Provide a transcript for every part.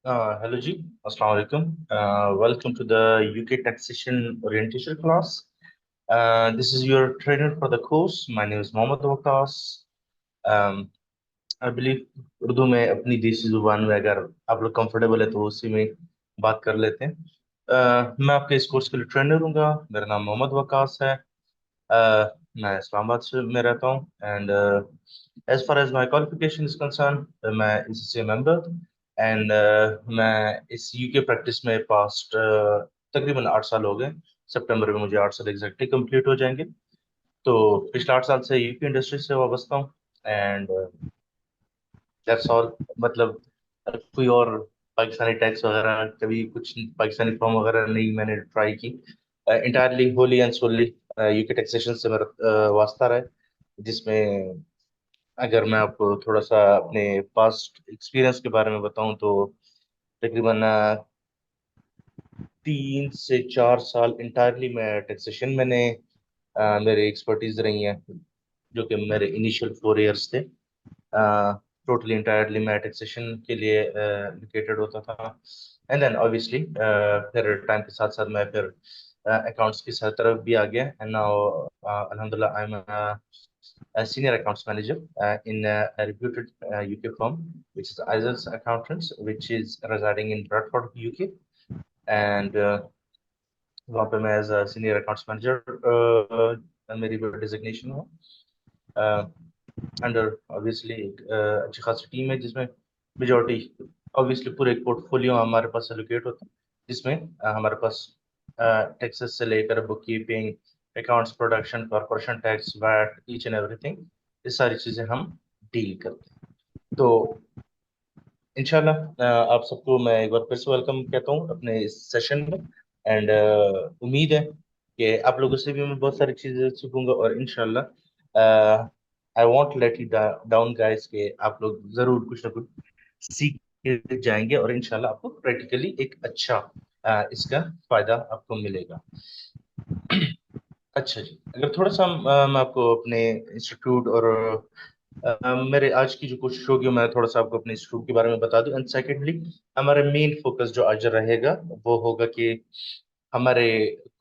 Hello ji, Assalamu alaikum. Welcome to the UK taxation orientation class. This is your trainer for the course. My name is Mohammad Waqas. Um, I believe Urdu में अपनी देसी जुबान में अगर आप लोग comfortable है तो उसी में बात कर लेते हैं। मैं आपके इस कोर्स के लिए ट्रेनर हूँगा। मेरा नाम मोहम्मद वकास है। मैं इस्लामाबाद से में रहता हूँ and as far as my qualification is concern मैं इससे मेंबर एंड मैं इस यूके प्रैक्टिस में पास्ट तकरीबन 8 साल हो गए। सितंबर में मुझे 8 साल एग्जैक्टली कंप्लीट हो जाएंगे। तो पिछले 8 साल से यूके इंडस्ट्री से वाबस्ता हूँ एंड दैट्स ऑल। मतलब कोई और पाकिस्तानी टैक्स वगैरह कभी कुछ पाकिस्तानी फॉर्म वगैरह नहीं मैंने ट्राई की। Entirely wholly and solely UK taxation से मेरा वास्ता रहा है, जिसमें अगर मैं आपको थोड़ा सा अपने पास्ट एक्सपीरियंस के बारे में बताऊं तो तकरीबन 3 से 4 साल इंटायरली मैं टैक्सेशन मैंने मेरी एक्सपर्टीज रही है, जो कि मेरे इनिशियल 4 इयर्स थे। टोटली इंटायरली मैं टैक्सेशन के लिए एलोकेटेड होता था एंड देन ऑब्वियसली फिर टाइम के साथ साथ मैं फिर अकाउंट्स की तरफ भी आ गया एंड नाउ अल्हम्दुलिल्लाह I am a senior accounts manager in a reputed UK firm, which is ISIS Accountants, which is residing in Bradford, UK. And वहाँ पे मैं as a senior accounts manager मेरी डिजिग्नेशन हुआ। अंडर ऑब्वियसली एक अच्छी खासी team है जिसमें मेजोरिटी ऑब्वियसली पूरे एक पोर्टफोलियो हमारे पास एलोकेट होता है, जिसमें हमारे पास टैक्सेस से लेकर book keeping, accounts, production, corporation tax, VAT, each and everything, ये सारी चीजें हम डील करते हैं। तो इंशाल्लाह आप सबको मैं एक बार फिर से वेलकम कहता हूँ अपने इस सेशन में एंड उम्मीद है कि आप लोगों से भी मैं बहुत सारी चीजें सीखूंगा और इंशाल्लाह I won't let you down guys के आप लोग जरूर कुछ ना कुछ सीख के जाएंगे और इंशाल्लाह आपको प्रैक्टिकली एक अच्छा इसका फायदा आपको मिलेगा। अच्छा जी, अगर थोड़ा सा मैं आपको अपने इंस्टीट्यूट और मेरे आज की जो कोशिश होगी मैं थोड़ा सा आपको अपने इंस्टीट्यूट के बारे में बता दूं एंड सेकेंडली हमारा मेन फोकस जो आज रहेगा वो होगा कि हमारे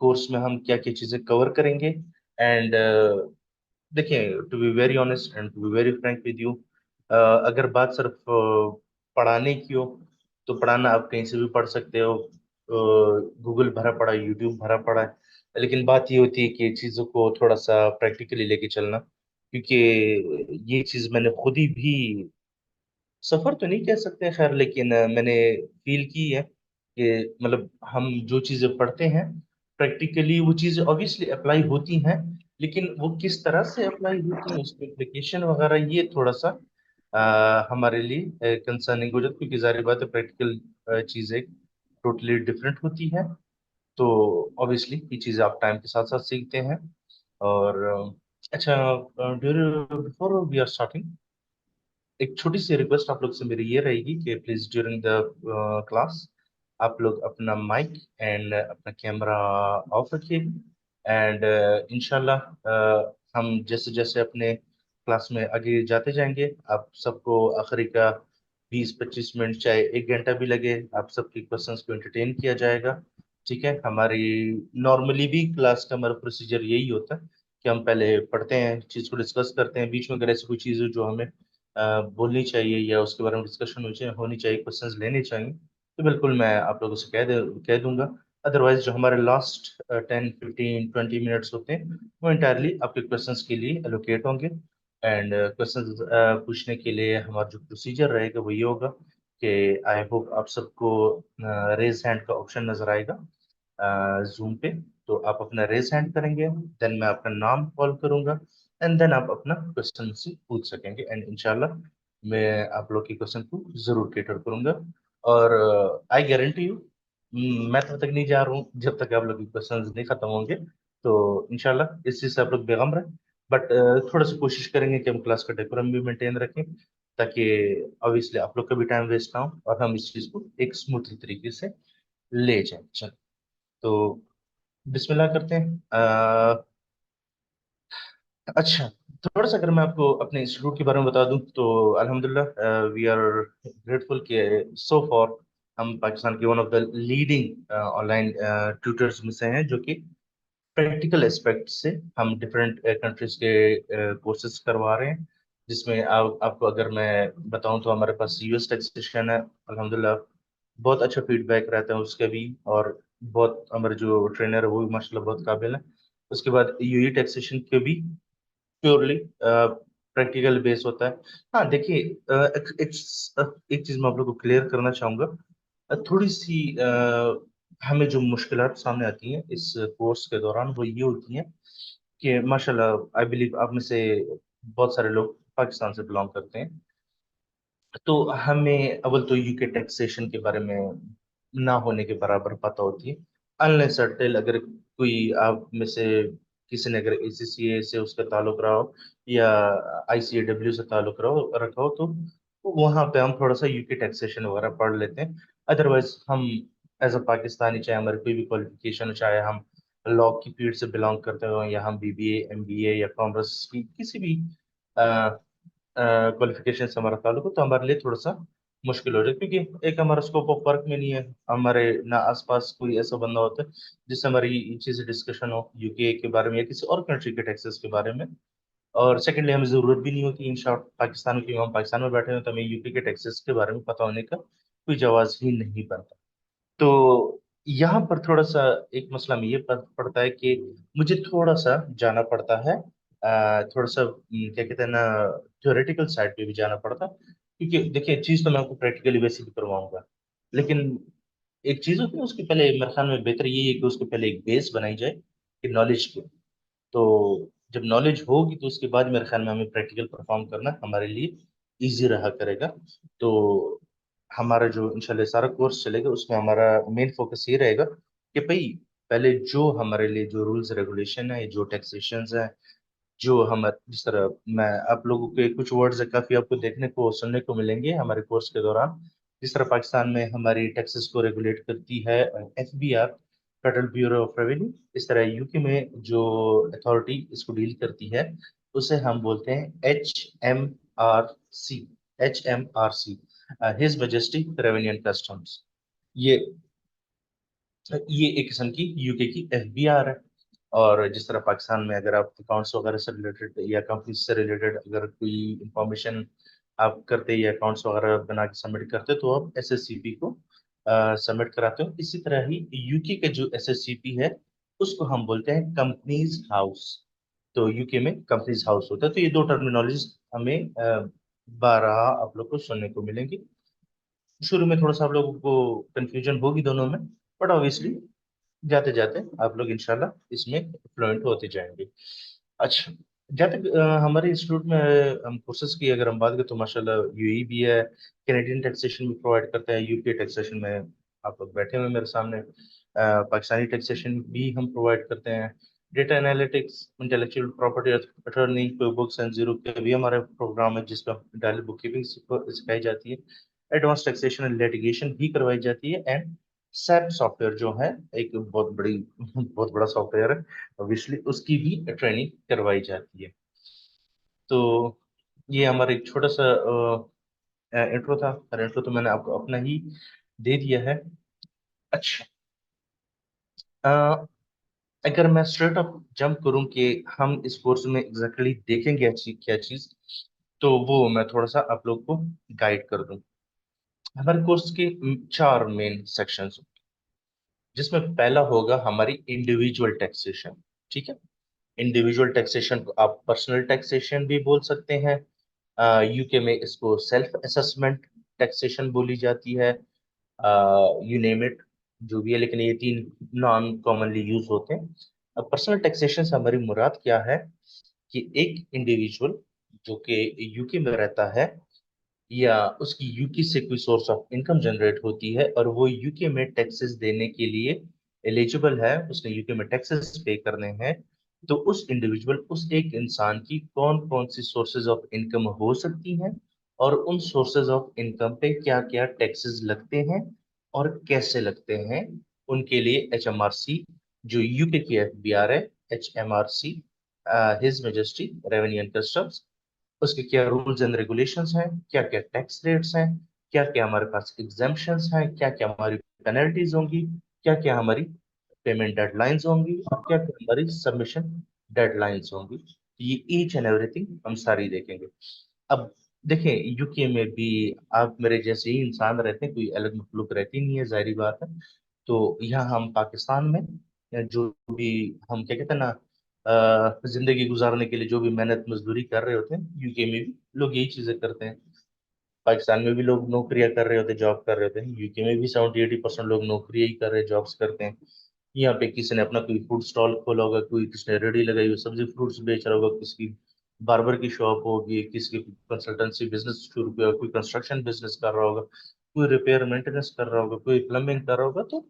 कोर्स में हम क्या क्या चीजें कवर करेंगे एंड देखिए, to be very honest and to be very frank with you, अगर बात सिर्फ पढ़ाने की हो तो पढ़ाना आप कहीं से भी पढ़ सकते हो। गूगल भरा पड़ा है, यूट्यूब भरा पड़ा है, लेकिन बात ये होती है कि चीज़ों को थोड़ा सा प्रैक्टिकली लेके चलना, क्योंकि ये चीज़ मैंने खुद ही भी सफर तो नहीं कह सकते खैर, लेकिन मैंने फील की है कि मतलब हम जो चीजें पढ़ते हैं प्रैक्टिकली वो चीजें ऑब्वियसली अप्लाई होती हैं, लेकिन वो किस तरह से अप्लाई होती हैं उसकी एप्लीकेशन वगैरह ये थोड़ा सा हमारे लिए कंसर्निंग हो जाता है, क्योंकि जाहिर बात है प्रैक्टिकल चीजें टोटली डिफरेंट होती है। तो ऑब्वियसली ये चीजें आप टाइम के साथ साथ सीखते हैं और अच्छा, बिफोर वी आर स्टार्टिंग एक छोटी सी रिक्वेस्ट आप लोग से मेरी ये रहेगी कि प्लीज ड्यूरिंग द क्लास आप लोग अपना माइक एंड अपना कैमरा ऑफ रखिए एंड इंशाल्लाह हम जैसे जैसे अपने क्लास में आगे जाते जाएंगे आप सबको आखिरी का 20-25 मिनट चाहे 1 घंटा भी लगे आप सबके क्वेश्चंस को एंटरटेन किया जाएगा। ठीक है, हमारी नॉर्मली भी क्लास का हमारा प्रोसीजर यही होता है कि हम पहले पढ़ते हैं, चीज को डिस्कस करते हैं, बीच में अगर ऐसी कोई चीज़ है जो हमें बोलनी चाहिए या उसके बारे में डिस्कशन होनी चाहिए, क्वेश्चंस लेने चाहिए, तो बिल्कुल मैं आप लोगों से कह दूंगा। अदरवाइज जो हमारे लास्ट 10-15-20 मिनट्स होते हैं वो इंटायरली आपके क्वेश्चंस के लिए एलोकेट होंगे एंड क्वेश्चंस पूछने के लिए हमारा जो प्रोसीजर रहेगा वो ये होगा कि आई होप आप सबको रेज हैंड का ऑप्शन नजर आएगा जूम पे। तो आप अपना रेज हैंड करेंगे, देन मैं अपना नाम कॉल करूंगा एंड देन आप अपना क्वेश्चन से पूछ सकेंगे एंड इंशाल्लाह मैं आप लोग के क्वेश्चन को जरूर कैटर करूंगा। और आई गारंटी यू मैं तब तक नहीं जा रहा हूँ जब तक आप लोग के क्वेश्चन नहीं खत्म होंगे। तो इंशाल्लाह इस चीज से आप लोग बेगम रहे, बट थोड़ा सा कोशिश करेंगे कि हम क्लास का डेकोरम भी मेंटेन रखें, ताकि ऑब्वियसली आप लोग का भी टाइम वेस्ट ना हो और हम इस चीज को एक स्मूथ तरीके से ले जाएं। चलो, तो बिस्मिल्लाह करते हैं। अच्छा, थोड़ा सा अगर मैं आपको अपने इंस्टीट्यूट के बारे में बता दूं तो अल्हम्दुलिल्लाह वी आर ग्रेटफुल कि सो फॉर हम पाकिस्तान के one of the leading online tutors में से हैं, जो कि प्रैक्टिकल एस्पेक्ट से हम डिफरेंट कंट्रीज के कोर्सेज करवा रहे हैं। जिसमें आपको अगर मैं बताऊं तो हमारे पास यूएस टैक्सेशन है, अल्हम्दुलिल्लाह बहुत अच्छा फीडबैक रहता है उसका भी, और बहुत हमारे जो ट्रेनर है वो भी माशाल्लाह बहुत काबिल है। उसके बाद यूएई टैक्सेशन के भी प्योरली प्रैक्टिकल बेस होता है। हाँ देखिए, एक चीज मैं आप लोग को क्लियर करना चाहूंगा। थोड़ी सी हमें जो मुश्किलात सामने आती हैं इस कोर्स के दौरान वो ये होती हैं कि माशाल्लाह आई बिलीव आप में से बहुत सारे लोग पाकिस्तान से बिलोंग करते हैं। तो हमें अव्वल तो यूके टैक्सेशन के बारे में ना होने के बराबर पता होती है, अनलेस अनटिल अगर कोई आप में से किसी ने अगर एसीसीए से उसका ताल्लुक रहा हो या आईसीएडब्ल्यू से ताल्लुक रखा हो, तो वहां पे हम थोड़ा सा यूके टैक्सेशन वगैरह पढ़ लेते हैं। अदरवाइज हम एज अ पाकिस्तानी, चाहे हमारी कोई भी क्वालिफिकेशन हो, चाहे हम लॉ की फील्ड से बिलोंग करते हो या हम बीबीए एमबीए या कॉमर्स की किसी भी क्वालिफिकेशन से हमारा ताल्लुक हो, तो हमारे लिए थोड़ा सा मुश्किल हो जाए, क्योंकि एक हमारा स्कोप ऑफ वर्क में नहीं है, हमारे ना आसपास कोई ऐसा बंदा होता है जिससे हमारी ये चीज़ डिस्कशन हो यूके के बारे में या किसी और कंट्री के टैक्सेस के बारे में। और सेकेंडली हमें जरूरत भी नहीं होती इन शॉर्ट पाकिस्तान की, हम पाकिस्तान में बैठे हैं तो हमें यूके के टैक्सेस के बारे में पता होने का कोई जवाज ही नहीं बनता। तो यहाँ पर थोड़ा सा एक मसला में ये पड़ता है कि मुझे थोड़ा सा जाना पड़ता है, थोड़ा सा क्या कहते हैं ना, थ्योरेटिकल साइड पे भी जाना पड़ता है। क्योंकि देखिए, चीज तो मैं आपको प्रैक्टिकली वैसे भी करवाऊंगा, लेकिन एक चीज होती है उसके पहले मेरे ख्याल में बेहतर ये है कि उसके पहले एक बेस बनाई जाए कि नॉलेज की। तो जब नॉलेज होगी तो उसके बाद मेरे ख्याल में हमें प्रैक्टिकल परफॉर्म करना हमारे लिए इजी रहा करेगा। तो हमारा जो इंशाल्लाह सारा कोर्स चलेगा उसमें हमारा मेन फोकस ये रहेगा कि भाई पहले जो हमारे लिए जो रूल्स रेगुलेशन है, जो टैक्सेशन है, जो हम जिस तरह मैं आप लोगों के कुछ वर्ड्स है काफी आपको देखने को सुनने को मिलेंगे हमारे कोर्स के दौरान। जिस तरह पाकिस्तान में हमारी टैक्सेस को रेगुलेट करती है FBR, federal bureau of revenue, इस तरह यूके में जो अथॉरिटी इसको डील करती है उसे हम बोलते हैं HMRC। HMRC, his majesty revenue and customs. ये ये एक किस्म की यूके की एफबीआर है। और जिस तरह पाकिस्तान में अगर आप अकाउंट्स वगैरह से रिलेटेड या कंपनी से रिलेटेड अगर कोई इंफॉर्मेशन आप करते या अकाउंट्स वगैरह बना के सबमिट करते तो आप एसएससीपी को सबमिट कराते हो। इसी तरह ही यूके के जो एसएससीपी है उसको हम बोलते हैं कंपनीज हाउस। तो यूके में कंपनीज हाउस होता है। तो ये दो टर्मिनोलॉजीज हमें बारह आप लोग को सुनने को मिलेंगी। शुरू में थोड़ा सा आप लोगों को कंफ्यूजन होगी दोनों में, बट ऑब्वियसली जाते जाते आप लोग इंशाल्लाह इसमें फ्लुएंट होते जाएंगे। अच्छा, जहाँ तक हमारे इंस्टीट्यूट में हम कोर्सेज की अगर हम बात करें तो माशाल्लाह यूई भी है, कैनेडियन टैक्सेशन भी प्रोवाइड करता है, यूके टैक्सेशन में आप लोग बैठे हुए मेरे सामने, पाकिस्तानी टैक्सेशन भी हम प्रोवाइड करते हैं। Data analytics, intellectual property attorney, books and zero के भी हमारे प्रोग्राम है जिसमें डायली बुक कीपिंग सिखाई जाती है। एडवांस टैक्सेशन एंड लिटिगेशन भी करवाई जाती है। एंड सैप सॉफ्टवेयर जो है एक बहुत बड़ा सॉफ्टवेयर है, ऑब्वियसली उसकी भी ट्रेनिंग करवाई जाती है। तो ये हमारा एक छोटा सा इंट्रो था, और इंट्रो तो मैंने आपको अपना ही दे दिया है। अच्छा, अ, अगर मैं स्ट्रेट अप जंप करूं कि हम इस कोर्स में एग्जैक्टली देखेंगे क्या चीज, तो वो मैं थोड़ा सा आप लोग को गाइड कर दूं। हमारे कोर्स के चार मेन सेक्शंस, जिसमें पहला होगा हमारी इंडिविजुअल टैक्सेशन। ठीक है, इंडिविजुअल टैक्सेशन को आप पर्सनल टैक्सेशन भी बोल सकते हैं। यूके में इसको सेल्फ असेसमेंट टैक्सेशन बोली जाती है, यू नेम इट, जो भी है, लेकिन ये तीन नॉन कॉमनली यूज होते हैं। अब पर्सनल टैक्सेशन से हमारी मुराद क्या है कि एक इंडिविजुअल जो कि यूके में रहता है या उसकी यूके से कोई सोर्स ऑफ इनकम जनरेट होती है और वो यूके में टैक्सेस देने के लिए एलिजिबल है, उसने यूके में टैक्सेस पे करने हैं, तो उस इंडिविजुअल उस एक इंसान की कौन कौन सी सोर्सेज ऑफ इनकम हो सकती हैं और उन सोर्सेज ऑफ इनकम पे क्या क्या टैक्सेस लगते हैं और कैसे लगते हैं, उनके लिए HMRC, जो यूके की एफबीआर है, HMRC, his majesty revenue and customs, उसके क्या रूल्स एंड रेगुलेशंस हैं, क्या क्या टैक्स रेट्स हैं, क्या क्या हमारे पास एग्जाम्पशंस हैं, क्या क्या हमारी पेनल्टीज होंगी, क्या क्या हमारी पेमेंट डेडलाइंस होंगी, और क्या क्या हमारी सबमिशन डेडलाइंस होंगी। ये ईच एंड एवरीथिंग हम सारी देखेंगे। अब देखें, यूके में भी आप मेरे जैसे ही इंसान रहते हैं, कोई अलग मखलूक रहती नहीं है, जाहिर बात है। तो यहाँ हम पाकिस्तान में जो भी हम क्या कहते हैं ना, जिंदगी गुजारने के लिए जो भी मेहनत मजदूरी कर रहे होते हैं, यूके में भी लोग यही चीजें करते हैं। पाकिस्तान में भी लोग नौकरियां कर रहे होते हैं, जॉब कर रहे होते हैं। यूके में भी 70-80% लोग नौकरियां ही कर रहे हैं, जॉब्स करते हैं। यहाँ पे किसी ने अपना कोई फूड स्टॉल खोला होगा, कोई किसी ने रेडी लगाई हुई सब्जी फ्रूट्स बेच रहा होगा, किसी की बार्बर की शॉप होगी, किसी की कंसल्टेंसी बिजनेस शुरू किया होगा, कोई कंस्ट्रक्शन बिजनेस कर रहा होगा, कोई रिपेयर मेंटेनेंस कर रहा होगा, कोई प्लम्बिंग कर रहा होगा। तो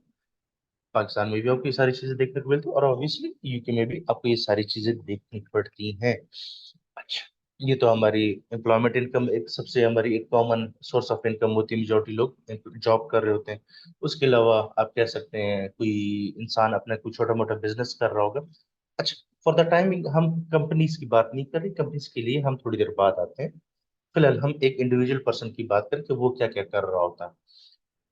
पाकिस्तान में भी आपको ये सारी चीजें देखने को मिलती है, और ऑब्वियसली यूके में भी आपको ये सारी चीजें देखनी पड़ती हैं। अच्छा, ये तो हमारी एम्प्लॉयमेंट इनकम एक सबसे हमारी एक कॉमन सोर्स ऑफ इनकम होती है। मेजोरिटी लोग जॉब कर रहे होते हैं। उसके अलावा आप कह सकते हैं कोई इंसान अपना कोई छोटा मोटा बिजनेस कर रहा होगा। अच्छा, फॉर द टाइमिंग हम कंपनीज की बात नहीं कर रहे, कंपनीज के लिए हम थोड़ी देर बाद आते हैं। फिलहाल हम एक इंडिविजुअल पर्सन की बात करें कि वो क्या क्या कर रहा होता है।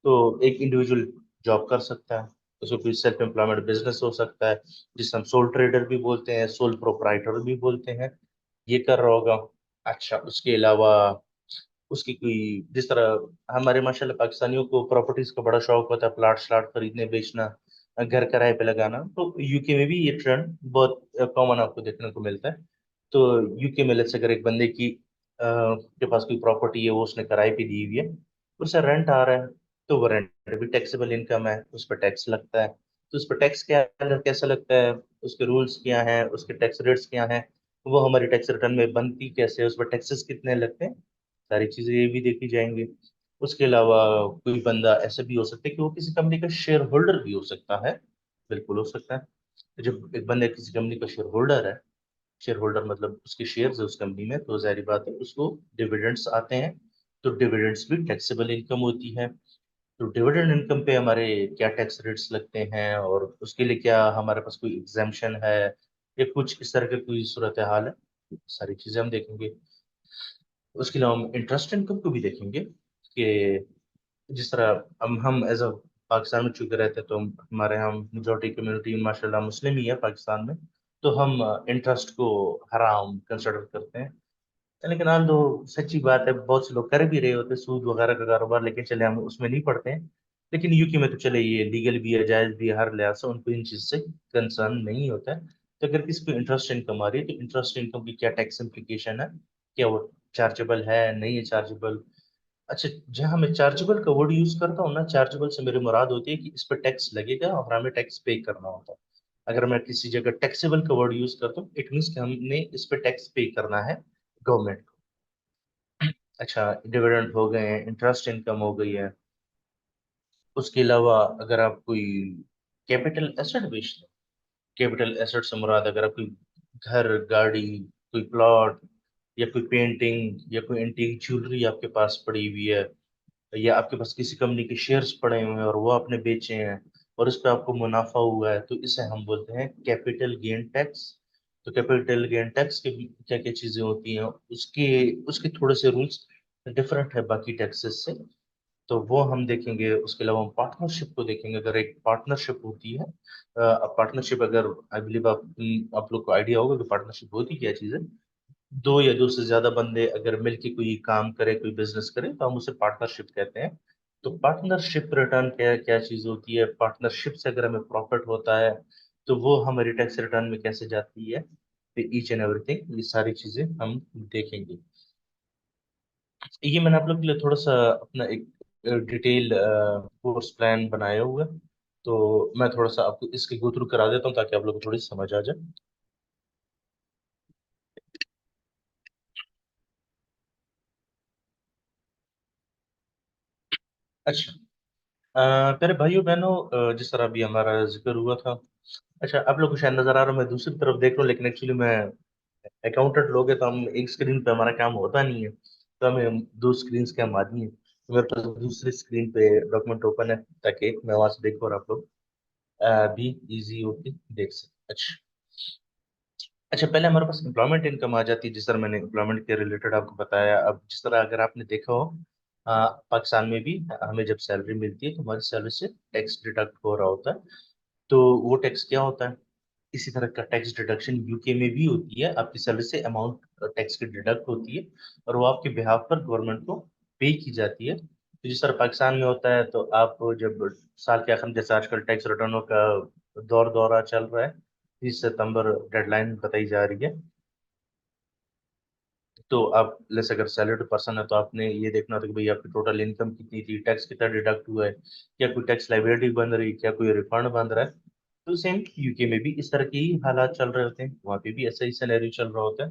तो एक इंडिविजुअल जॉब कर सकता है, उसको कोई सेल्फ एम्प्लॉयमेंट बिजनेस हो सकता है, जिसे हम सोल ट्रेडर भी बोलते हैं, सोल प्रोप्राइटर भी बोलते हैं। ये कर रहा होगा। अच्छा, उसके अलावा उसकी कोई, जिस तरह हमारे माशाल्लाह पाकिस्तानियों को प्रॉपर्टीज का बड़ा शौक होता है, प्लाट श्लाट खरीदने बेचना, घर किराए पे लगाना, तो यूके में भी ये ट्रेंड बहुत कॉमन आपको देखने को मिलता है। तो यूके में लेट्स अगर एक बंदे की के पास कोई प्रॉपर्टी है, वो उसने किराए पे दी हुई है, उससे रेंट आ रहा है, तो वो रेंट भी टैक्सेबल इनकम है, उस पर टैक्स लगता है। तो उस पर टैक्स क्या कैसे लगता है, उसके रूल्स क्या हैं, उसके टैक्स रेट्स क्या हैं, वो हमारी टैक्स रिटर्न में बनती कैसे है, उस पर टैक्सेस कितने लगते हैं, सारी चीजें ये भी देखी जाएंगी। उसके अलावा कोई बंदा ऐसा भी हो सकता है कि वो किसी कंपनी का शेयर होल्डर भी हो सकता है। बिल्कुल हो सकता है। तो जब एक बंदा किसी कंपनी का शेयर होल्डर है, शेयर होल्डर मतलब उसके शेयर्स है उस कंपनी में, तो जाहिर बात है उसको डिविडेंड्स आते हैं। तो डिविडेंड्स भी टैक्सेबल इनकम होती है। तो डिविडेंड इनकम पे हमारे क्या टैक्स रेट्स लगते हैं, और उसके लिए क्या हमारे पास कोई एग्जाम्पशन है, या कुछ इस तरह की कोई सूरत हाल है, सारी चीजें हम देखेंगे। उसके अलावा हम इंटरेस्ट इनकम को भी देखेंगे कि जिस तरह हम एज अ पाकिस्तान में चुके रहते हैं, तो हमारे यहाँ मेजोरिटी कम्युनिटी माशाल्लाह मुस्लिम ही है पाकिस्तान में। तो हम इंटरेस्ट को हराम कंसिडर करते हैं। लेकिन हाल तो सच्ची बात है, बहुत से लोग कर भी रहे होते हैं सूद वगैरह का कारोबार, लेकिन चले हम उसमें नहीं पड़ते हैं। लेकिन यूके में तो चले ये लीगल भी है, जायज भी है, हर लिहाज से उनको इन चीज से कंसर्न नहीं होता है। तो अगर किसी को इंटरेस्ट इनकम आ रही है, तो इंटरेस्ट इनकम की क्या टैक्स इम्प्लीकेशन है, क्या वो चार्जेबल है, नहीं है चार्जेबल। अच्छा, जहां मैं चार्जेबल का वर्ड यूज करता हूँ ना, चार्जेबल से मेरी मुराद होती है कि इस पर टैक्स लगेगा और हमें टैक्स पे करना होता है। अगर मैं किसी जगह टैक्सेबल का वर्ड यूज करता हूँ, इट मीन्स कि हमने इस पर टैक्स पे करना है गवर्नमेंट को। अच्छा, डिविडेंड हो गए हैं, इंटरेस्ट इनकम हो गई है। उसके अलावा अगर आप कोई कैपिटल एसेट बेचते हैं, कैपिटल एसेट से मुराद अगर आप कोई घर, गाड़ी, कोई प्लॉट, या कोई पेंटिंग, या कोई एंटीक ज्वेलरी आपके पास पड़ी हुई है, या आपके पास किसी कंपनी के शेयर्स पड़े हुए हैं और वो आपने बेचे हैं, और उस पर आपको मुनाफा हुआ है, तो इसे हम बोलते हैं कैपिटल गेन टैक्स। तो कैपिटल गेन टैक्स के क्या क्या चीजें होती हैं, उसके उसके थोड़े से रूल्स डिफरेंट है बाकी टैक्सेस से। तो वो हम देखेंगे। उसके अलावा हम पार्टनरशिप को देखेंगे। अगर एक पार्टनरशिप होती है, पार्टनरशिप अगर, आई बिलीव आप लोग को आइडिया होगा कि पार्टनरशिप होती क्या चीज़ है। दो या दो से ज्यादा बंदे अगर मिलके कोई काम करे, कोई बिजनेस करे, तो हम उसे पार्टनरशिप कहते हैं। तो पार्टनरशिप रिटर्न क्या क्या चीज होती है, पार्टनरशिप से अगर हमें प्रॉफिट होता है, तो वो हमारी टैक्स रिटर्न में कैसे जाती है। तो ईच एंड एवरीथिंग, ये सारी चीजें हम देखेंगे। ये मैंने आप लोग के लिए थोड़ा सा अपना एक डिटेल कोर्स प्लान बनाया हुआ है। तो मैं थोड़ा सा आपको इसके गो थ्रू करा देता हूँ, ताकि आप लोग को थोड़ी समझ आ जाए। अच्छा, प्यारे भाइयों बहनों, जिस तरह अभी हमारा जिक्र हुआ था। अच्छा, आप लोग को शायद नजर आ रहा है, मैं दूसरी तरफ देख रहा हूँ, लेकिन एक्चुअली मैं अकाउंटेंट लोग हैं, तो हम एक स्क्रीन पे हमारा काम होता नहीं है, तो हमें दो स्क्रीन के हम आदमी हैं। तो मेरे पास दूसरी स्क्रीन पे डॉक्यूमेंट ओपन है, ताकि मैं वहां से देखूँ और आप लोग भी इजी होके देख सकें। अच्छा। अच्छा, पहले हमारे पास एम्प्लॉयमेंट इनकम आ जाती है, जिस तरह मैंने एम्प्लॉयमेंट के रिलेटेड आपको बताया। अब जिस तरह अगर आपने देखा हो, पाकिस्तान में भी हमें जब सैलरी मिलती है तो हमारी सैलरी से टैक्स डिडक्ट हो रहा होता है। तो वो टैक्स क्या होता है? इसी तरह का टैक्स डिडक्शन यूके में भी होती है, आपकी सैलरी से अमाउंट टैक्स की डिडक्ट होती है और वो आपके बिहाफ पर गवर्नमेंट को पे की जाती है। तो जिस तरह पाकिस्तान में होता है, तो आप जब साल के आखिर में, जैसे आजकल टैक्स रिटर्नों का दौरा चल रहा है, 30 सितंबर डेडलाइन बताई जा रही है। तो आप लेस अगर सैलरीड पर्सन है तो आपने ये देखना था कि भाई आपकी टोटल इनकम कितनी थी, टैक्स कितना डिडक्ट हुआ है, क्या कोई टैक्स लाइबिलिटी बन रही है, क्या कोई रिफंड बन रहा है। तो सेम यूके में भी इस तरह के ही हालात चल रहे होते हैं, वहाँ पे भी ऐसा ही सिनेरियो चल रहा होता है।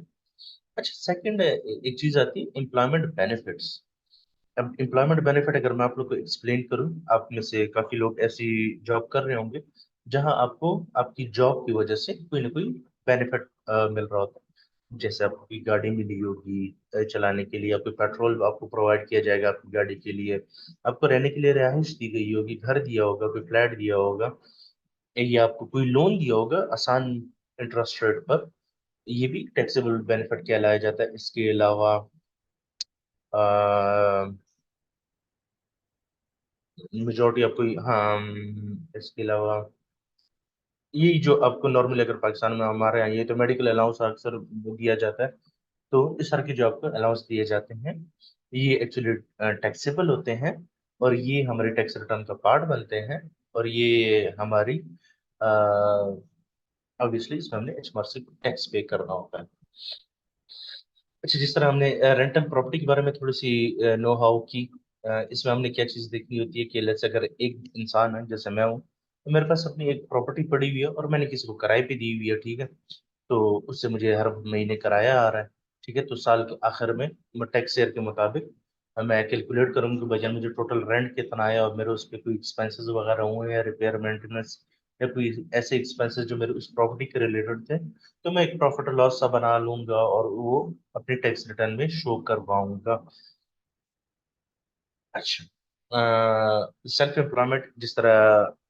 अच्छा, सेकंड एक चीज आती है एम्प्लॉयमेंट बेनिफिट्स। अब एम्प्लॉयमेंट बेनिफिट अगर मैं आप लोग को एक्सप्लेन करूँ, आप में से काफी लोग ऐसी जॉब कर रहे होंगे जहां आपको आपकी जॉब की वजह से कोई ना कोई बेनिफिट मिल रहा होता है। जैसे आपको कोई गाड़ी मिली होगी चलाने के लिए, आपको पेट्रोल आपको प्रोवाइड किया जाएगा आपकी गाड़ी के लिए, आपको रहने के लिए रिहाइश दी गई होगी, घर दिया होगा, कोई फ्लैट दिया होगा, या आपको कोई लोन दिया होगा आसान इंटरेस्ट रेट पर। ये भी टैक्सेबल बेनिफिट कहलाया जाता है। इसके अलावा मेजोरिटी आपको, हाँ, इसके अलावा ये जो आपको नॉर्मली अगर पाकिस्तान में हमारे यहाँ ये तो मेडिकल अलाउंस अक्सर दिया जाता है। तो इस तरह के जो आपको अलाउंस दिए जाते हैं, ये एक्चुअली टैक्सेबल होते हैं और ये हमारे टैक्स रिटर्न का पार्ट बनते हैं। और ये हमारी ऑब्वियसली इसमें हमने एचमआरसी को टैक्स पे करना होता है। अच्छा, जिस तरह हमने रेंटल प्रॉपर्टी के बारे में थोड़ी सी नो हाउ की, इसमें हमने क्या चीज़ देखनी होती है कि लेट्स अगर एक इंसान है जैसे मैं हूँ, तो मेरे पास अपनी एक प्रॉपर्टी पड़ी हुई है और मैंने किसी को किराए पे दी हुई है, ठीक है। तो उससे मुझे हर महीने किराया आ रहा है, ठीक है। तो साल के आखिर में मैं टैक्स ईयर के मुताबिक मैं कैलकुलेट करूंगी कि भैया मुझे टोटल रेंट कितना आया और मेरे उस पर कोई एक्सपेंसेस वगैरह हुए हैं, रिपेयर मेंटेनेंस या कोई ऐसे एक्सपेंसेस जो मेरे उस प्रॉपर्टी के रिलेटेड थे, तो मैं एक प्रॉफिट और लॉस सा बना लूंगा और वो अपने टैक्स रिटर्न में शो करवाऊंगा। अच्छा, सेल्फ एम्प्लॉयमेंट, जिस तरह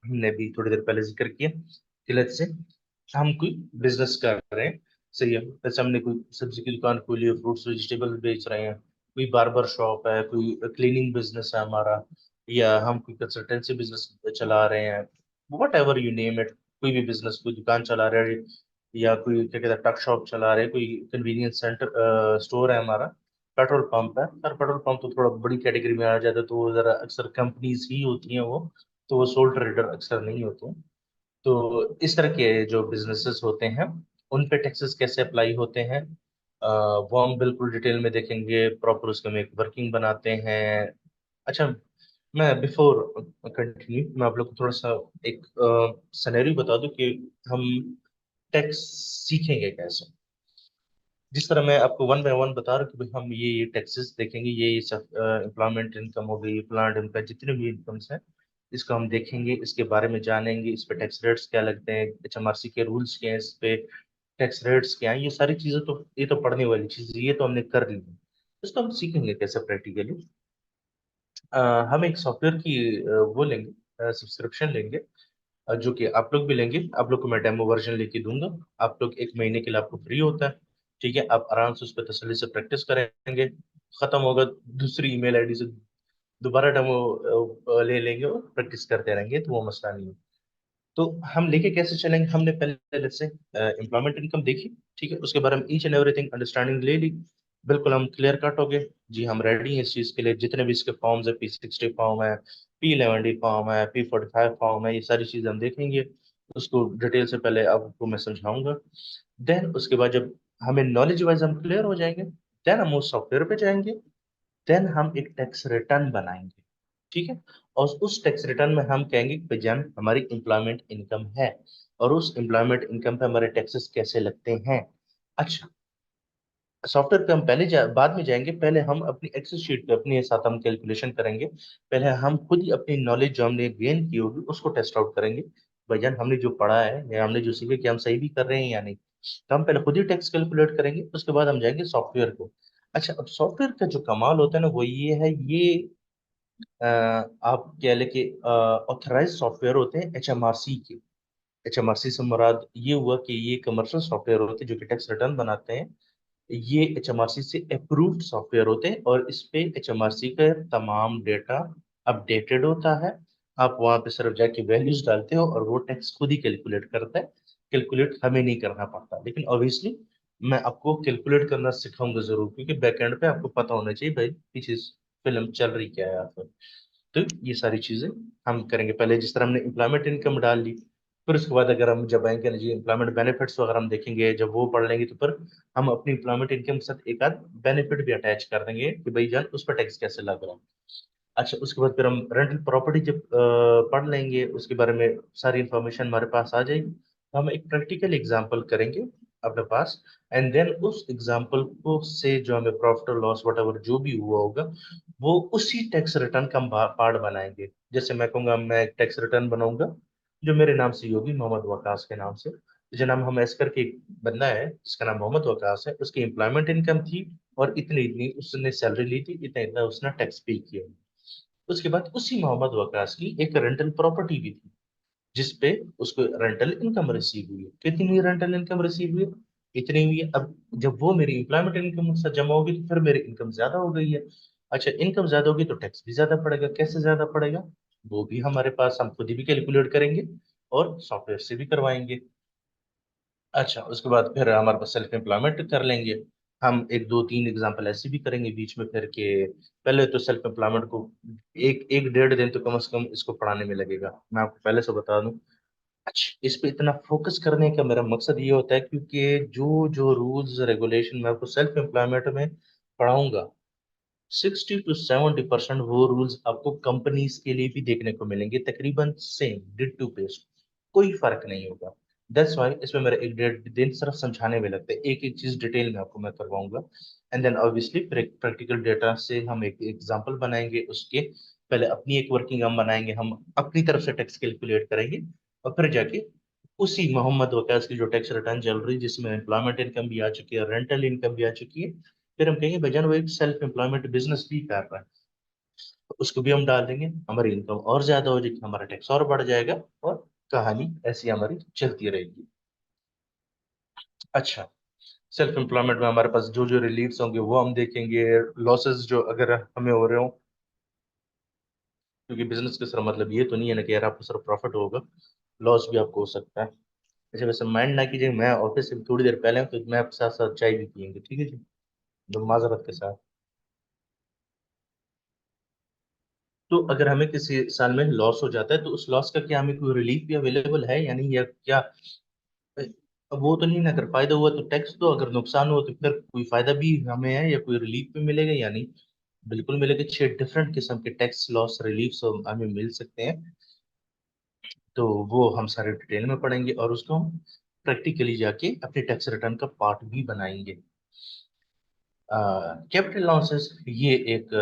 हमने भी थोड़ी देर पहले जिक्र किया कि लेट्स से हम कोई बिजनेस कर रहे हैं, सही है। जैसे हमने कोई सब्जी की दुकान खोली है, फ्रूट्स वेजिटेबल बेच रहे हैं, कोई बार्बर शॉप है, कोई क्लीनिंग बिजनेस है हमारा, या हम कोई कंसल्टेंसी बिजनेस चला रहे हैं, what ever you name it, कोई भी बिजनेस, कोई दुकान चला रहे हैं, या कोई क्या कहते हैं टक शॉप चला रहे हैं, कोई कन्वीनियंस सेंटर स्टोर है हमारा, पेट्रोल पंप है सर। पेट्रोल पंप तो थोड़ा बड़ी कैटेगरी में आ जाता है, तो वो जरा अक्सर कंपनीज ही होती हैं वो, तो वो सोल ट्रेडर अक्सर नहीं होते हैं। तो इस तरह के जो बिजनेसेस होते हैं उन पे टैक्सेस कैसे अप्लाई होते हैं, वो हम बिल्कुल डिटेल में देखेंगे, प्रॉपर उसका हम एक वर्किंग बनाते हैं। अच्छा, मैं बिफोर कंटिन्यू मैं आप लोग को थोड़ा सा एक सिनेरियो बता दूं कि हम टैक्स सीखेंगे कैसे। जिस तरह मैं आपको वन बाय वन बता रहा हूँ कि भाई हम ये टैक्सेस देखेंगे, ये सब एम्प्लॉयमेंट इनकम हो गई, प्लांट इनकम, जितने भी इनकम्स हैं इसको हम देखेंगे, इसके बारे में जानेंगे, इस पे टैक्स रेट्स क्या लगते हैं, एचएमआरसी के रूल्स क्या हैं, इस पे टैक्स रेट्स क्या हैं, ये सारी चीजें तो ये तो पढ़ने वाली चीज, ये तो हमने कर ली है। इसको हम सीखेंगे कैसे प्रैक्टिकली। हम एक सॉफ्टवेयर की वो लेंगे, सब्सक्रिप्शन लेंगे, जो कि आप लोग भी लेंगे। आप लोग को मैं डेमो वर्जन लेके दूंगा, आप लोग एक महीने के लिए आपको फ्री होता है, ठीक है। आप आराम से उस पर तसल्ली से प्रैक्टिस करेंगे, खत्म होगा दूसरी ईमेल आईडी से दोबारा डेमो ले लेंगे और प्रैक्टिस करते रहेंगे, तो वो मसला नहीं है। तो हम लेके कैसे चलेंगे, हमने पहले लेट्स से एम्प्लॉयमेंट इनकम देखी, ठीक है। उसके बारे में ईच एंड एवरीथिंग अंडरस्टैंडिंग ले ली, बिल्कुल हम क्लियर कट हो गए, जी हम रेडी हैं इस चीज़ के लिए। जितने भी इसके फॉर्म्स है, P60 फॉर्म है, P11D फॉर्म है, P45 फॉर्म है, ये सारी चीज़ें हम देखेंगे। उसको डिटेल से पहले आपको मैं समझाऊंगा। देन उसके बाद जब हमें नॉलेज वाइज हम क्लियर हो जाएंगे, देन हम उस सॉफ्टवेयर पे जाएंगे, देन हम एक टैक्स रिटर्न बनाएंगे, ठीक है। और उस टैक्स रिटर्न में हम कहेंगे कि जन हमारी एम्प्लॉयमेंट इनकम है और उस एम्प्लॉयमेंट इनकम पे हमारे टैक्सेस कैसे लगते हैं। अच्छा, सॉफ्टवेयर पे हम बाद में जाएंगे, पहले हम अपनी एक्सेल शीट पे अपने साथ हम कैलकुलेशन करेंगे। पहले हम खुद ही अपनी नॉलेज जो हमने गेन की होगी उसको टेस्ट आउट करेंगे, भैया हमने जो पढ़ा है या हमने जो सीखा कि हम सही भी कर रहे हैं या नहीं। तो हम पहले खुद ही टैक्स कैलकुलेट करेंगे, उसके बाद हम जाएंगे सॉफ्टवेयर को। अच्छा, अब सॉफ्टवेयर का जो कमाल होता है ना वो ये है, ये आप कह लें कि ऑथराइज सॉफ्टवेयर होते हैं एचएमआरसी के। एचएमआरसी से मुराद ये हुआ कि ये कमर्शियल सॉफ्टवेयर होते हैं जो कि टैक्स रिटर्न बनाते हैं, ये HMRC से अप्रूव्ड सॉफ्टवेयर होते हैं और इस पे HMRC का तमाम डेटा अपडेटेड होता है। आप वहां पे सिर्फ जाके वैल्यूज डालते हो और वो टैक्स खुद ही कैलकुलेट करता है। कैलकुलेट हमें नहीं करना पड़ता, लेकिन ऑब्वियसली मैं आपको कैलकुलेट करना सिखाऊंगा जरूर, क्योंकि बैकएंड पे आपको पता होना चाहिए भाई पीछे फिल्म चल रही क्या है आप। तो ये सारी चीजें हम करेंगे। पहले जिस तरह हमने एम्प्लॉयमेंट इनकम डाल ली, फिर उसके बाद अगर हम जब आएंगे ना जी एम्प्लॉयमेंट बेनिफिट्स वगैरह हम देखेंगे, जब वो पढ़ लेंगे तो फिर हम अपनी एम्प्लॉयमेंट इनकम के साथ एक आध बेनिफिट भी अटैच कर देंगे कि भाई जान उस पर टैक्स कैसे लग रहा है। अच्छा, उसके बाद फिर हम रेंटल प्रॉपर्टी जब पढ़ लेंगे, उसके बारे में सारी इंफॉर्मेशन हमारे पास आ जाएगी, तो हम एक प्रैक्टिकल एग्जांपल करेंगे अपने पास। एंड देन उस एग्जांपल को से जो हमें प्रॉफिट और लॉस वट एवर जो भी हुआ होगा, वो उसी टैक्स रिटर्न का हम पार्ट बनाएंगे। जैसे मैं कहूंगा मैं एक टैक्स रिटर्न बनाऊंगा जो मेरे नाम से ही होगी, मोहम्मद वकास के नाम से। जो नाम हम ऐस करके एक बंदा है जिसका नाम मोहम्मद वकास है, उसकी एम्प्लॉयमेंट इनकम थी और इतनी इतनी उसने सैलरी ली थी, इतना इतना उसने टैक्स पे किया। उसके बाद उसी मोहम्मद वकास की एक रेंटल प्रॉपर्टी भी थी जिसपे उसको रेंटल इनकम रिसीव हुई है। कितनी रेंटल इनकम रिसीव हुई है? इतनी हुई है। अब जब वो मेरी एम्प्लॉयमेंट इनकम के साथ जमा होगी तो फिर मेरी इनकम ज्यादा हो गई है। अच्छा, इनकम ज्यादा होगी तो टैक्स भी ज्यादा पड़ेगा। कैसे ज्यादा पड़ेगा? वो भी हमारे पास, हम खुद ही भी कैलकुलेट करेंगे और सॉफ्टवेयर से भी करवाएंगे। अच्छा, उसके बाद फिर हमारे पास सेल्फ एम्प्लॉयमेंट कर लेंगे। हम एक दो तीन एग्जांपल ऐसे भी करेंगे बीच में फिर के। पहले तो सेल्फ एम्प्लॉयमेंट को एक एक डेढ़ दिन तो कम से कम इसको पढ़ाने में लगेगा, मैं आपको पहले से बता दूं। अच्छा, इस पे इतना फोकस करने का मेरा मकसद ये होता है क्योंकि जो जो रूल्स रेगुलेशन मैं आपको सेल्फ एम्प्लॉयमेंट में पढ़ाऊंगा, 60 to 70% वो रूल्स आपको कंपनीज के लिए भी देखने को मिलेंगे, तकरीबन सेम डिड टू पेस्ट, कोई फर्क नहीं होगा। दैट्स वाई इसमें मेरा एक डेढ़ दिन सिर्फ समझाने में लगता है, एक एक चीज डिटेल में आपको मैं करवाऊंगा। एंड देन ऑब्वियसली फिर एक प्रैक्टिकल डेटा से हम एक एग्जांपल बनाएंगे उसके। पहले अपनी एक वर्किंग हम बनाएंगे, हम अपनी तरफ से टैक्स कैलकुलेट करेंगे और फिर जाके उसी मोहम्मद वकास की जो टैक्स रिटर्न चल रही है जिसमें एम्प्लॉयमेंट इनकम भी आ चुकी है, रेंटल इनकम भी आ चुकी है, फिर हम कहेंगे भाईजान वो एक सेल्फ एम्प्लॉयमेंट बिजनेस भी कर रहा है, तो उसको भी हम डाल देंगे। हमारी इनकम और ज्यादा हो जाएगी, हमारा टैक्स और बढ़ जाएगा और कहानी ऐसी हमारी चलती रहेगी। अच्छा, सेल्फ एम्प्लॉयमेंट में हमारे पास जो जो रिलीफ्स होंगे वो हम देखेंगे। लॉसेस जो अगर हमें हो रहे हो, क्योंकि बिजनेस का सिर्फ मतलब ये तो नहीं है ना कि यार आपको सिर्फ प्रॉफिट होगा, लॉस भी आपको हो सकता है। अच्छा, वैसे माइंड ना कीजिए, मैं ऑफिस से थोड़ी देर पहले हूं, तो मैं आपके साथ साथ चाय भी पियेंगे, ठीक है जी? तो माजरत के साथ। तो अगर हमें किसी साल में लॉस हो जाता है तो उस लॉस का क्या हमें कोई रिलीफ भी अवेलेबल है या नहीं, या क्या? अब वो तो नहीं ना, अगर फायदा हुआ तो टैक्स दो, अगर नुकसान हुआ तो फिर कोई फायदा भी हमें है या कोई रिलीफ भी मिलेगा या नहीं? बिल्कुल मिलेगा। 6 डिफरेंट किस्म के टैक्स लॉस रिलीफ हमें मिल सकते हैं। तो वो हम सारे डिटेल में पढ़ेंगे और उसको हम प्रैक्टिकली जाके अपने टैक्स रिटर्न का पार्ट भी बनाएंगे। कैपिटल लॉसेस ये एक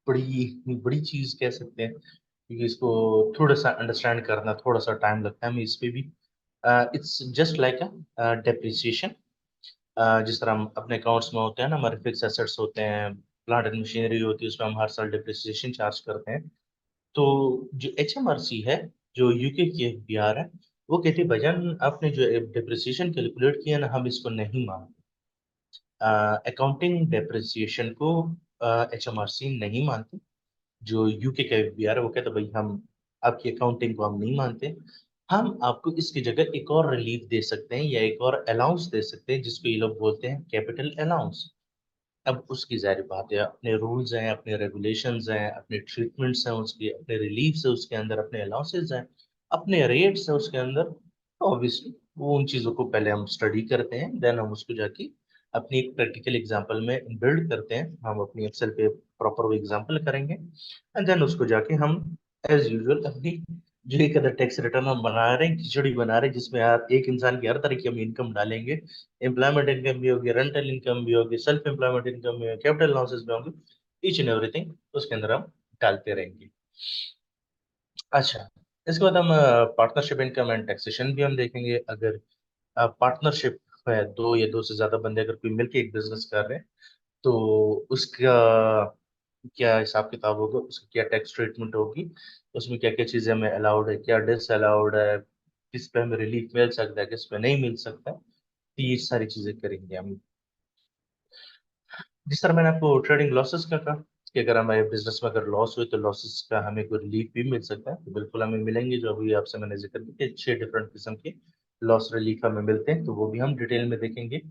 बड़ी बड़ी चीज कह सकते हैं, क्योंकि इसको थोड़ा सा अंडरस्टैंड करना थोड़ा सा टाइम लगता है हमें इस पे भी। It's just like a depreciation. जिस तरह हम अपने अकाउंट्स में होते हैं ना, हमारे फिक्स एसेट्स होते हैं, प्लांट एंड मशीनरी होती है, उसमें हम हर साल डेप्रिसिएशन चार्ज करते हैं। तो जो HMRC है, जो यूके की FBR है, वो कहती है भाईजान आपने जो डेप्रिसिएशन कैलकुलेट किया ना, हम इसको नहीं मानते। अकाउंटिंग डेप्रिसिएशन को HMRC नहीं मानते। जो यूके का FBR है वो कहता है भाई हम आपकी अकाउंटिंग को हम नहीं मानते, हम आपको इसकी जगह एक और रिलीफ दे सकते हैं या एक और अलाउंस दे सकते हैं जिसको ये लोग बोलते हैं कैपिटल अलाउंस। अब उसकी जाहिर बात है, अपने रूल्स हैं, अपने रेगुलेशंस हैं, अपने ट्रीटमेंट्स हैं, उसके अपने रिलीफ्स है, उसके अंदर अपने अलाउंसेस हैं, अपने रेट्स हैं उसके अंदर। तो ऑब्वियसली वो उन चीज़ों को पहले हम स्टडी करते हैं, देन हम उसको जाके अपनी एक प्रैक्टिकल एग्जांपल में बिल्ड करते हैं। हम अपनी एक्सेल पे प्रॉपर वो एग्जांपल करेंगे एंड देन उसको जाके हम एज यूजुअल अपनी जो एक अदर टैक्स रिटर्न हम बना रहे हैं, खिचड़ी बना रहे हैं, जिसमें यार एक इंसान की हर तरह की हम इनकम डालेंगे। एम्प्लॉयमेंट इनकम भी होगी, रेंटल इनकम भी होगी, सेल्फ एम्प्लॉयमेंट इनकम भी होगी, कैपिटल लॉसेस भी होंगे, ईच एंड एवरीथिंग उसके अंदर हम डालते रहेंगे। अच्छा, इसके बाद हम पार्टनरशिप इनकम एंड टैक्सेशन भी हम देखेंगे। अगर पार्टनरशिप है, दो या दो से ज्यादा बंदे अगर कोई मिलके एक बिजनेस कर रहे हैं, तो उसका क्या हिसाब किताब होगा, उसकी क्या टैक्स ट्रीटमेंट होगी, उसमें क्या क्या चीजें हमें अलाउड है, क्या डिस अलाउड है, किस पे हमें रिलीफ मिल सकता है, किस पे नहीं मिल सकता। तो ये सारी चीजें करेंगे हम। जिस तरह मैंने आपको ट्रेडिंग लॉसेस का कहा कि अगर हमारे बिजनेस में अगर लॉस हुए तो लॉसेस का हमें कोई रिलीफ भी मिल सकता है, तो बिल्कुल हमें मिलेंगे। जो अभी आपसे मैंने जिक्र किया कि 6 डिफरेंट किस्म के लॉस रिलीफ हमें मिलते हैं, तो वो भी हम डिटेल में देखेंगे।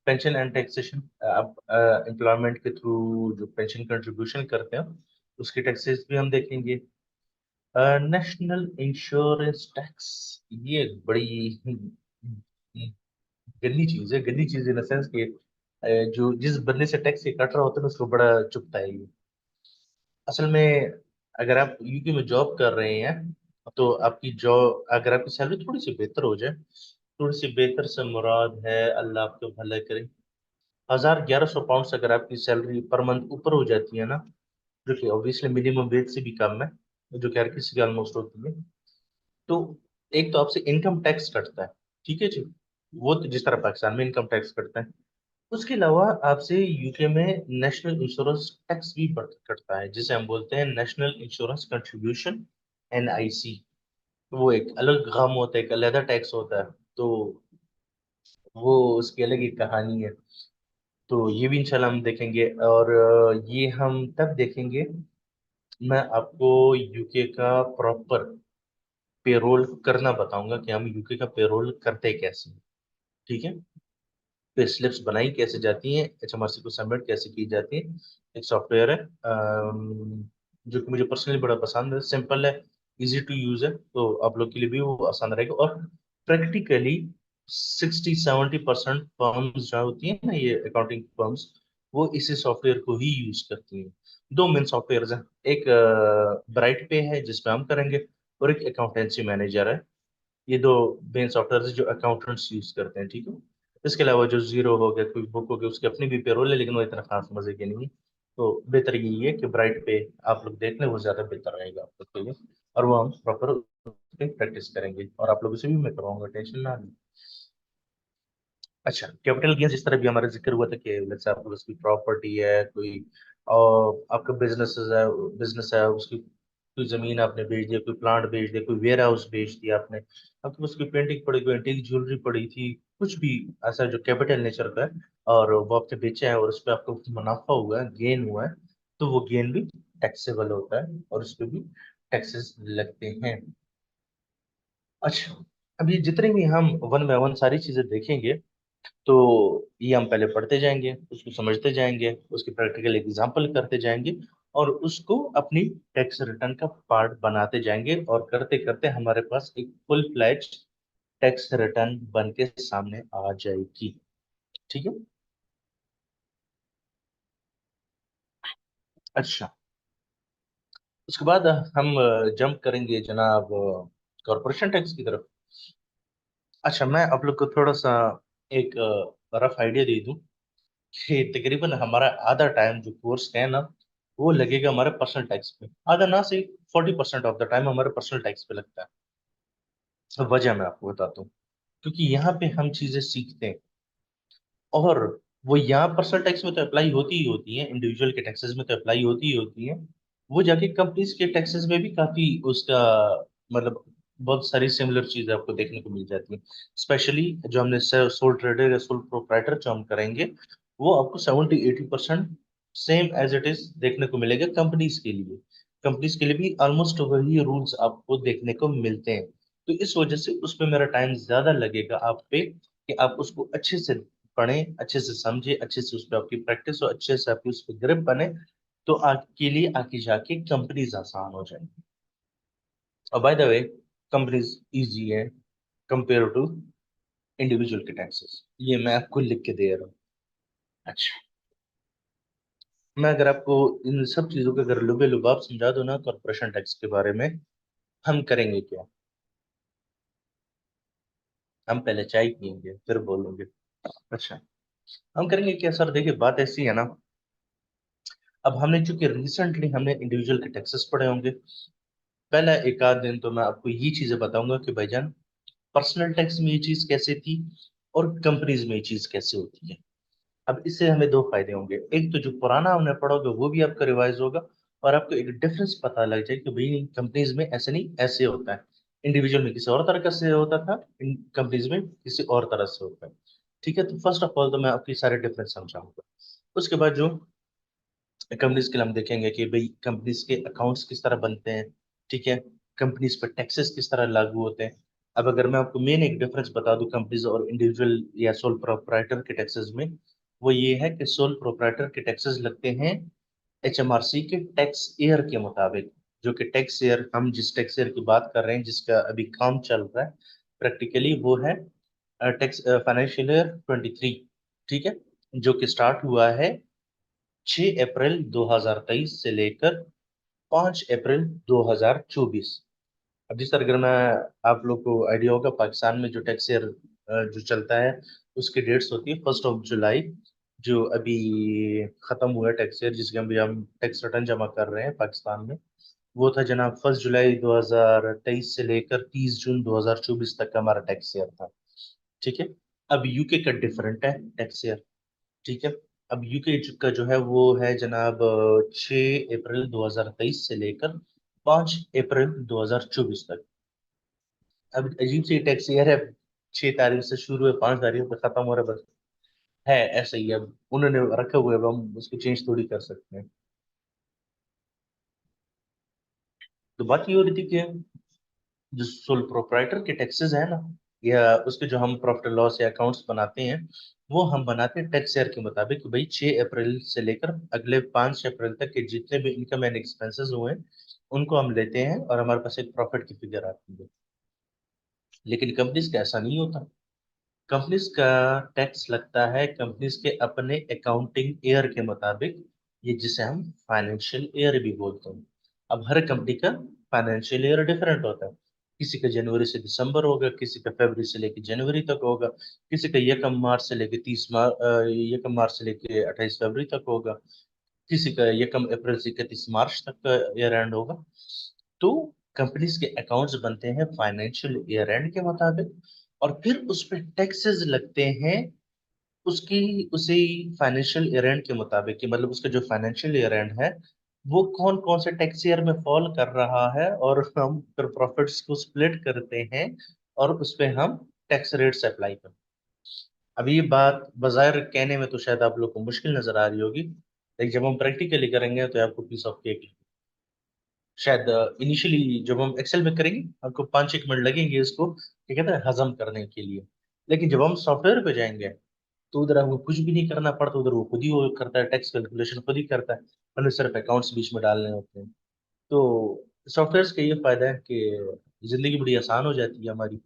पेंशन एंड टैक्सेशन, आप एम्प्लॉयमेंट के थ्रू जो पेंशन कंट्रीब्यूशन करते हैं उसके टैक्सेस भी हम देखेंगे। नेशनल इंश्योरेंस टैक्स, ये एक बड़ी गंदी चीज है। गंदी चीज इन द सेंस कि जो जिस बंदे से टैक्स ये कट रहा होता है ना उसको बड़ा चुभता है ये। असल में अगर आप यूके में जॉब कर रहे हैं तो आपकी जॉब, अगर आपकी सैलरी थोड़ी सी बेहतर हो जाए, थोड़ी सी बेहतर से मुराद है अल्लाह आपको भला करे, 1,000-1,100 पाउंड अगर आपकी सैलरी पर मंथ ऊपर हो जाती है ना, जो कि ऑब्वियसली मिनिमम वेज से भी कम है, जो कि हर किसी की ऑलमोस्ट होती है, तो एक तो आपसे इनकम टैक्स कटता है। ठीक है जी, वो तो जिस तरह पाकिस्तान में इनकम टैक्स कटता है, उसके अलावा आपसे यूके में नेशनल इंश्योरेंस टैक्स भी कटता है, जिसे हम बोलते हैं नेशनल इंश्योरेंस कंट्रीब्यूशन, NIC। वो एक अलग गम होता है, एक अलग टैक्स होता है, तो वो उसकी अलग एक कहानी है। तो ये भी इंशाल्लाह हम देखेंगे, और ये हम तब देखेंगे, मैं आपको यूके का प्रॉपर पेरोल करना बताऊंगा कि हम यूके का पेरोल करते कैसे हैं। ठीक है, पे स्लिप्स बनाई कैसे जाती हैं, HMRC को सबमिट कैसे की जाती है। एक सॉफ्टवेयर है जो कि मुझे पर्सनली बड़ा पसंद है, सिंपल है, इजी टू यूज है, तो आप लोग के लिए भी वो आसान रहेगा। और प्रैक्टिकली 60-70% फर्म्स जो होती हैं ना, ये अकाउंटिंग फर्म्स, वो इसी सॉफ्टवेयर को ही यूज करती हैं। दो मेन सॉफ्टवेयर हैं, एक ब्राइट पे है जिसपे हम करेंगे, और एक अकाउंटेंसी मैनेजर है। ये दो मेन सॉफ्टवेयर जो अकाउंटेंट्स यूज करते हैं। ठीक है, इसके अलावा जो जीरो हो गया, क्विक बुक हो गया, उसकी अपनी भी पेरोल है, लेकिन वो इतना खास मजे की नहीं है। तो बेहतर यही है कि ब्राइट पे आप लोग देख लें, वो ज्यादा बेहतर रहेगा आप लोग के लिए, और वो हम प्रॉपर प्रैक्टिस करेंगे, और आप लोगों से भी मैं करवाऊंगा, टेंशन ना लें। अच्छा, कैपिटल गेन्स इस तरह भी हमारा जिक्र हुआ था कि जैसे आपके पास कोई प्रॉपर्टी है, कोई और आपका बिजनेस है, उसकी कोई जमीन आपने बेच दिया, कोई प्लांट बेच दिया, कोई वेयर हाउस बेच दिया आपने, आपके पास कोई पेंटिंग पड़ी, कोई एंटीक ज्वेलरी पड़ी थी, कुछ भी ऐसा जो कैपिटल नेचर का है, और वो आपने बेचा है और उस पर आपको मुनाफा हुआ है, गेन हुआ है, तो वो गेन भी टैक्सेबल होता है, और उस पर भी टैक्सेस लगते हैं। अच्छा, अभी जितने भी हम वन बाय वन सारी चीजें देखेंगे, तो ये हम पहले पढ़ते जाएंगे, उसको समझते जाएंगे, उसके प्रैक्टिकल एग्जाम्पल करते जाएंगे, और उसको अपनी टैक्स रिटर्न का पार्ट बनाते जाएंगे, और करते करते हमारे पास एक फुल फ्लैज टैक्स रिटर्न बन के सामने आ जाएगी। ठीक है। अच्छा, उसके बाद हम जंप करेंगे जनाब कॉरपोरेशन टैक्स की तरफ। अच्छा, मैं आप लोग को थोड़ा सा एक रफ आइडिया दे दूं कि तकरीबन हमारा आधा टाइम जो कोर्स है ना, वो लगेगा हमारे पर्सनल टैक्स पे। आधा ना से 40% ऑफ द टाइम हमारे पर्सनल टैक्स पे लगता है। अब वजह मैं आपको बताता हूँ, क्योंकि यहाँ पे हम चीजें सीखते हैं, और वो यहाँ पर्सनल टैक्स में तो अप्लाई होती ही होती है, इंडिविजुअल के टैक्सेस में तो अप्लाई होती ही होती है, वो जाके कंपनीज के टैक्सेस में भी काफी उसका मतलब बहुत सारी सिमिलर चीजें आपको देखने को मिल जाती है। स्पेशली जो हमने सोल ट्रेडर या सोल प्रोप्राइटर जो हम करेंगे, वो आपको 70-80% सेम एज इट इज देखने को मिलेगा कंपनीज के लिए। कंपनीज के लिए भी ऑलमोस्ट वही रूल्स आपको देखने को मिलते हैं, तो इस वजह से उस पर मेरा टाइम ज्यादा लगेगा आप पे, कि आप उसको अच्छे से पढ़ें, अच्छे से समझे, अच्छे से उस पर आपकी प्रैक्टिस हो, अच्छे से आपकी उस पर ग्रिप बने, तो आपके लिए आगे जाके कंपनीज आसान हो जाएंगी। और by the way, companies easy है कंपेयर टू इंडिविजुअल के टैक्सेस, ये मैं आपको लिख के दे रहा हूँ। अच्छा, मैं अगर आपको इन सब चीजों के अगर लुबे लुबाब समझा दूं ना कॉर्पोरेशन टैक्स के बारे में, हम करेंगे क्या? हम पहले चाय पियेंगे फिर बोलेंगे। अच्छा, हम करेंगे क्या सर, देखिए बात ऐसी है ना, अब हमने चूंकि रिसेंटली हमने इंडिविजुअल के टैक्सेस पढ़े होंगे, पहला एक आध दिन तो मैं आपको ये चीजें बताऊंगा कि भाईजान पर्सनल टैक्स में ये चीज कैसे थी, और कंपनीज में ये चीज कैसे होती है। अब इससे हमें दो फायदे होंगे, एक तो जो पुराना हमने पढ़ा होगा वो भी आपका रिवाइज होगा, और आपको एक डिफरेंस पता लग जाए कि भाई कंपनीज में ऐसे नहीं ऐसे होता है। इंडिविजुअल में किसी और तरह से होता था, इन कंपनीज में किसी और तरह से होता है। ठीक है, तो फर्स्ट ऑफ ऑल तो मैं आपकी सारे डिफरेंस समझाऊंगा। उसके बाद जो कंपनीज के लिए हम देखेंगे कि भाई कंपनीज के अकाउंट्स किस तरह बनते हैं। ठीक है, कंपनीज पर टैक्सेस किस तरह लागू होते हैं। अब अगर मैं आपको मेन एक डिफरेंस बता दूं कंपनीज और इंडिविजुअल या सोल प्रोप्राइटर के टैक्सेस में, वो ये है कि सोल प्रोप्राइटर के टैक्सेस लगते हैं HMRC के टैक्स ईयर के मुताबिक। जो कि टैक्स ईयर, हम जिस टैक्स ईयर की बात कर रहे हैं, जिसका अभी काम चल रहा है प्रैक्टिकली, वो है टैक्स फाइनेंशियल ईयर 23। ठीक है, जो कि स्टार्ट हुआ है 6 अप्रैल 2023 से लेकर 5 अप्रैल 2024। अब जिस तरह, अगर मैं, आप लोग को आइडिया होगा, पाकिस्तान में जो टैक्स ईयर जो चलता है उसकी डेट्स होती है 1 जुलाई। जो अभी खत्म हुआ है टैक्स ईयर, जिसके हम टैक्स रिटर्न जमा कर रहे हैं पाकिस्तान में, वो था जनाब 1 जुलाई 2023 से लेकर 30 जून 2024 तक का हमारा टैक्स ईयर था। ठीक है, अब यूके का डिफरेंट है टैक्स ईयर। ठीक है, अब यूके का जो है वो है जनाब 6 अप्रैल 2023 से लेकर 5 अप्रैल 2024 तक। अब अजीब सी टैक्स ईयर है, 6 तारीख से शुरू है, 5 तारीख पे खत्म हो रहा है, बस है ऐसा ही। अब उन्होंने रखा हुआ है, अब हम उसको चेंज थोड़ी कर सकते हैं। तो बात ये हो रही थी कि जो सोल प्रोप्राइटर के टैक्सेस है ना, या उसके जो हम प्रॉफिट लॉस या अकाउंट्स बनाते हैं, वो हम बनाते हैं टैक्स ईयर के मुताबिक कि भाई 6 अप्रैल से लेकर अगले 5 अप्रैल तक के जितने भी इनकम एंड एक्सपेंसेस हुए हैं, उनको हम लेते हैं और हमारे पास एक प्रॉफिट की फिगर आती है। लेकिन कंपनीज का ऐसा नहीं होता। कंपनीज का टैक्स लगता है कंपनीज के अपने अकाउंटिंग ईयर के मुताबिक, ये जिसे हम फाइनेंशियल ईयर भी बोलते हैं। अब हर कंपनी का फाइनेंशियल ईयर डिफरेंट होता है। किसी का जनवरी से दिसंबर होगा, किसी का फरवरी से लेकर जनवरी तक होगा, किसी का यकम मार्च से लेकर 30 मार्च, यकम मार्च से लेकर 28 फरवरी तक होगा, किसी का यकम अप्रैल से 31 मार्च तक का ईयर एंड होगा। तो कंपनीज के अकाउंट्स बनते हैं फाइनेंशियल ईयर एंड के मुताबिक, और फिर उस पर टैक्सेस लगते हैं उसकी उसी फाइनेंशियल ईयर एंड के मुताबिक, कि मतलब उसका जो फाइनेंशियल ईयर एंड है वो कौन कौन से टैक्स ईयर में फॉल कर रहा है, और हम फिर प्रॉफिट्स को स्प्लिट करते हैं और उस पे हम टैक्स रेट्स अप्लाई करते हैं। अब ये बात बाजार कहने में तो शायद आप लोग को मुश्किल नजर आ रही होगी, लेकिन जब हम प्रैक्टिकली करेंगे तो आपको पीस ऑफ केक। शायद इनिशियली जब हम एक्सेल में करेंगे आपको 5 एक मिनट लगेंगे इसको, क्या कहते हैं, हजम करने के लिए। लेकिन जब हम सॉफ्टवेयर पे जाएंगे तो उधर हमको कुछ भी नहीं करना पड़ता, उधर वो खुद ही वो करता है, टैक्स कैलकुलेशन खुद ही करता है, हमें सिर्फ अकाउंट्स बीच में डालने होते हैं। तो सॉफ्टवेयर का ये फायदा है कि जिंदगी बड़ी आसान हो जाती है हमारी।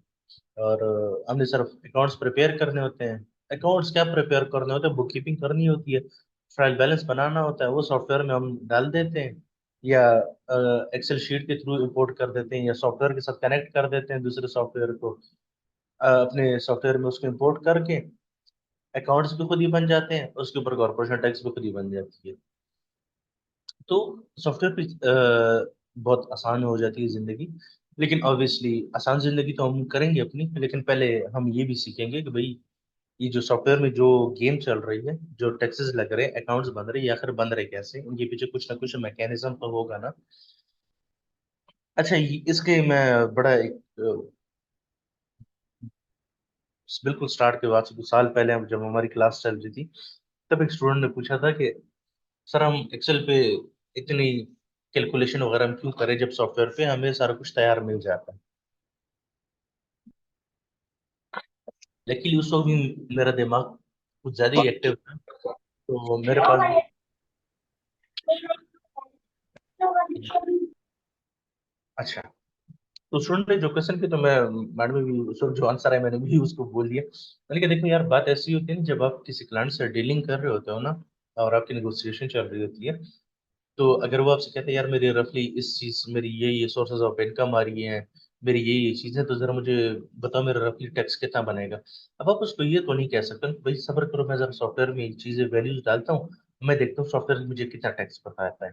और हमने सिर्फ अकाउंट्स प्रिपेयर करने होते हैं। अकाउंट्स क्या प्रिपेयर करने होते हैं, बुक कीपिंग करनी होती है, ट्रायल बैलेंस बनाना होता है, वो सॉफ्टवेयर में हम डाल देते हैं, या एक्सेल शीट के थ्रू इंपोर्ट कर देते हैं, या सॉफ्टवेयर के साथ कनेक्ट कर देते हैं दूसरे सॉफ्टवेयर को, अपने सॉफ्टवेयर में उसको इंपोर्ट करके अकाउंट्स भी खुद ही बन जाते हैं, उसके ऊपर कॉर्पोरेशन टैक्स भी खुद ही बन जाती है। तो सॉफ्टवेयर पे बहुत आसान हो जाती है जिंदगी। लेकिन ऑब्वियसली आसान जिंदगी तो हम करेंगे अपनी, लेकिन पहले हम ये भी सीखेंगे कि भाई ये जो सॉफ्टवेयर में जो गेम चल रही है, जो टैक्सेस लग रहे हैं, अकाउंट्स बन रहे हैं, या आखिर बन रहे कैसे, इनके पीछे कुछ ना कुछ मैकेनिज्म तो होगा ना। अच्छा, इसके मैं बड़ा एक बिल्कुल स्टार्ट के बाद से 2 साल पहले जब हमारी क्लास चल रही थी, तब एक स्टूडेंट ने पूछा था कि सर हम एक्सेल पे इतनी कैलकुलेशन वगैरह हम क्यों करें जब सॉफ्टवेयर पे हमें सारा कुछ तैयार मिल जाता है। लेकिन उस वक्त भी मेरा दिमाग कुछ ज्यादा ही एक्टिव था, तो मेरे पास भी। अच्छा, तो स्टूडेंट ने जो क्वेश्चन की, तो मैं मैडम में भी उस वक्त जो आंसर है मैंने भी उसको बोल दिया। मैंने कहा देखो यार, बात ऐसी होती है ना, जब आप किसी क्लाइंट से डीलिंग कर रहे होते हो ना, और आपकी नेगोशिएशन चल रही होती है, तो अगर वो आपसे कहते हैं यार मेरी रफली इस चीज, मेरी ये सोर्सेज ऑफ इनकम आ रही हैं, मेरी ये चीजें, तो जरा मुझे बताओ मेरा रफली टैक्स कितना बनेगा। अब आप उसको ये तो नहीं कह सकते कि भाई सब्र करो, मैं जरा सॉफ्टवेयर में ये चीजें वैल्यूज डालता हूँ, मैं देखता हूँ सॉफ्टवेयर में मुझे कितना टैक्स बताता है।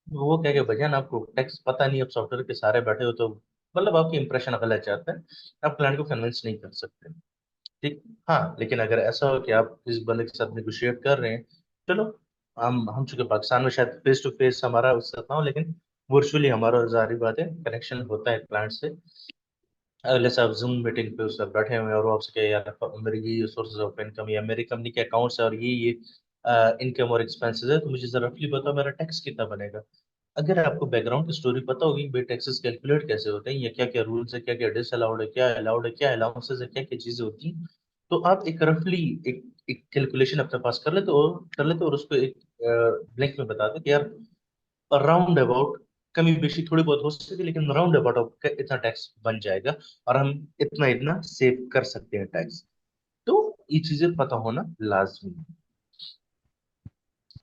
वो कह के भजन आपको टैक्स पता नहीं, अब सॉफ्टवेयर के सारे बैठे हो, तो मतलब आपकी इंप्रेशन गलत जाता है, आप क्लाइंट को कन्विंस नहीं कर सकते। ठीक। हाँ, लेकिन अगर ऐसा हो कि आप इस बंदे के साथ नेगोशिएट कर रहे हैं, चलो, हम चूंकि पाकिस्तान में शायद फेस टू फेस हमारा उससे ना हो, लेकिन वर्चुअली हमारा जारी बात है कनेक्शन होता है क्लाइंट से। अगले से आप जूम मीटिंग पे उससे बैठे हुए हैं और वो आपसे कहे यार मेरी ये सोर्सेज ऑफ इनकम या मेरी कंपनी के अकाउंट्स है और ये इनकम और एक्सपेंसेस है, तो मुझे जरा रफली बताओ मेरा टैक्स कितना बनेगा। अगर आपको बैकग्राउंड की स्टोरी पता होगी भाई टैक्सेस कैलकुलेट कैसे होते हैं या क्या क्या रूल्स है, क्या क्या डिस अलाउड है, क्या अलाउड है, क्या अलाउंसेस है, क्या क्या चीजें होती हैं, तो आप एक रफली एक कैलकुलेशन अपने पास कर लेते और उसको एक ब्लैंक में बता दो कि यार राउंड अबाउट, कमी बेशी थोड़ी बहुत हो सकती है लेकिन राउंड अबाउट इतना टैक्स बन जाएगा और हम इतना इतना सेव कर सकते हैं टैक्स। तो ये चीजें पता होना लाजमी है।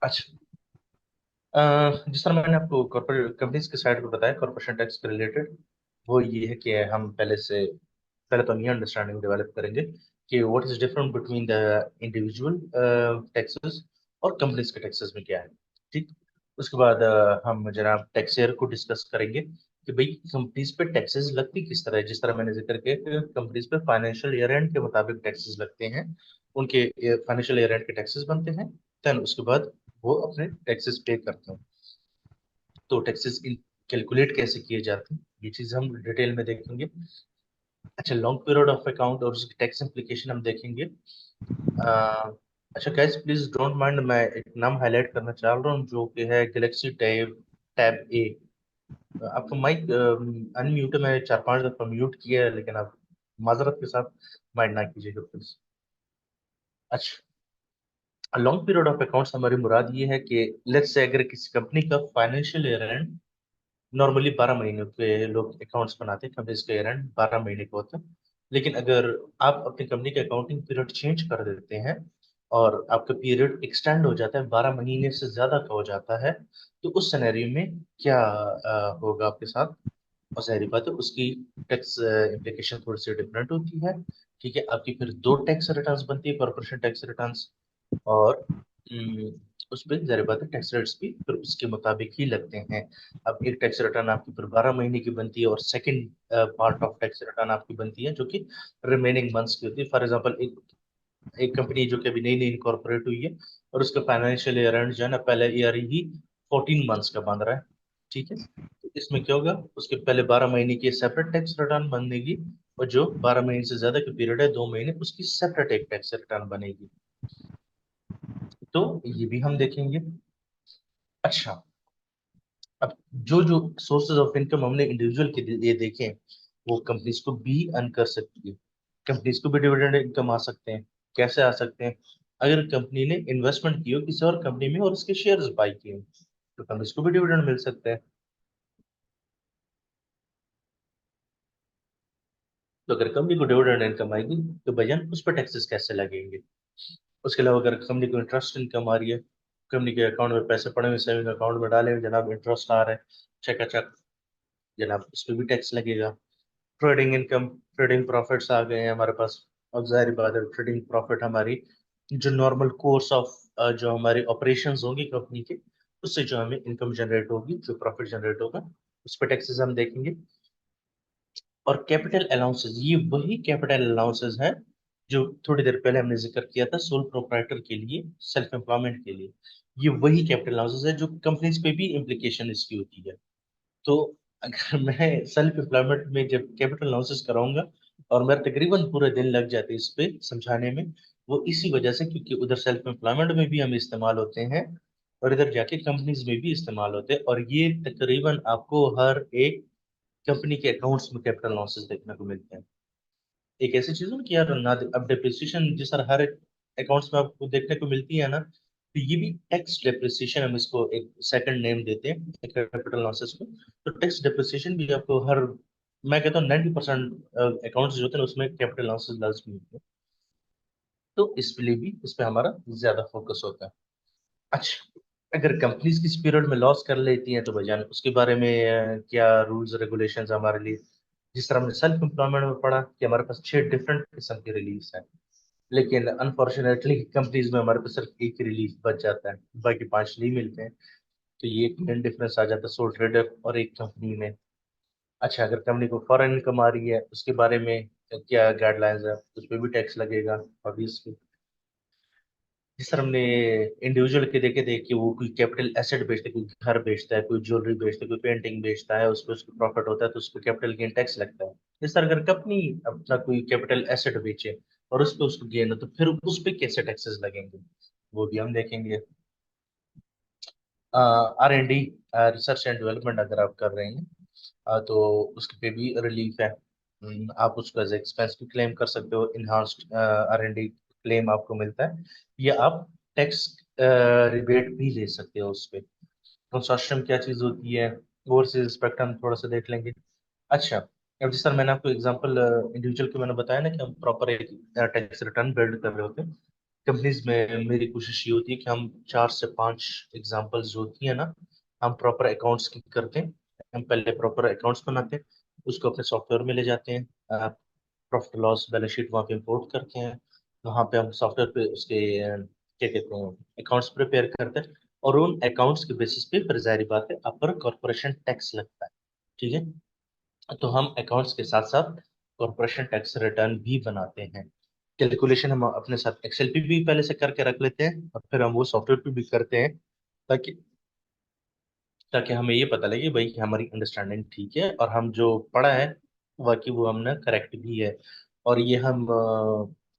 अच्छा, जिस तरह मैंने आपको कॉर्पोरेट कंपनीज के साइड पे बताया कॉर्पोरेशन टैक्स के रिलेटेड, वो ये है कि हम पहले तो हम ये अंडरस्टैंडिंग डेवलप करेंगे कि what is different between the individual taxes और कंपनीज के टैक्सेस में क्या है। ठीक। उसके बाद हम जनाब टैक्सेयर को डिस्कस करेंगे कि भाई कंपनीज पे टैक्सेस लगती किस तरह है। जिस तरह मैंने जिक्र किया कि कंपनीज पे फाइनेंशियल ईयर एंड के मुताबिक टैक्सेस लगते हैं, उनके फाइनेंशियल ईयर एंड के टैक्सेस बनते हैं। देन उसके बाद वो अपने टैक्सेस पे करते हैं। तो टैक्सेस इन कैलकुलेट कैसे किए जाते हैं ये चीज हम डिटेल में देखेंगे। अच्छा, लॉन्ग पीरियड ऑफ अकाउंट और उसकी टैक्स इम्प्लीकेशन हम देखेंगे। अच्छा गाइस प्लीज डोंट माइंड, मैं एक नाम हाईलाइट करना चाह रहा हूँ जो कि है गैलेक्सी टैब टैब ए। आपका माइक अनम्यूट है, मैंने 4-5 दफा म्यूट किया है लेकिन आप माजरत के साथ माइंड ना कीजिएगा प्लीज। अच्छा, लॉन्ग पीरियड ऑफ अकाउंट्स हमारी मुराद ये है कि लेट्स से अगर किसी कंपनी का फाइनेंशियल ईयर एंड, नॉर्मली 12 महीने के लोग अकाउंट्स बनाते हैं, कंपनीज का ईयर एंड 12 महीने का होता है। लेकिन अगर आप अपनी कंपनी का अकाउंटिंग पीरियड चेंज कर देते हैं और आपका पीरियड एक्सटेंड हो जाता है, 12 महीने से ज्यादा का हो जाता है, तो उस सिनेरियो में क्या होगा आपके साथ। और जाहिर बात है उसकी टैक्स इम्प्लीकेशन थोड़ी सी डिफरेंट होती है। ठीक है, आपकी फिर दो टैक्स रिटर्न्स बनती है, कॉर्पोरेशन टैक्स रिटर्न्स और उस पर जाहिर बात है टैक्स रेट्स भी फिर उसके मुताबिक ही लगते हैं। अब एक टैक्स रिटर्न आपकी फिर 12 महीने की बनती है और second part of tax return आपकी बनती है जो कि रिमेनिंग मंथ्स की होती है। फॉर एग्जांपल एक एक कंपनी जो कि अभी नई नई इनकॉर्पोरेट हुई है और उसका फाइनेंशियल ईयर एंड जो है ना पहले ईयर ही 14 मंथ्स का बन रहा है। ठीक है, तो इसमें क्या होगा, उसके पहले 12 महीने की सेपरेट टैक्स रिटर्न बनेगी और जो 12 महीने से ज्यादा का पीरियड है 2 महीने, उसकी सेपरेट एक टैक्स रिटर्न बनेगी। तो ये भी हम देखेंगे। अच्छा, अब जो जो सोर्सेज ऑफ इनकम हमने इंडिविजुअल के लिए देखे हैं, वो कंपनीज को भी अर्न कर सकती है। कंपनीज को भी डिविडेंड इनकम आ सकते हैं। कैसे आ सकते हैं, अगर कंपनी ने इन्वेस्टमेंट की हो किसी और कंपनी में और उसके शेयर्स बाई किए हो तो कंपनीज को भी डिविडेंड मिल सकते हैं। तो अगर कंपनी को डिविडेंड इनकम आएगी तो भैया उस पर टैक्सेस कैसे लगेंगे। उसके अलावा अगर कंपनी को इंटरेस्ट इनकम आ रही है, कंपनी के अकाउंट में पैसे पड़े हुए सेविंग अकाउंट में डाले हुए, जनाब इंटरेस्ट आ रहा है, चकाचक, जनाब उस पर भी टैक्स लगेगा। ट्रेडिंग इनकम, ट्रेडिंग प्रॉफिट्स आ गए हैं हमारे पास। अब जाहिर बात है ट्रेडिंग प्रॉफिट हमारी जो नॉर्मल कोर्स ऑफ जो हमारी ऑपरेशंस होंगी कंपनी के, उससे जो हमें इनकम जनरेट होगी, जो प्रॉफिट जनरेट होगा, उस पर टैक्सेस हम देखेंगे। और कैपिटल अलाउंसेस, ये वही कैपिटल अलाउंसेस हैं जो थोड़ी देर पहले हमने जिक्र किया था सोल प्रोप्राइटर के लिए, सेल्फ एम्प्लॉयमेंट के लिए। ये वही कैपिटल अलाउंसेस है जो कंपनीज पे भी इम्प्लीकेशन इसकी होती है। तो अगर मैं सेल्फ एम्प्लॉयमेंट में जब कैपिटल अनालिसिस कराऊंगा और मेरा तकरीबन पूरे दिन लग जाते हैं इस पे समझाने में, वो इसी वजह से क्योंकि उधर सेल्फ एम्प्लॉयमेंट में भी हम इस्तेमाल होते हैं और इधर जाके कंपनीज में भी इस्तेमाल होते हैं। और ये तकरीबन आपको हर एक कंपनी के अकाउंट्स में कैपिटल लॉसेस देखने को मिलते हैं। एक ऐसी चीज है ना कि यार ना, अब डेप्रिसिएशन जिस तरह हर अकाउंट्स में आपको देखने को मिलती है ना, तो ये भी टैक्स डेप्रिसिएशन, हम इसको एक सेकंड नेम देते हैं कैपिटल लॉसेस को। तो टैक्स डेप्रिसिएशन भी आपको हर, मैं कहता हूँ 90% अकाउंट्स जो होते हैं ना, उसमें कैपिटल लॉसेस लाजमी होते हैं। तो इस लिए भी इस पे हमारा ज्यादा फोकस होता है। अच्छा, अगर कंपनीज किस पीरियड में लॉस कर लेती हैं तो भाईजान उसके बारे में क्या रूल्स रेगुलेशंस हमारे लिए। जिस तरह हमने सेल्फ एम्प्लॉयमेंट में पढ़ा कि हमारे पास 6 डिफरेंट किस्म की रिलीज है, लेकिन अनफॉर्चुनेटली कंपनीज में हमारे पास सिर्फ एक रिलीफ बच जाता है, बाकी 5 नहीं मिलते हैं। तो ये एक मेन डिफरेंस आ जाता है सोल ट्रेडर और एक कंपनी में। अच्छा, अगर कंपनी को फॉरेन इनकम आ रही है उसके बारे में क्या गाइडलाइंस है, उस पर भी टैक्स लगेगा ऑब्वियसली। सर हमने इंडिविजुअल के देखे थे कि वो कोई कैपिटल एसेट बेचते, कोई घर बेचता है, कोई ज्वेलरी बेचता है, कोई पेंटिंग बेचता है, उस पर उसको प्रॉफिट होता है तो उसको कैपिटल गेन टैक्स लगता है। इस सर अगर कंपनी अपना कोई कैपिटल एसेट बेचे और उस पर उसको गेन हो तो फिर उस पर कैसे टैक्सेस लगेंगे, वो भी हम देखेंगे। R&D, रिसर्च एंड डेवलपमेंट अगर आप कर रहे हैं तो उसके पे भी रिलीफ है। आप उसको एज एक्सपेंस भी क्लेम कर सकते हो, इनहांस्ड R&D क्लेम आपको मिलता है, या आप टैक्स रिबेट भी ले सकते हो उस पे। कंसोर्शियम क्या चीज होती है, ओवरसीज स्पेक्ट्रम हम थोड़ा सा देख लेंगे। अच्छा, अब जिस तरह मैंने आपको एग्जांपल इंडिविजुअल के मैंने बताया ना कि हम प्रॉपर एक टैक्स रिटर्न बिल्ड कर रहे होते हैं। कंपनीज में मेरी कोशिश ये होती है कि हम 4 से 5 एग्जांपल्स जो होती है ना, हम प्रॉपर अकाउंट्स की करते हैं। हम पहले प्रॉपर अकाउंट्स बनाते हैं, उसको अपने सॉफ्टवेयर में ले जाते हैं, प्रॉफिट लॉस बैलेंस शीट वहाँ पे इंपोर्ट करते हैं। वहाँ पे हम सॉफ्टवेयर पे उसके क्या कहते हैं अकाउंट्स प्रिपेयर करते हैं, और उन अकाउंट्स के बेसिस पे फिर जाहिर बात है अपर कॉर्पोरेशन टैक्स लगता है। ठीक है, तो हम अकाउंट्स के साथ साथ कॉर्पोरेशन टैक्स रिटर्न भी बनाते हैं। कैलकुलेशन हम अपने साथ एक्सेल पे भी पहले से करके रख लेते हैं, और फिर हम वो सॉफ्टवेयर पे भी करते हैं, ताकि ताकि हमें ये पता लगे भाई कि हमारी अंडरस्टैंडिंग ठीक है और हम जो पढ़ा है वाकई वो हमने करेक्ट भी है। और ये हम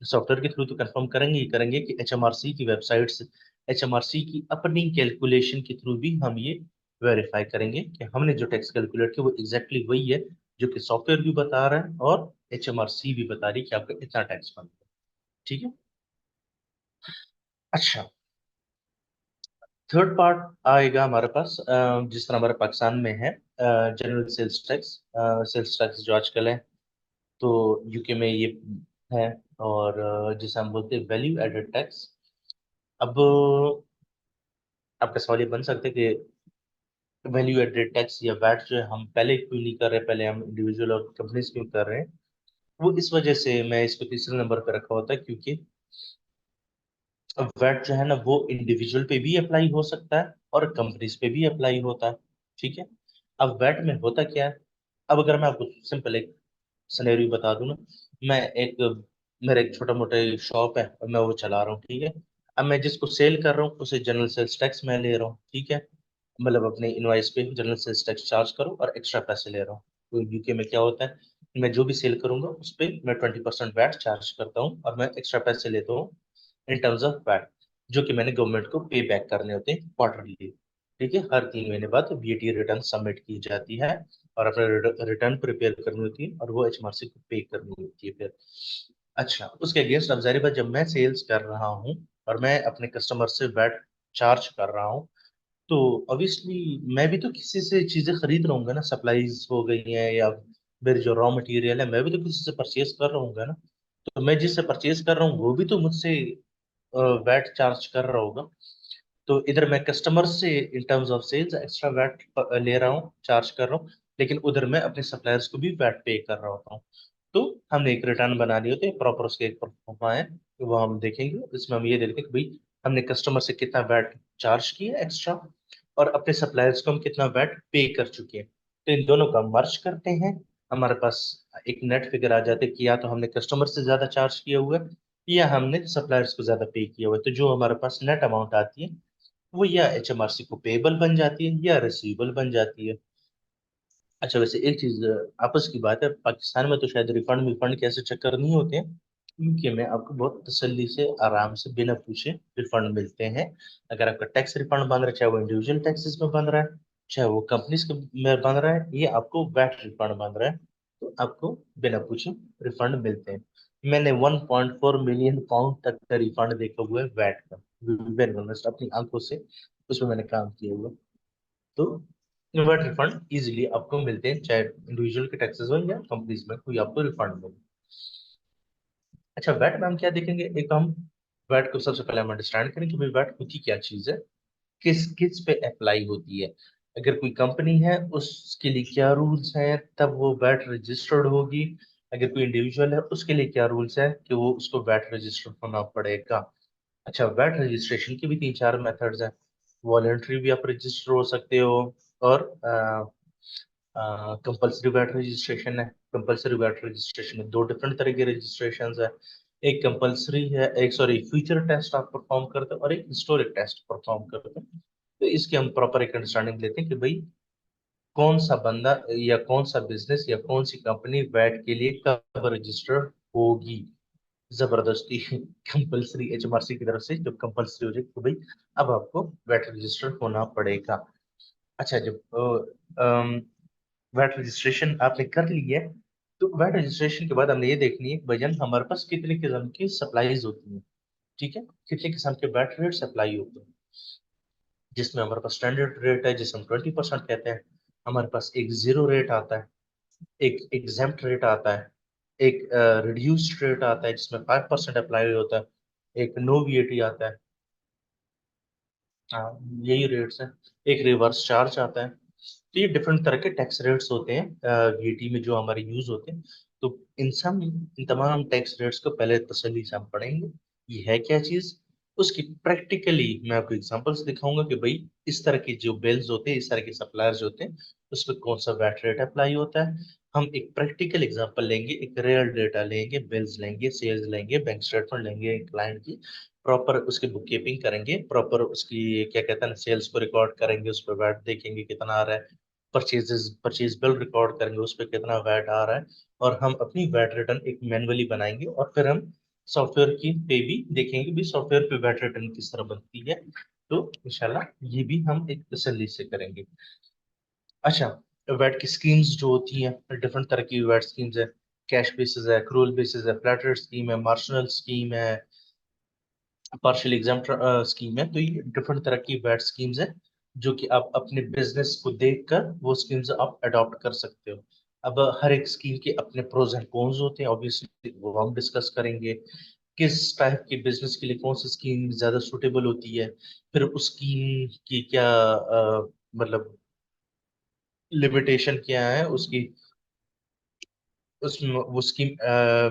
सॉफ्टवेयर के थ्रू तो कंफर्म करेंगे ही करेंगे कि HMRC की वेबसाइट से, HMRC की अपनी कैलकुलेशन के थ्रू भी हम ये वेरीफाई करेंगे कि हमने जो टैक्स कैलकुलेट किया वो एग्जैक्टली वही है जो कि सॉफ्टवेयर भी बता रहा है और HMRC भी बता रही है कि आपका इतना टैक्स बनता है। ठीक है। अच्छा, थर्ड पार्ट आएगा हमारे पास, जिस तरह हमारे पाकिस्तान में है general sales tax. Sales tax जो आजकल है, तो यूके में ये है। और जिसे हम बोलते हैं वैल्यू एडेड टैक्स। अब आपका सवाल ये बन सकता है कि वैल्यू एडेड टैक्स या वैट जो है हम पहले क्यों नहीं कर रहे, पहले हम इंडिविजुअल और कंपनीज क्यों कर रहे हैं। वो इस वजह से मैं इसको तीसरे नंबर पर रखा होता है, क्योंकि वैट जो है ना वो इंडिविजुअल पे भी अप्लाई हो सकता है और कंपनीज पे भी अप्लाई होता है। ठीक है। अब वैट में होता क्या है, अब अगर मैं आपको सिंपल एक सिनेरियो बता दूं ना, मैं एक मेरा एक छोटा मोटा शॉप है और मैं वो चला रहा हूँ। ठीक है। अब मैं जिसको सेल कर रहा हूँ उसे जनरल सेल्स टैक्स मैं ले रहा हूँ। ठीक है, मतलब अपने इनवाइस पे जनरल सेल्स टैक्स चार्ज करो और एक्स्ट्रा पैसे ले रहा हूँ। तो यूके में क्या होता है, मैं जो भी सेल करूंगा उस पर मैं 20% वैट चार्ज करता हूँ और मैं एक्स्ट्रा पैसे लेता हूँ इन टर्म्स ऑफ वैट, जो कि मैंने गवर्नमेंट को पे बैक करने होते हैं क्वार्टरली। ठीक है, हर 3 महीने बाद VAT रिटर्न सबमिट की जाती है और अपना रिटर्न प्रिपेयर करनी होती है और वो HMRC को पे करनी होती है फिर। अच्छा, उसके अगेंस्ट अब जाहिर बात जब मैं सेल्स कर रहा हूँ और मैं अपने कस्टमर से वैट चार्ज कर रहा हूँ, तो ऑब्वियसली मैं भी तो किसी से चीजें खरीद रहा हूँ ना, सप्लाईज हो गई हैं या मेरे जो रॉ मटेरियल है मैं भी तो किसी से परचेज कर रहा हूँ ना। तो मैं जिससे परचेज कर रहा हूँ वो भी तो मुझसे वैट चार्ज कर रहा होगा। तो इधर मैं कस्टमर से in terms of sales extra VAT ले रहा हूँ, चार्ज कर रहा हूँ, लेकिन उधर मैं अपने सप्लायर्स को भी वैट पे कर रहा होता हूँ। तो हमने एक रिटर्न बनानी होती है प्रॉपर, उसके एक प्रोफार्मा है, तो वो हम देखेंगे। इसमें हम ये देखते हैं कि भाई हमने कस्टमर से कितना वैट चार्ज किया एक्स्ट्रा और अपने सप्लायर्स को हम कितना वैट पे कर चुके हैं। तो इन दोनों का मर्ज करते हैं, हमारे पास एक नेट फिगर आ जाते हैं कि या तो हमने कस्टमर से ज्यादा चार्ज किया हुआ है या हमने सप्लायर्स को ज्यादा पे किया हुआ है। तो जो हमारे पास नेट अमाउंट आती है वो या HMRC को पेबल बन जाती है या रिसीवेबल बन जाती है। अच्छा, वैसे एक चीज आपस की बात है, पाकिस्तान में तो शायद रिफंड विफंड के ऐसे चक्कर नहीं होते हैं। यूके में आपको बहुत तसल्ली से आराम से बिना पूछे रिफंड मिलते हैं। अगर आपका टैक्स रिफंड बन रहा है, चाहे वो इंडिविजुअल टैक्सेस में बन रहा है, चाहे वो कंपनीज के में बन रहा है, ये आपको वैट रिफंड बन रहा है, तो आपको बिना पूछे रिफंड मिलते हैं। मैंने 1.4 मिलियन पाउंड तक का रिफंड देखा हुआ है वैट का, वेरी ऑनेस्ट, अपनी आंखों से उसमें मैंने काम किया हुआ है। तो वैट रिफंड इजीली आपको मिलते हैं, चाहे इंडिविजुअल के टैक्सेस हो या कंपनीज में कोई आपको रिफंड मिले। अच्छा, वैट में हम क्या देखेंगे, एक हम वैट को सबसे पहले हम अंडरस्टैंड करें कि भाई वैट होती क्या चीज है, किस किस पे अप्लाई होती है। अगर कोई कंपनी है उसके लिए क्या रूल्स हैं तब वो वैट रजिस्टर्ड होगी। अगर कोई इंडिविजुअल है उसके लिए क्या रूल्स है कि वो उसको वैट रजिस्टर्ड होना पड़ेगा। अच्छा, वैट रजिस्ट्रेशन की भी 3 4 मेथड्स हैं। वॉलेंट्री भी आप रजिस्टर हो सकते हो, और कंपल्सरी वैट रजिस्ट्रेशन है। कंपल्सरी वैट रजिस्ट्रेशन में 2 डिफरेंट तरह के रजिस्ट्रेशन है। एक कंपलसरी है, एक सॉरी फ्यूचर टेस्ट आप परफॉर्म करते हैं और एक हिस्टोरिक टेस्ट परफॉर्म करते हैं। तो इसकी हम प्रॉपर एक अंडरस्टैंडिंग लेते हैं कि भाई कौन सा बंदा या कौन सा बिजनेस या कौन सी कंपनी वैट के लिए कब रजिस्टर होगी। जबरदस्ती कंपलसरी एचएमआरसी की तरफ से जब कंपलसरी हो जाए तो भाई अब आपको वैट रजिस्टर होना पड़ेगा। अच्छा, जब वैट रजिस्ट्रेशन आपने कर ली है, तो वैट रजिस्ट्रेशन के बाद हमने ये देखनी है कि भजन हमारे पास कितने किस्म की सप्लाईज होती हैं। ठीक है, कितने किस्म के वैट रेट सप्लाई होते हैं, जिसमें हमारे पास स्टैंडर्ड रेट है जिसे हम 20% कहते हैं। हमारे पास एक जीरो रेट आता है, एक एग्जेम्प्ट रेट आता है, एक रिड्यूस्ड रेट आता है जिसमें 5% अप्लाई होता है, एक नो वीएटी आता है। हाँ, यही रेट्स हैं। एक रिवर्स चार्ज आता है। तो ये डिफरेंट तरह के टैक्स रेट्स होते हैं वीटी में जो हमारे यूज होते हैं। तो इन तमाम टैक्स रेट्स को पहले तसल्ली से हम पढ़ेंगे, ये है क्या चीज। उसकी प्रैक्टिकली मैं आपको एग्जांपल्स दिखाऊंगा कि भाई इस तरह के जो बिल्स होते हैं, इस तरह के सप्लायर्स होते हैं, उस पर कौन सा वैट रेट अप्लाई होता है। हम एक प्रैक्टिकल एग्जांपल लेंगे, एक रियल डेटा लेंगे, बिल्स लेंगे, सेल्स लेंगे, बैंक स्टेटमेंट लेंगे क्लाइंट की, प्रॉपर उसकी बुक कीपिंग करेंगे, प्रॉपर उसकी क्या कहते हैं सेल्स को रिकॉर्ड करेंगे, उस पर वैट देखेंगे कितना आ रहा है, परचेज बिल रिकॉर्ड करेंगे उस पर कितना वैट आ रहा है, और हम अपनी वैट रिटर्न एक मैनुअली बनाएंगे और फिर हम सॉफ्टवेयर की पे भी देखेंगे भी सॉफ्टवेयर पे वैट रिटर्न किस तरह बनती है। तो इंशाल्लाह ये भी हम एक तसल्ली से करेंगे। अच्छा, वैट की स्कीम्स जो होती हैं, डिफरेंट तरह की वैट स्कीम्स है। कैश बेसिस है, एक्रूअल बेसिस है, फ्लैट रेट स्कीम है, मार्जिनल स्कीम है, पार्शियल एग्जाम स्कीम है। तो ये डिफरेंट तरह की वैट स्कीम्स है जो कि आप अपने बिजनेस को देखकर वो स्कीम्स आप अडॉप्ट कर सकते हो। अब हर एक स्कीम के अपने प्रोज एंड कॉन्स होते हैं, ऑब्वियसली वो हम डिस्कस करेंगे। किस टाइप के बिजनेस के लिए कौन सी स्कीम ज्यादा सुटेबल होती है, फिर उस स्कीम की क्या मतलब लिमिटेशन क्या है उसकी, उसमें वो स्कीम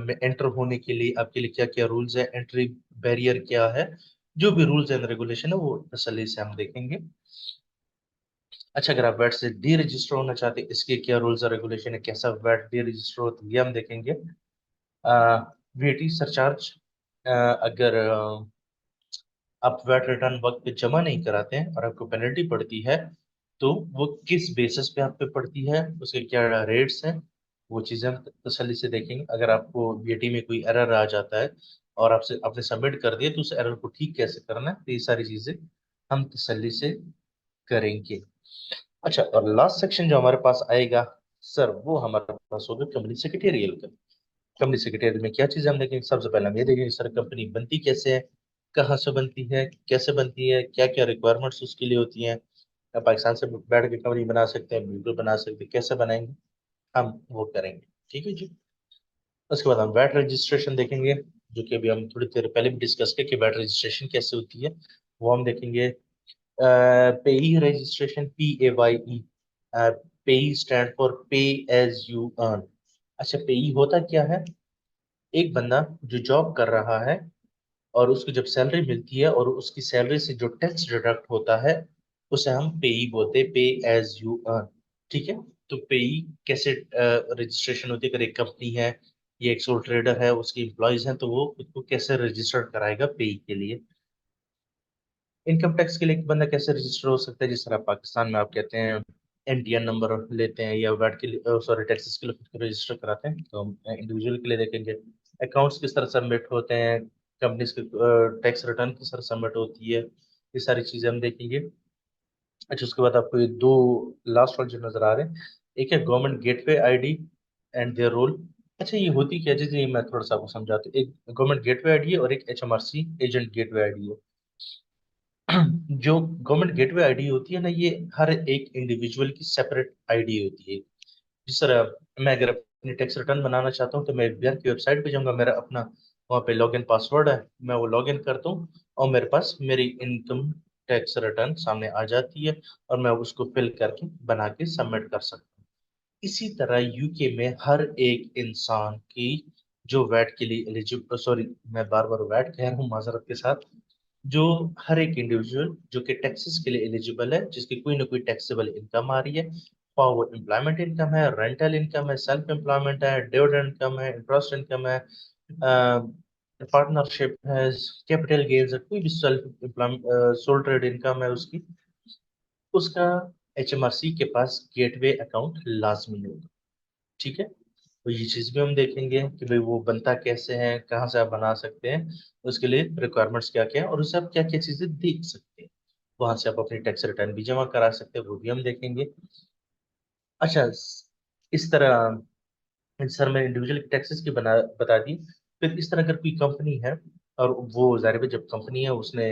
में एंटर होने के लिए आपके लिए क्या क्या रूल्स है, एंट्री बैरियर क्या है, जो भी रूल्स एंड रेगुलेशन है वो तसल्ली से हम देखेंगे। अच्छा, अगर आप वैट से डी रजिस्टर होना चाहते हैं, इसके क्या रूल्स और रेगुलेशन है, कैसा वैट डी रजिस्टर होता है, ये हम देखेंगे। वीटी सरचार्ज, अगर आप वैट रिटर्न वक्त पे जमा नहीं कराते हैं और आपको पेनल्टी पड़ती है, तो वो किस बेसिस पे आप पे पड़ती है, उसके क्या रेट्स हैं, वो चीजें हम तसल्ली से देखेंगे। अगर आपको वीटी में कोई एरर आ जाता है और आपसे आपने सबमिट कर दिया, तो उस एरर को ठीक कैसे करना है, तो ये सारी चीजें हम तसल्ली से करेंगे। अच्छा, और लास्ट सेक्शन जो हमारे पास आएगा सर, वो हमारे पास होगा कंपनी सेक्रेटेरियल का। कंपनी सेक्रेटेरियल में क्या चीजें हम देखेंगे, सबसे पहले हम ये देखेंगे सर कंपनी बनती कैसे है, कहाँ से बनती है, कैसे बनती है, क्या क्या रिक्वायरमेंट्स उसके लिए होती हैं। क्या पाकिस्तान से बैठ के कंपनी बना सकते हैं, बिल्कुल बना सकते हैं, कैसे बनाएंगे, हम वो करेंगे। ठीक है जी। उसके बाद हम वैट रजिस्ट्रेशन देखेंगे, जो कि अभी हम थोड़ी देर पहले भी डिस्कस किया कि वैट रजिस्ट्रेशन कैसे होती है, वो हम देखेंगे। PAYE registration, PAYE, PAYE stand for pay as you earn. अच्छा, पेई होता क्या है, एक बंदा जो जॉब कर रहा है और उसको जब सैलरी मिलती है और उसकी सैलरी से जो टैक्स डिडक्ट होता है, उसे हम पेई बोलते हैं, पे एज यू अर्न। ठीक है। तो पेई कैसे रजिस्ट्रेशन होती है, अगर एक कंपनी है, ये एक सोल ट्रेडर है, उसकी एम्प्लॉयज हैं, तो वो खुद को कैसे रजिस्टर कराएगा पेई के लिए। इनकम टैक्स के लिए एक बंदा कैसे रजिस्टर हो सकता है, जिस तरह पाकिस्तान में आप कहते हैं एनटीआर नंबर लेते हैं, या वैट के लिए सॉरी टैक्सेस के लिए खुद को रजिस्टर कराते हैं, तो हम इंडिविजुअल के लिए देखेंगे। अकाउंट्स किस तरह सबमिट होते हैं, कंपनीज के टैक्स रिटर्न किस तरह सबमिट होती है, ये सारी चीजें हम देखेंगे। अच्छा, उसके बाद आपको ये दो लास्ट वाले जो नजर आ रहे हैं, एक है government gateway ID and their role. अच्छा, ये होती क्या चीज़ है, ये मैं थोड़ा सा आपको समझाता हूँ। एक गवर्नमेंट गेटवे आईडी है और एक HMRC एजेंट गेटवे आईडी है। जो गवर्नमेंट गेटवे आईडी होती है ना, ये हर एक इंडिविजुअल की सेपरेट आईडी होती है। जिस तरह मैं अगर अपनी टैक्स रिटर्न बनाना चाहता हूँ, तो मैं बैंक की वेबसाइट पे जाऊंगा, मेरा अपना वहाँ पे लॉगिन पासवर्ड है, मैं वो लॉगिन करता हूँ और मेरे पास मेरी इनकम टैक्स रिटर्न सामने आ जाती है और मैं उसको फिल करके बना के सबमिट कर सकता हूँ। इसी तरह यूके में हर एक इंसान की जो वैट के लिए एलिजिबल, सॉरी मैं बार बार वैट कह रहा हूँ माजरत के साथ, जो हर एक इंडिविजुअल जो कि टैक्सेस के लिए एलिजिबल है, जिसकी कोई ना कोई टैक्सेबल इनकम आ रही है, और वो एम्प्लॉयमेंट इनकम है, रेंटल इनकम है, सेल्फ एम्प्लॉयमेंट है, डिविडेंड इनकम है, इंटरेस्ट इनकम है, पार्टनरशिप है, कैपिटल गेन्स है, कोई भी सोल ट्रेड इनकम है उसकी, उसका HMRC के पास गेटवे अकाउंट लाजमी होगा। ठीक है, तो ये चीज भी हम देखेंगे कि भाई वो बनता कैसे है, कहाँ से आप बना सकते हैं, उसके लिए रिक्वायरमेंट्स क्या क्या है, और उससे आप क्या क्या चीजें देख सकते हैं। वहां से आप अपनी टैक्स रिटर्न भी जमा करा सकते हैं, वो भी हम देखेंगे। अच्छा, इस तरह सर मैंने इंडिविजुअल टैक्सेस की बता दी। फिर इस तरह अगर कोई कंपनी है, और वो जाहिर है जब कंपनी है उसने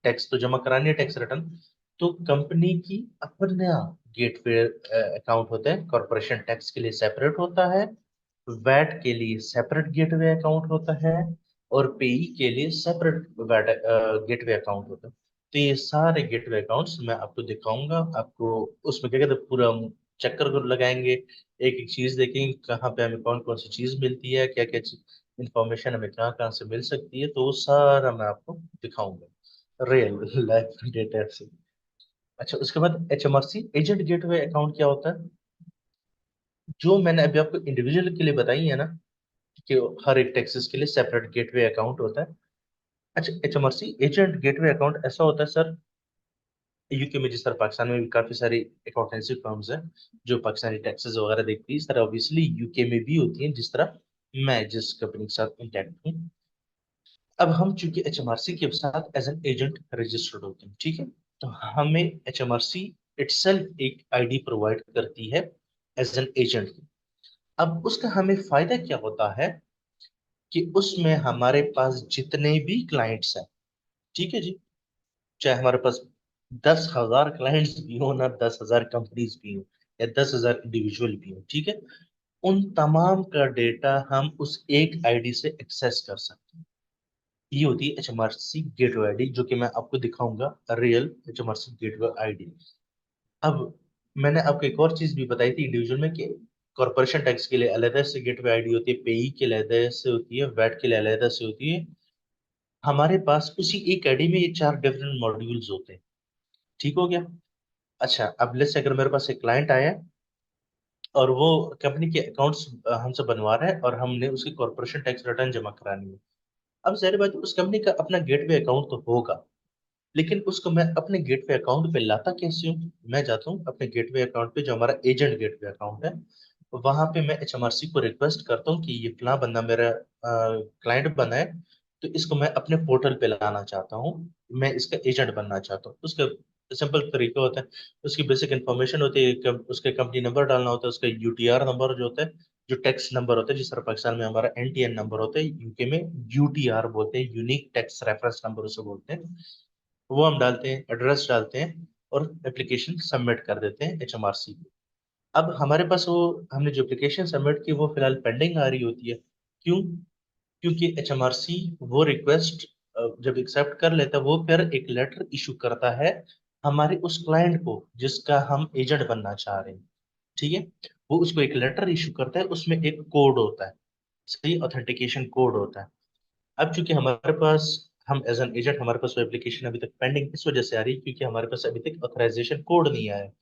टैक्स तो जमा करानी है, टैक्स रिटर्न, तो कंपनी की अपना गेटवे अकाउंट होता है, कॉरपोरेशन टैक्स के लिए सेपरेट होता है, वैट के लिए सेपरेट गेटवे अकाउंट होता है, और पेई के लिए सेपरेट वैट गेटवे अकाउंट होता है। तो ये सारे गेटवे अकाउंट्स मैं आपको दिखाऊंगा, आपको उसमें क्या कहते हैं पूरा चक्कर को लगाएंगे, एक एक चीज देखेंगे कहाँ पे हमें कौन कौन सी चीज मिलती है, क्या क्या इंफॉर्मेशन हमें कहाँ कहाँ से मिल सकती है, तो वो सारा मैं आपको दिखाऊंगा रियल लाइफ डेटा से। अच्छा, उसके बाद HMRC एजेंट गेटवे अकाउंट क्या होता है, जो मैंने अभी आपको इंडिविजुअल के लिए बताई है ना, कि हर एक टैक्सेस के लिए सेपरेट गेटवे अकाउंट होता है। अच्छा, HMRC एजेंट गेटवे अकाउंट ऐसा होता है सर, यूके में, जिस तरह पाकिस्तान में भी काफी सारी अकाउंटेंसी फर्म्स हैं जो पाकिस्तानी टैक्सेस वगैरह देखती है, इस तरह ऑब्वियसली यूके में भी होती हैं, जिस तरह मैं जिस कंपनी के साथ इंटैक्ट हूँ। अब हम चूंकि HMRC के साथ एज एन एजेंट रजिस्टर्ड होते हैं, ठीक है, तो हमें HMRC इटसेल्फ एक आईडी प्रोवाइड करती है एज एन एजेंट। अब उसका हमें फायदा क्या होता है कि उसमें हमारे पास जितने भी क्लाइंट्स हैं, ठीक है जी, चाहे हमारे पास 10,000 क्लाइंट्स भी हो ना, 10,000 कंपनीज भी हो, या 10,000 इंडिविजुअल भी हो, ठीक है, उन तमाम का डेटा हम उस एक आईडी से एक्सेस कर सकते हैं। ये होती है HMRC गेटवे आईडी, जो कि मैं आपको दिखाऊंगा, रियल HMRC गेटवे आईडी। अब मैंने आपको एक और चीज भी बताई थी इंडिविजुअल में, कि कॉर्पोरेशन टैक्स के लिए अलग से गेटवे आईडी होती है, पेई के लिए अलग से होती है, वैट के लिए अलग से होती है। हमारे पास उसी एक आईडी में ये चार डिफरेंट मॉड्यूल्स होते हैं। ठीक हो गया। अच्छा, अब लेट्स से अगर मेरे पास एक क्लाइंट आया है, और वो कंपनी के अकाउंट्स हमसे बनवा रहा है, और हमने उसकी कॉर्पोरेशन टैक्स रिटर्न जमा करानी है। अब जाहिर बात है, उस कंपनी का अपना गेटवे अकाउंट तो होगा, लेकिन उसको मैं अपने गेटवे अकाउंट पे लाता कैसे हूँ? मैं जाता हूँ अपने गेटवे अकाउंट पे, जो हमारा एजेंट गेटवे अकाउंट है, वहां पे मैं HMRC को रिक्वेस्ट करता हूँ कि ये फला बंदा मेरा क्लाइंट बना है, तो इसको मैं अपने पोर्टल पे लाना चाहता हूँ, मैं इसका एजेंट बनना चाहता हूँ। उसका सिंपल तरीका होता है, उसकी बेसिक इन्फॉर्मेशन होती है, उसके कंपनी नंबर डालना होता है, उसका UTR नंबर जो होता है, जो टैक्स नंबर होता है, जिस तरह पाकिस्तान में हमारा NTN नंबर होता है, यूके में UTR बोलते हैं, यूनिक टैक्स रेफरेंस नंबर उसे बोलते हैं। वो हम डालते हैं, एड्रेस डालते हैं, और एप्लीकेशन सबमिट कर देते हैं HMRC को। अब हमारे पास वो, हमने जो एप्लीकेशन सबमिट की वो फिलहाल पेंडिंग आ रही होती है। क्यों? क्योंकि HMRC वो रिक्वेस्ट जब एक्सेप्ट कर लेता है, वो फिर एक लेटर इशू करता है हमारे उस क्लाइंट को जिसका हम एजेंट बनना चाह रहे हैं। ठीक है, वो उसको एक लेटर इशू करता है, उसमें एक कोड होता है, सही ऑथेंटिकेशन कोड होता है। अब चूंकि हमारे पास, हम एज एन एजेंट, हमारे पास वो एप्लीकेशन अभी तक पेंडिंग इस वजह से आ रही है क्योंकि हमारे पास अभी तक ऑथराइजेशन कोड नहीं आया है।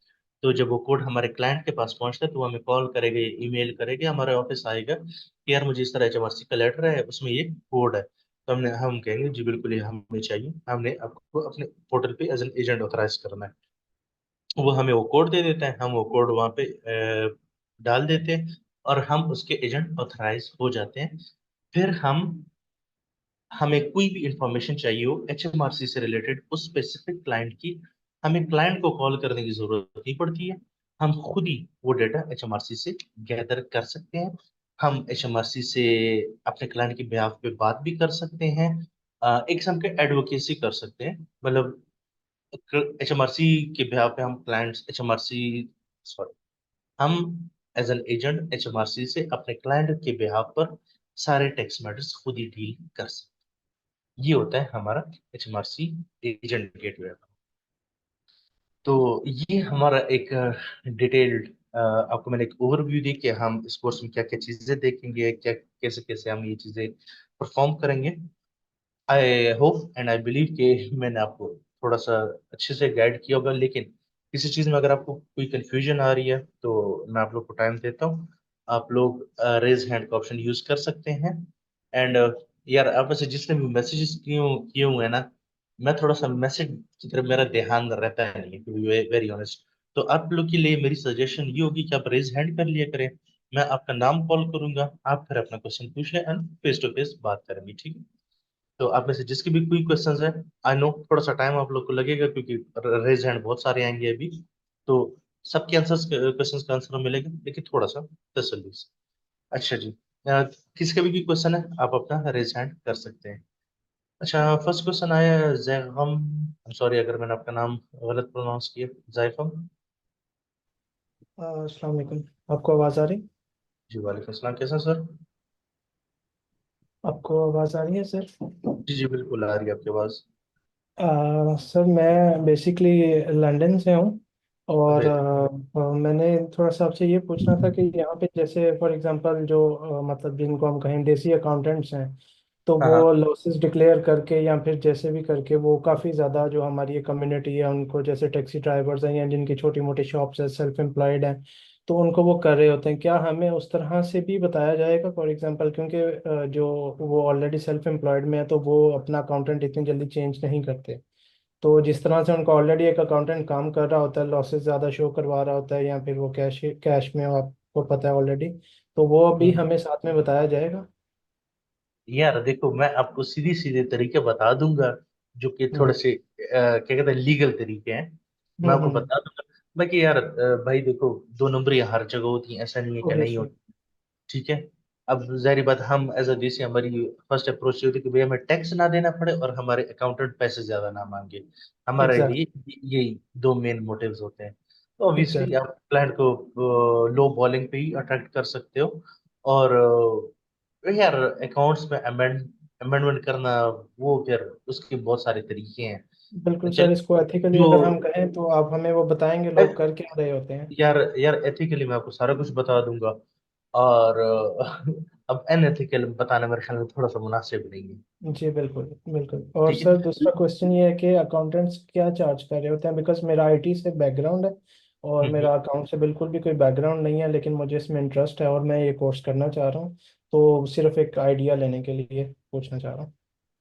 तो जब वो कोड हमारे क्लाइंट के पास पहुंचता है, तो वो हमें कॉल करेगा या ईमेल करेगा, हमारे ऑफिस आएगा कि यार मुझे इस तरह HMRC का लेटर है, उसमें ये कोड है। तो हम कहेंगे जी बिल्कुल ये हमें चाहिए, हमने आपको अपने पोर्टल पे एज एन एजेंट ऑथराइज करना है। वो हमें वो कोड दे देता है, हम वो कोड वहाँ पे डाल देते हैं, और हम उसके एजेंट ऑथराइज हो जाते हैं। फिर हमें कोई भी इंफॉर्मेशन चाहिए हो HMRC से रिलेटेड उस स्पेसिफिक क्लाइंट की, हमें क्लाइंट को कॉल करने की जरूरत नहीं पड़ती है, हम खुद ही वो डेटा HMRC से गैदर कर सकते हैं। हम HMRC से अपने क्लाइंट के बिहाफ पे बात भी कर सकते हैं, एक किस्म के एडवोकेसी कर सकते हैं, मतलब HMRC के बिहाफ पे हम क्लाइंट्स HMRC, सॉरी, हम एज एन एजेंट HMRC से अपने क्लाइंट के बिहाफ पर सारे टैक्स मैटर्स खुद ही डील कर सकते हैं। ये होता है हमारा HMRC एजेंट गेटवे। तो ये हमारा एक डिटेल्ड, आपको मैंने एक ओवरव्यू दी कि हम इस कोर्स में क्या क्या चीजें देखेंगे, क्या कैसे कैसे हम ये चीजें परफॉर्म करेंगे। I hope and I believe कि मैंने आपको थोड़ा सा अच्छे से गाइड किया होगा, लेकिन किसी चीज़ में अगर आपको कोई कंफ्यूजन आ रही है, तो मैं आप लोग को टाइम देता हूँ। आप लोग रेज हैंड का ऑप्शन यूज कर सकते हैं, एंड यार आप में से जिसने भी मैसेजेस किए किए हुए हैं ना, मैं थोड़ा सा मैसेज की तरफ मेरा ध्यान रहता है नहीं, टू बी वेरी ऑनेस्ट। तो आप लोग के लिए मेरी सजेशन ये होगी कि आप रेज हैंड कर लिया करें। मैं आपका नाम कॉल करूंगा, आप फिर अपना क्वेश्चन पूछें एंड फेस टू फेस बात करेंगे, ठीक है? तो आप में से जिसके भी कोई क्वेश्चंस है, आई नो थोड़ा सा टाइम आप लोग को लगेगा क्योंकि रेज हैंड बहुत सारे आएंगे अभी। तो सबके आंसर्स, क्वेश्चंस का आंसर मिलेगा, लेकिन थोड़ा सा तसल्ली से। अच्छा जी, किसका भी क्वेश्चन है आप अपना रेज हैंड कर सकते हैं। अच्छा, फर्स्ट क्वेश्चन आया जैगम, सॉरी अगर मैंने आपका नाम गलत प्रोनाउंस किया। जायफम। अस्सलाम वालेकुम। आपको आवाज़ आ रही? जी वालेकुम सलाम, कैसा सर? आपको आवाज़ आ रही है सर? जी जी बिल्कुल आ रही है आपकी आवाज। सर मैं बेसिकली लंदन से हूँ। और बेहतर। मैंने थोड़ा सा आपसे ये पूछना था कि यहाँ पे जैसे फॉर एग्जांपल जो मतलब जिनको हम कहें देसी अकाउंटेंट्स हैं, तो हाँ हाँ। वो लॉसेस डिक्लेयर करके या फिर जैसे भी करके वो काफ़ी ज़्यादा जो हमारी ये कम्युनिटी है उनको, जैसे टैक्सी ड्राइवर्स हैं या जिनकी छोटी मोटी शॉप्स है, सेल्फ एम्प्लॉयड हैं, तो उनको वो कर रहे होते हैं। क्या हमें उस तरह से भी बताया जाएगा फॉर एग्जांपल, क्योंकि जो वो ऑलरेडी सेल्फ एम्प्लॉयड में है तो वो अपना अकाउंटेंट इतनी जल्दी चेंज नहीं करते। तो जिस तरह से उनका ऑलरेडी एक अकाउंटेंट काम कर रहा होता है, लॉसेस ज़्यादा शो करवा रहा होता है या फिर वो कैश कैश में आपको पता है ऑलरेडी, तो वो भी हम्म। हमें साथ में बताया जाएगा। यार देखो, मैं आपको सीधे सीधे तरीके बता दूंगा जो कि थोड़े हम्म से क्या कहते हैं, लीगल तरीके हैं। मैं आपको हम्म। बता दूंगा। बाकी यार भाई देखो, दो नंबरी हर जगह होती है, ऐसा नहीं है कि नहीं ओबियसली। होती। ठीक है। अब जाहिर बात, हम एज अ देसी हमारी फर्स्ट अप्रोच ये होती है कि भाई हमें टैक्स ना देना पड़े और हमारे अकाउंटेंट पैसे ज्यादा ना मांगे। हमारे एग्जैक्ट। लिए यही दो मेन मोटिव्स होते हैं। तो ऑब्वियसली एग्जैक्ट। आप क्लाइंट को लो बॉलिंग पे ही अट्रैक्ट कर सकते हो। और यार अकाउंट्स में अमेंडमेंट करना, वो फिर उसके बहुत सारे तरीके हैं। बिल्कुल तो सर, चल इसको एथिकली जो अगर हम कहें तो आप हमें वो बताएंगे लोग कर क्या रहे होते हैं। यार यार एथिकली मैं आपको सारा कुछ बता दूंगा। और अब अनएथिकल बताना मेरे ख्याल में थोड़ा सा मुनासिब नहीं है। जी बिल्कुल। बिल्कुल। और ठीक सर है। दूसरा क्वेश्चन ये है कि अकाउंटेंट्स क्या चार्ज कर रहे होते हैं, बिकॉज मेरा आईटी से बैकग्राउंड है और हम्म। मेरा अकाउंट से बिल्कुल भी कोई बैकग्राउंड नहीं है, लेकिन मुझे इसमें इंटरेस्ट है और मैं ये कोर्स करना चाह रहा हूँ। तो सिर्फ एक आइडिया लेने के लिए पूछना चाह रहा हूँ।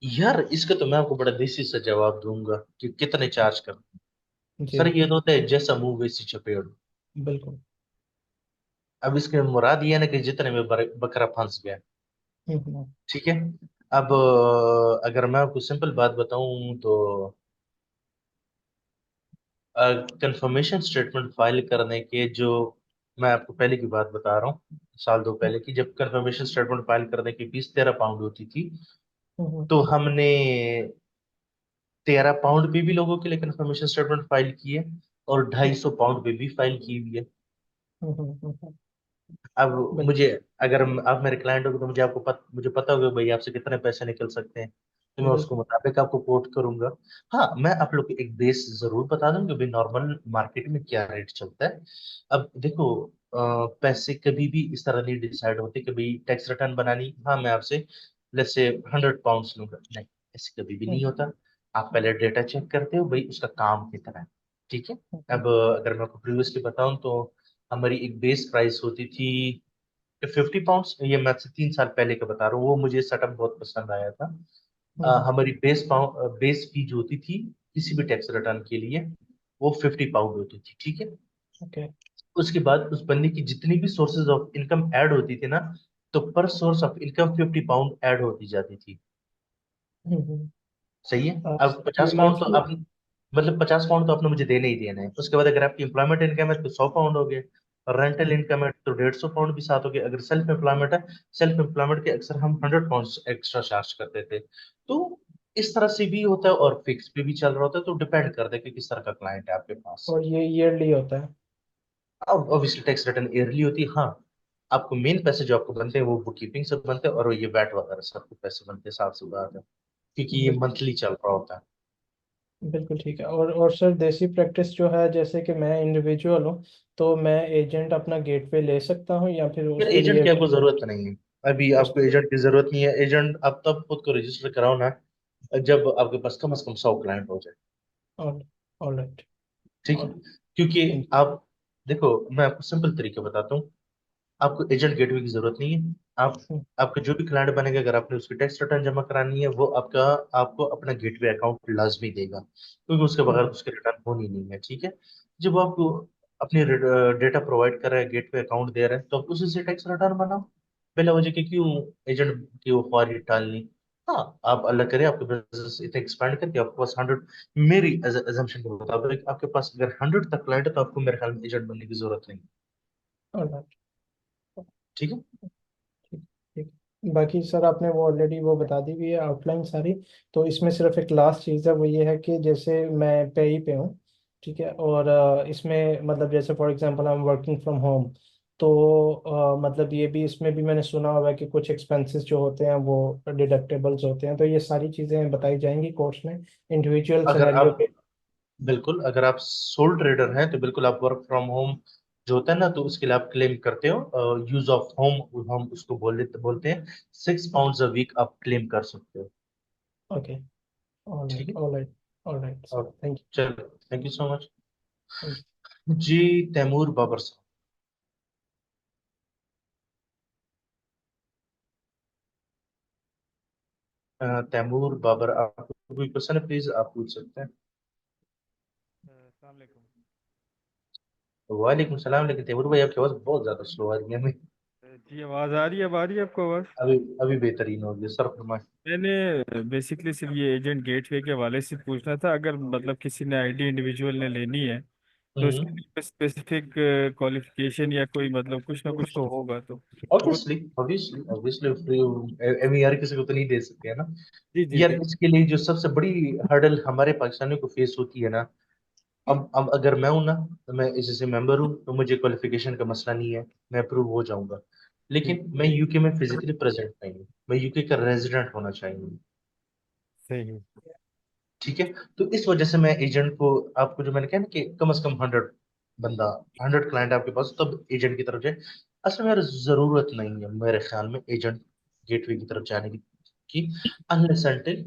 यार इसका तो मैं आपको बड़ा देसी सा जवाब दूंगा कि कितने चार्ज कर। सर जी। ये तो होता है जैसा मुंह वैसी चपेड़। बिल्कुल। अब इसके मुराद ये है ना कि जितने में बकरा फंस गया। हम्म। ठीक है। अब अगर मैं आपको सिंपल बात बताऊं तो कंफर्मेशन स्टेटमेंट फाइल करने के जो, मैं आपको पहले की बात बता रहा हूँ, साल दो पहले की, जब कंफर्मेशन स्टेटमेंट फाइल करने की फीस 13 पाउंड होती थी, हम्म। तो हमने 13 पाउंड पे भी लोगों के लिए कंफर्मेशन स्टेटमेंट फाइल की है और 250 पाउंड पे भी फाइल की हुई है। हम्म। अब बिल्कुल। मुझे, अगर आप मेरे क्लाइंट हो तो मुझे मुझे पता होगा भाई आपसे कितने पैसे निकल सकते हैं, तो मैं उसके बिल्कुल। मुताबिक आपको कोट करूंगा। हाँ, मैं आप लोग को एक बेस जरूर बता दूं कि भाई नॉर्मल मार्केट में क्या रेट चलता है। अब देखो, पैसे कभी भी इस तरह नहीं डिसाइड होते कि भाई टैक्स रिटर्न बनानी, हाँ मैं आपसे लेट्स से 100 पाउंड लूंगा, नहीं, ऐसे कभी भी नहीं हम्म होता। आप पहले डेटा चेक करते हो भाई उसका काम कितना है। ठीक है। हम्म। अब अगर मैं आपको प्रीवियसली बताऊं तो हमारी एक बेस प्राइस होती थी 50 पाउंड। ये मैं आपसे 3 साल पहले का बता रहा हूँ, वो मुझे सेटअप बहुत पसंद आया था। हम्म। हमारी बेस फी जो होती थी किसी भी टैक्स रिटर्न के लिए, वो 50 पाउंड होती थी। ठीक है। ओके। उसके बाद उस बंदे की जितनी भी सोर्सेज ऑफ इनकम ऐड होती थी ना, तो पर source of income 50 pound add होती जाती थी। हम्म। सही है। आ, अब ये 50 पाउंड तो मंथली? आप, मतलब 50 पाउंड तो आपने मुझे देने ही देना है। उसके बाद अगर आपकी एम्प्लॉयमेंट इनकम है तो 100 पाउंड हो गए, और रेंटल इनकम है तो 150 पाउंड भी साथ हो गए। अगर सेल्फ एम्प्लॉयमेंट है, सेल्फ एम्प्लॉयमेंट के अक्सर हम 100 पाउंड एक्स्ट्रा चार्ज करते थे। तो इस तरह से भी होता है और फिक्स पे भी चल रहा होता है, तो डिपेंड करता है कि किस तरह का क्लाइंट है आपके पास। और ये ईयरली होता है? अब ऑब्वियसली टैक्स रिटर्न ईयरली होती है, हाँ। आपको मेन पैसे जो आपको बनते हैं वो बुक कीपिंग से बनते हैं, और ये वैट वगैरह से आपको पैसे बनते हैं, साफ सी बात है, क्योंकि ये बिल्कुल। मंथली चल रहा होता है। बिल्कुल ठीक है। और सर देसी प्रैक्टिस जो है, जैसे कि मैं इंडिविजुअल हूँ, तो मैं एजेंट अपना गेट पे ले सकता हूँ या फिर फिर उसके एजेंट लिए की आपको फिर जरूरत नहीं है। अभी आपको उसके एजेंट की जरूरत नहीं है। एजेंट आप तब खुद को रजिस्टर कराओ ना जब आपके पास कम से कम 100 क्लाइंट हो जाए। All all right. ठीक है। और क्योंकि थैंक आप देखो, मैं आपको सिंपल तरीके बताता हूँ। आपको एजेंट गेटवे की जरूरत नहीं है। आप हम्म, आपका जो भी क्लाइंट बनेगा, अगर आपने उसकी टैक्स रिटर्न जमा करानी है, वो आपको अपना गेटवे अकाउंट लाजमी देगा, क्योंकि उसके बगैर हम्म, उसकी रिटर्न होनी नहीं है। ठीक है। जब वो आपको अपनी डेटा प्रोवाइड कर रहा है, गेटवे अकाउंट दे रहा है, तो आप उसी से टैक्स रिटर्न बनाओ। बिला वजह के क्यों एजेंट की वो ख्वारी टालनी। हाँ, आप अल्लाह करे आपके बिजनेस इतने एक्सपैंड करके आपके पास 100, मेरी एजम्पशन के मुताबिक आपके पास अगर 100 तक क्लाइंट है, तो आपको मेरे ख्याल में एजेंट बनने की जरूरत नहीं। alright, ठीक है। ठीक ठीक। बाकी सर आपने वो ऑलरेडी वो बता दी हुई है आउटलाइन सारी। तो इसमें सिर्फ एक लास्ट चीज़ है, वो ये है कि जैसे मैं पे ही पे हूँ, ठीक है, और इसमें मतलब जैसे for example I am working from home, तो मतलब ये भी इसमें भी मैंने सुना हुआ है कि कुछ एक्सपेंसेस जो होते हैं वो डिडक्टेबल्स होते हैं, तो ये सारी चीज़ें बताई जाएंगी कोर्स में इंडिविजुअल अगर सिनेरियो आप पे। बिल्कुल, अगर आप सोल ट्रेडर हैं, तो बिल्कुल आप वर्क फ्रॉम होम जो होता है ना, तो उसके लिए आप क्लेम करते हो यूज ऑफ होम, हम उसको बोलते हैं, ओके। £6 a week आप क्लेम कर सकते हो। ओके। ठीक ऑलराइट, है। ऑलराइट, ऑलराइट सर, और थैंक चलो, thank you so much. You. जी, तैमूर बाबर साहब। तैमूर बाबर, आपको कोई क्वेश्चन है, प्लीज आप पूछ सकते हैं। अस्सलाम वालेकुम। वालेकुम सलाम। लेकिन तैमूर भाई, आपकी आवाज बहुत ज्यादा स्लो आ रही है हमें। जी आवाज़ आ रही है, अब आ रही है आपको आवाज़? अभी अभी बेहतरीन हो गया सर, फरमाए। मैंने बेसिकली सिर्फ ये एजेंट गेटवे के हवाले से पूछना था, अगर मतलब किसी ने आईडी इंडिविजुअल ने लेनी है तो उसके हम्म। लिए स्पेसिफिक क्वालिफिकेशन या कोई मतलब कुछ ना कुछ तो होगा तो वो। Obviously, obviously, obviously free. एवी यार किसी को तो नहीं दे सकते हैं ना। जी जी यार, जी। इसके लिए जो सबसे बड़ी हर्डल हमारे पाकिस्तानियों को फेस होती है ना, अब अगर मैं हूं ना, तो मैं इसी मेंबर हूँ, तो मुझे क्वालिफिकेशन का मसला नहीं है, मैं अप्रूव हो जाऊंगा। ठीक। लेकिन मैं यूके में फिजिकली प्रेजेंट नहीं हूँ, मैं यूके का रेजिडेंट होना चाहिए। सही है। ठीक है। तो इस वजह से मैं एजेंट को, आपको जो मैंने कहा ना कि कम से कम 100 बंदा, 100 क्लाइंट आपके पास, तब एजेंट की तरफ जाए। असल में यार, जरूरत नहीं है मेरे ख्याल में एजेंट गेटवे की तरफ जाने की अनलेस अनटिल।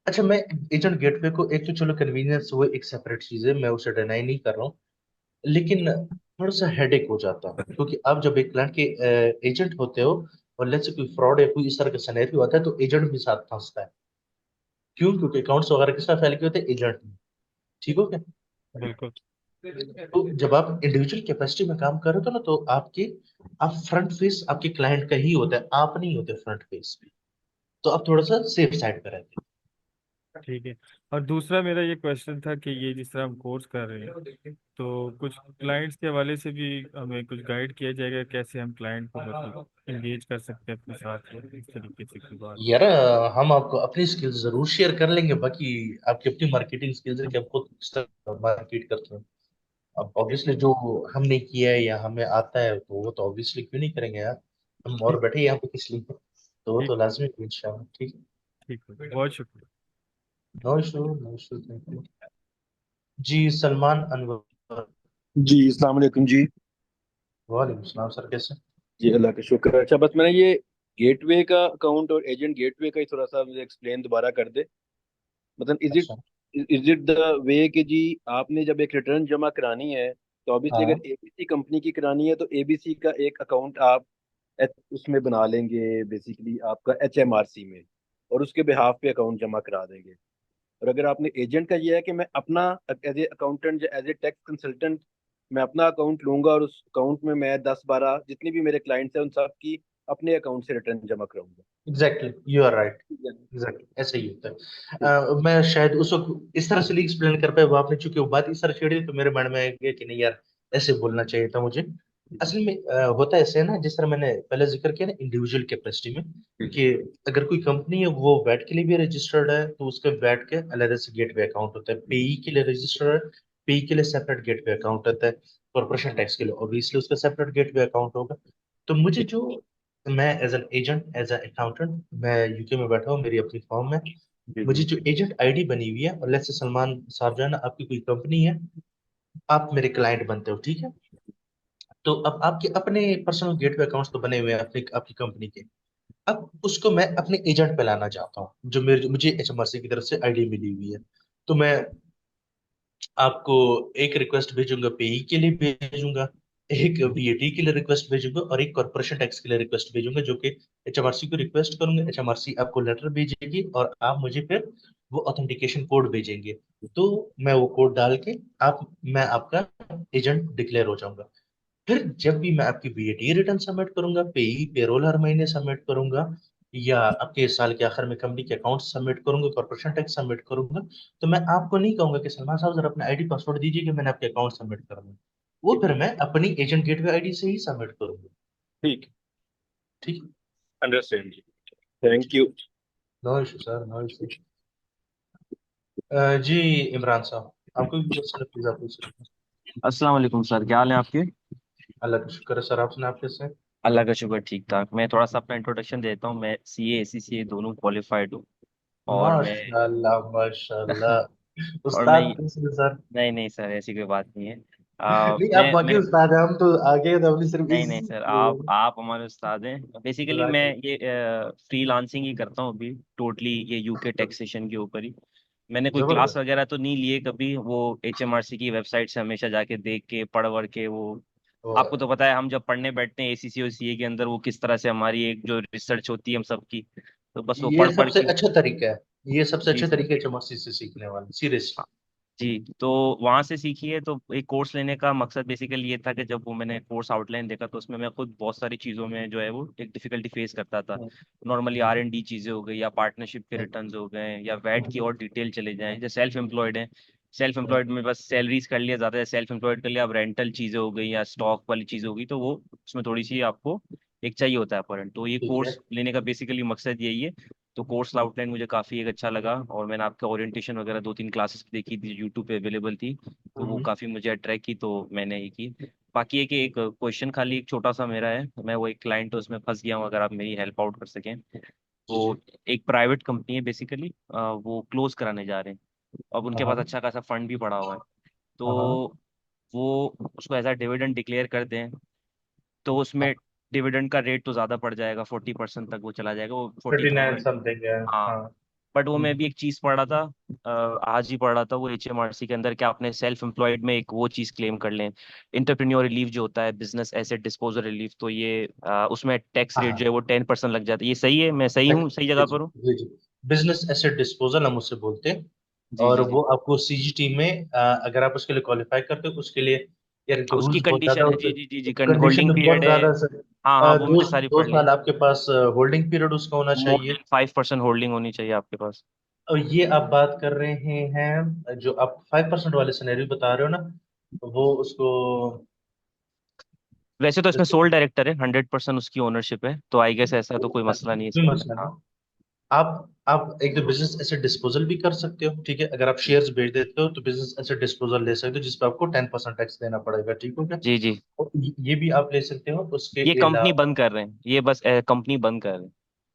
अच्छा, मैं एजेंट गेटवे को, एक तो चलो कन्वीनियंस वो एक सेपरेट चीज है, मैं उसे डिनाई नहीं कर रहा हूँ, लेकिन थोड़ा सा हेडेक हो जाता है, क्योंकि आप जब एक क्लाइंट के एजेंट होते हो, और लेट्स से कोई फ्रॉड या कोई इस तरह का सिनेरियो आता है, तो एजेंट भी साथ फंसता है। क्यों? क्योंकि अकाउंट्स वगैरह किस तरह फैल के होते हैं, एजेंट में। ठीक हो क्या? बिल्कुल। तो जब आप इंडिविजुअल कैपेसिटी में काम कर रहे हो, तो ना, तो आप फ्रंट फेस आपके क्लाइंट का ही होता है, आप नहीं होते फ्रंट फेस पे। तो आप थोड़ा सा सेफ साइड पे रहते ठीक है। और दूसरा मेरा ये क्वेश्चन था कि ये जिस तरह हम कोर्स कर रहे हैं तो कुछ क्लाइंट्स के हवाले से भी हमें कुछ गाइड किया जाएगा, कैसे हम क्लाइंट को मतलब इंगेज कर सकते हैं अपने साथ, इस तरीके से कोई बात। हैं यार। हम आपको अपनी स्किल्स जरूर शेयर कर लेंगे, बाकी आपकी अपनी मार्केटिंग स्किल्स है कि आप खुद किस तरह मार्केट करते हैं। अब ऑब्वियसली जो हमने किया है या हमें आता है, तो वो तो ऑब्वियसली क्यों नहीं करेंगे यार। हम और ठीक। बैठे हैं यहाँ पे किस लिए? तो वो ठीक। तो लाजमी है इंशाल्लाह। ठीक है। ठीक है, बहुत शुक्रिया। No issue, no issue, thank you. जी, सलमान अनवर। जी अस्सलाम वालेकुम जी। वालेकुम सलाम सर, कैसे? जी अल्लाह का शुक्र है। अच्छा, बस मैंने ये गेटवे का अकाउंट और एजेंट गेटवे का ही थोड़ा सा मुझे एक्सप्लेन दोबारा कर दे। मतलब अच्छा। इज इट द वे कि जी आपने जब एक रिटर्न जमा करानी है तो ऑब्वियसली हाँ। अगर एबीसी कंपनी की करानी है तो एबीसी का एक अकाउंट आप उसमें बना लेंगे, बेसिकली आपका एचएमआरसी में, और उसके बिहाफ पे अकाउंट जमा करा देंगे। और अगर आपने एजेंट का ये है कि मैं अपना एज ए अकाउंटेंट या एज ए टैक्स कंसल्टेंट मैं अपना अकाउंट लूंगा और उस अकाउंट में मैं 10-12 जितने भी मेरे क्लाइंट्स हैं उन सब की अपने अकाउंट से रिटर्न जमा कराऊंगा। Exactly, you are right. ठीक है। एग्जैक्टली ऐसा ही होता ठीक। है। मैं शायद उस वक्त इस तरह से नहीं एक्सप्लेन कर पाया, वो आपने चूंकि वो बात इस तरह छेड़ी, तो मेरे मन में आ गया कि नहीं यार, ऐसे बोलना चाहिए था मुझे। असल में होता ऐसे है ना, जिस तरह मैंने पहले जिक्र किया ना, इंडिविजुअल कैपेसिटी में, कि अगर कोई कंपनी है वो वैट के लिए भी रजिस्टर्ड है, तो उसके वैट के अलग से गेटवे अकाउंट होता है। पेई के लिए रजिस्टर्ड है, पेई के लिए सेपरेट गेटवे अकाउंट होता है। कॉर्पोरेशन टैक्स के लिए ऑब्वियसली उसका सेपरेट गेटवे अकाउंट होगा। तो मुझे जो, मैं as an agent, as an accountant, मैं यूके में बैठा हूँ, मेरी अपनी फर्म है। जी मुझे जी। जो एजेंट आईडी बनी हुई है, और लेट्स से सलमान साहब जो है ना, आपकी कोई कंपनी है, आप मेरे क्लाइंट बनते हो, ठीक है। तो अब आपके अपने पर्सनल गेटवे अकाउंट्स तो बने हुए हैं अपनी आपकी कंपनी के। अब उसको मैं अपने एजेंट पे लाना चाहता हूँ, जो मुझे एचएमआरसी की तरफ से आईडी मिली हुई है। तो मैं आपको एक रिक्वेस्ट भेजूंगा, पेई के लिए भेजूंगा, एक वीएटी के लिए रिक्वेस्ट भेजूंगा और एक कॉर्पोरेशन टैक्स के लिए रिक्वेस्ट भेजूंगा, जो कि एचएमआरसी को रिक्वेस्ट करूंगा, एचएमआरसी आपको लेटर भेजेगी और आप मुझे फिर वो ऑथेंटिकेशन कोड भेजेंगे। तो मैं वो कोड डाल के मैं आपका एजेंट डिक्लेयर हो जाऊंगा। फिर जब भी मैं आपकी वीएटी रिटर्न सबमिट करूंगा, पेई पेरोल हर महीने सबमिट करूंगा, या आपके साल के आखिर में कंपनी के अकाउंट सबमिट करूंगा, कॉर्पोरेशन टैक्स सबमिट करूंगा, तो मैं आपको नहीं कहूंगा कि सलमान साहब जरा अपना आईडी पासवर्ड दीजिए कि मैंने आपके अकाउंट सबमिट करना। वो फिर मैं अपनी एजेंट गेटवे आईडी से ही सबमिट करूंगा। ठीक, ठीक। Understand. Thank you. No issue sir, no issue. जी इमरान साहब, आपको भी क्वेश्चन है, प्लीज आप पूछ सकते हैं। अस्सलाम वालेकुम सर, क्या हाल है आपके? अल्लाह का शुक्र है सर, आप सुना, आप कैसे हैं? अल्लाह का शुक्र, ठीक ठाक। मैं थोड़ा सा अपना इंट्रोडक्शन देता हूँ। मैं सीए एसीसीए दोनों क्वालिफाइड हूँ। और मैं माशाल्लाह माशाल्लाह, और मैं उस्ताद कैसे हैं सर? नहीं नहीं सर, ऐसी कोई बात नहीं है। नहीं, आप मैं बाकी मेरे उस्ताद हैं, हम तो आगे तो अपनी सिर्फ नहीं इस नहीं सर, आप हमारे उस्ताद हैं। बेसिकली मैं जजाकल्लाह। ये फ्रीलांसिंग ही करता हूँ अभी, टोटली ये यूके टैक्सेशन के ऊपर ही। मैंने कोई क्लास जबरदस्त। वगैरह तो नहीं लिए कभी, वो एचएमआरसी की वेबसाइट से हमेशा जाके देख के पढ़ वढ़ के वो। आपको वाह, तो पता है हम जब पढ़ने बैठते हैं एसीसी और सीए के अंदर, वो किस तरह से हमारी एक जो रिसर्च होती है हम सबकी, तो बस वो ये पढ़ पढ़ सबसे के। अच्छा तरीका है, ये सबसे जी अच्छे सर। तरीके हैं चमस्ती से सीखने वाले, सीरियसली। हाँ, जी तो वहां से सीखी है। तो एक कोर्स लेने का मकसद बेसिकली ये था कि जब वो मैंने कोर्स आउटलाइन देखा तो उसमें मैं खुद बहुत सारी चीज़ों में जो है वो एक डिफिकल्टी फेस करता था। नॉर्मली R&D चीज़ें हो गई, या पार्टनरशिप के रिटर्न्स हो गए, या वैट की और डिटेल चले जाएं। जैसे सेल्फ एम्प्लॉयड है, सेल्फ एम्प्लॉयड में बस सैलरीज कर लिया, ज़्यादा सेल्फ एम्प्लॉयड कर लिया। अब रेंटल चीज़ें हो गई या स्टॉक वाली चीज़ हो गई, तो वो उसमें थोड़ी सी आपको एक चाहिए होता है अपॉइंट। तो ये ठीक है। कोर्स लेने का बेसिकली मकसद यही है। तो कोर्स आउटलाइन मुझे काफ़ी एक अच्छा लगा, और मैंने आपका ओरिएंटेशन वगैरह 2-3 क्लासेस देखी थी, यूट्यूब पे अवेलेबल थी, तो वो हम्म। काफ़ी मुझे अट्रैक्ट की, तो मैंने ये की। बाकी है कि एक क्वेश्चन खाली एक छोटा सा मेरा है, मैं वो एक क्लाइंट है उसमें फंस गया हूँ, अगर आप मेरी हेल्प आउट कर सकें। जी वो जी। एक प्राइवेट कंपनी है बेसिकली, वो क्लोज कराने जा रहे हैं। अब उनके पास हाँ अच्छा खासा फंड भी पड़ा हुआ है, हाँ। तो वो उसको एज अ डिविडेंड डिक्लेयर कर दें, तो उसमें डिविडेंड का रेट तो ज़्यादा पड़ जाएगा, 40% तक वो चला जाएगा, वो 39 40,000। समथिंग है। हाँ। हाँ। बट वो मैं हम्म। भी एक चीज पढ़ रहा था, आज ही पढ़ रहा था, वो एचएमआरसी के अंदर क्या अपने सेल्फ एम्प्लॉयड में एक वो चीज क्लेम कर लें, इंटरप्रेन्योर रिलीफ जो होता है, बिजनेस एसेट डिस्पोजल रिलीफ, तो ये उसमें टैक्स हाँ रेट जो है हाँ। वो 10% लग जाता है। ये सही है? मैं सही हूँ, सही जी जगह जी पर हूँ? जी जी। बिजनेस एसेट डिस्पोजल हम उससे बोलते हैं। जी और जी वो जी। आपको सीजीटी में अगर आप उसके लिए क्वालिफाई करते हो, उसके लिए यार एक तो उसकी रूल्स बहुत ज्यादा कंडीशन है, होते जी हैं। जी जी जी, कंडीशन होल्डिंग में बहुत पीरियड है। ज्यादा सर। हाँ हाँ, वो दो मैंने सारी दो पढ़ ली। साल आपके पास होल्डिंग पीरियड उसका होना मोर चाहिए। देन 5% होल्डिंग होनी चाहिए आपके पास। और ये आप बात कर रहे हैं, जो आप 5% वाले सिनेरियो बता रहे हो ना, वो उसको वैसे तो इसमें सोल डायरेक्टर है, 100% उसकी ओनरशिप है, तो आई गेस ऐसा तो कोई मसला नहीं है कोई इसके अंदर। मसला हाँ। नहीं। आप एक तो बिजनेस एसेट डिस्पोजल भी कर सकते हो, ठीक है। अगर आप शेयर्स बेच देते हो तो बिजनेस एसेट डिस्पोजल ले सकते हो, जिसपे आपको 10% टैक्स देना पड़ेगा, ठीक हो क्या। जी जी। और ये भी आप ले सकते हो उसके ये कंपनी अलावा। बंद कर रहे हैं, ये बस कंपनी बंद कर रहे हैं।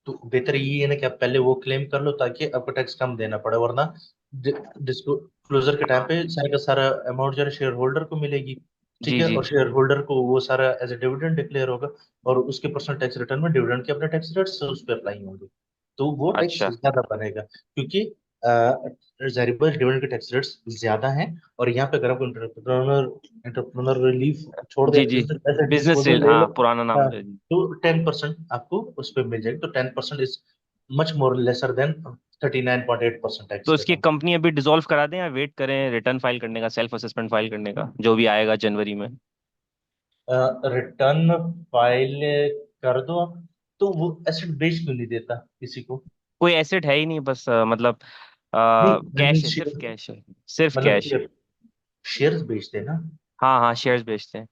तो बेहतर ये है ना कि आप पहले वो क्लेम कर लो, ताकि आपको टैक्स कम देना पड़े, वरना डिस्क्लोजर के टाइम हाँ। पे सारे का सारा अमाउंट जो है शेयर होल्डर को मिलेगी। ठीक जी है, जी। और शेयर होल्डर को वो सारा एज ए डिविडेंड डिक्लेयर होगा, और उसके पर्सनल टैक्स रिटर्न में डिविडेंड के अपने टैक्स रेट से उस पर अप्लाई होंगे, तो वो टैक्स अच्छा। ज्यादा बनेगा, क्योंकि जाहिर बात डिविडेंड के टैक्स रेट्स ज्यादा हैं। और यहाँ पे अगर आपको इंटरप्रेन्योर रिलीफ छोड़ दे, जी जी। Business asset business disposal rate, ले लो, हाँ पुराना नाम हाँ, है। तो 10% आपको उस पर मिल जाएगी। तो 10% is much more lesser than 39.8% तो टैक्स इसकी रिटर्न। कंपनी अभी डिसॉल्व करा दें, या वेट करें रिटर्न फाइल करने का, सेल्फ असेसमेंट फाइल करने का, जो भी आएगा जनवरी में? रिटर्न फाइल कर दो आप। तो वो एसेट बेच क्यों नहीं देता किसी को? कोई एसेट है ही नहीं, बस मतलब नहीं, कैश है, सिर्फ शेयर, कैश है, सिर्फ मतलब कैश है। शेयर, शेयर्स बेच देना। हाँ हाँ, शेयर्स बेचते हैं।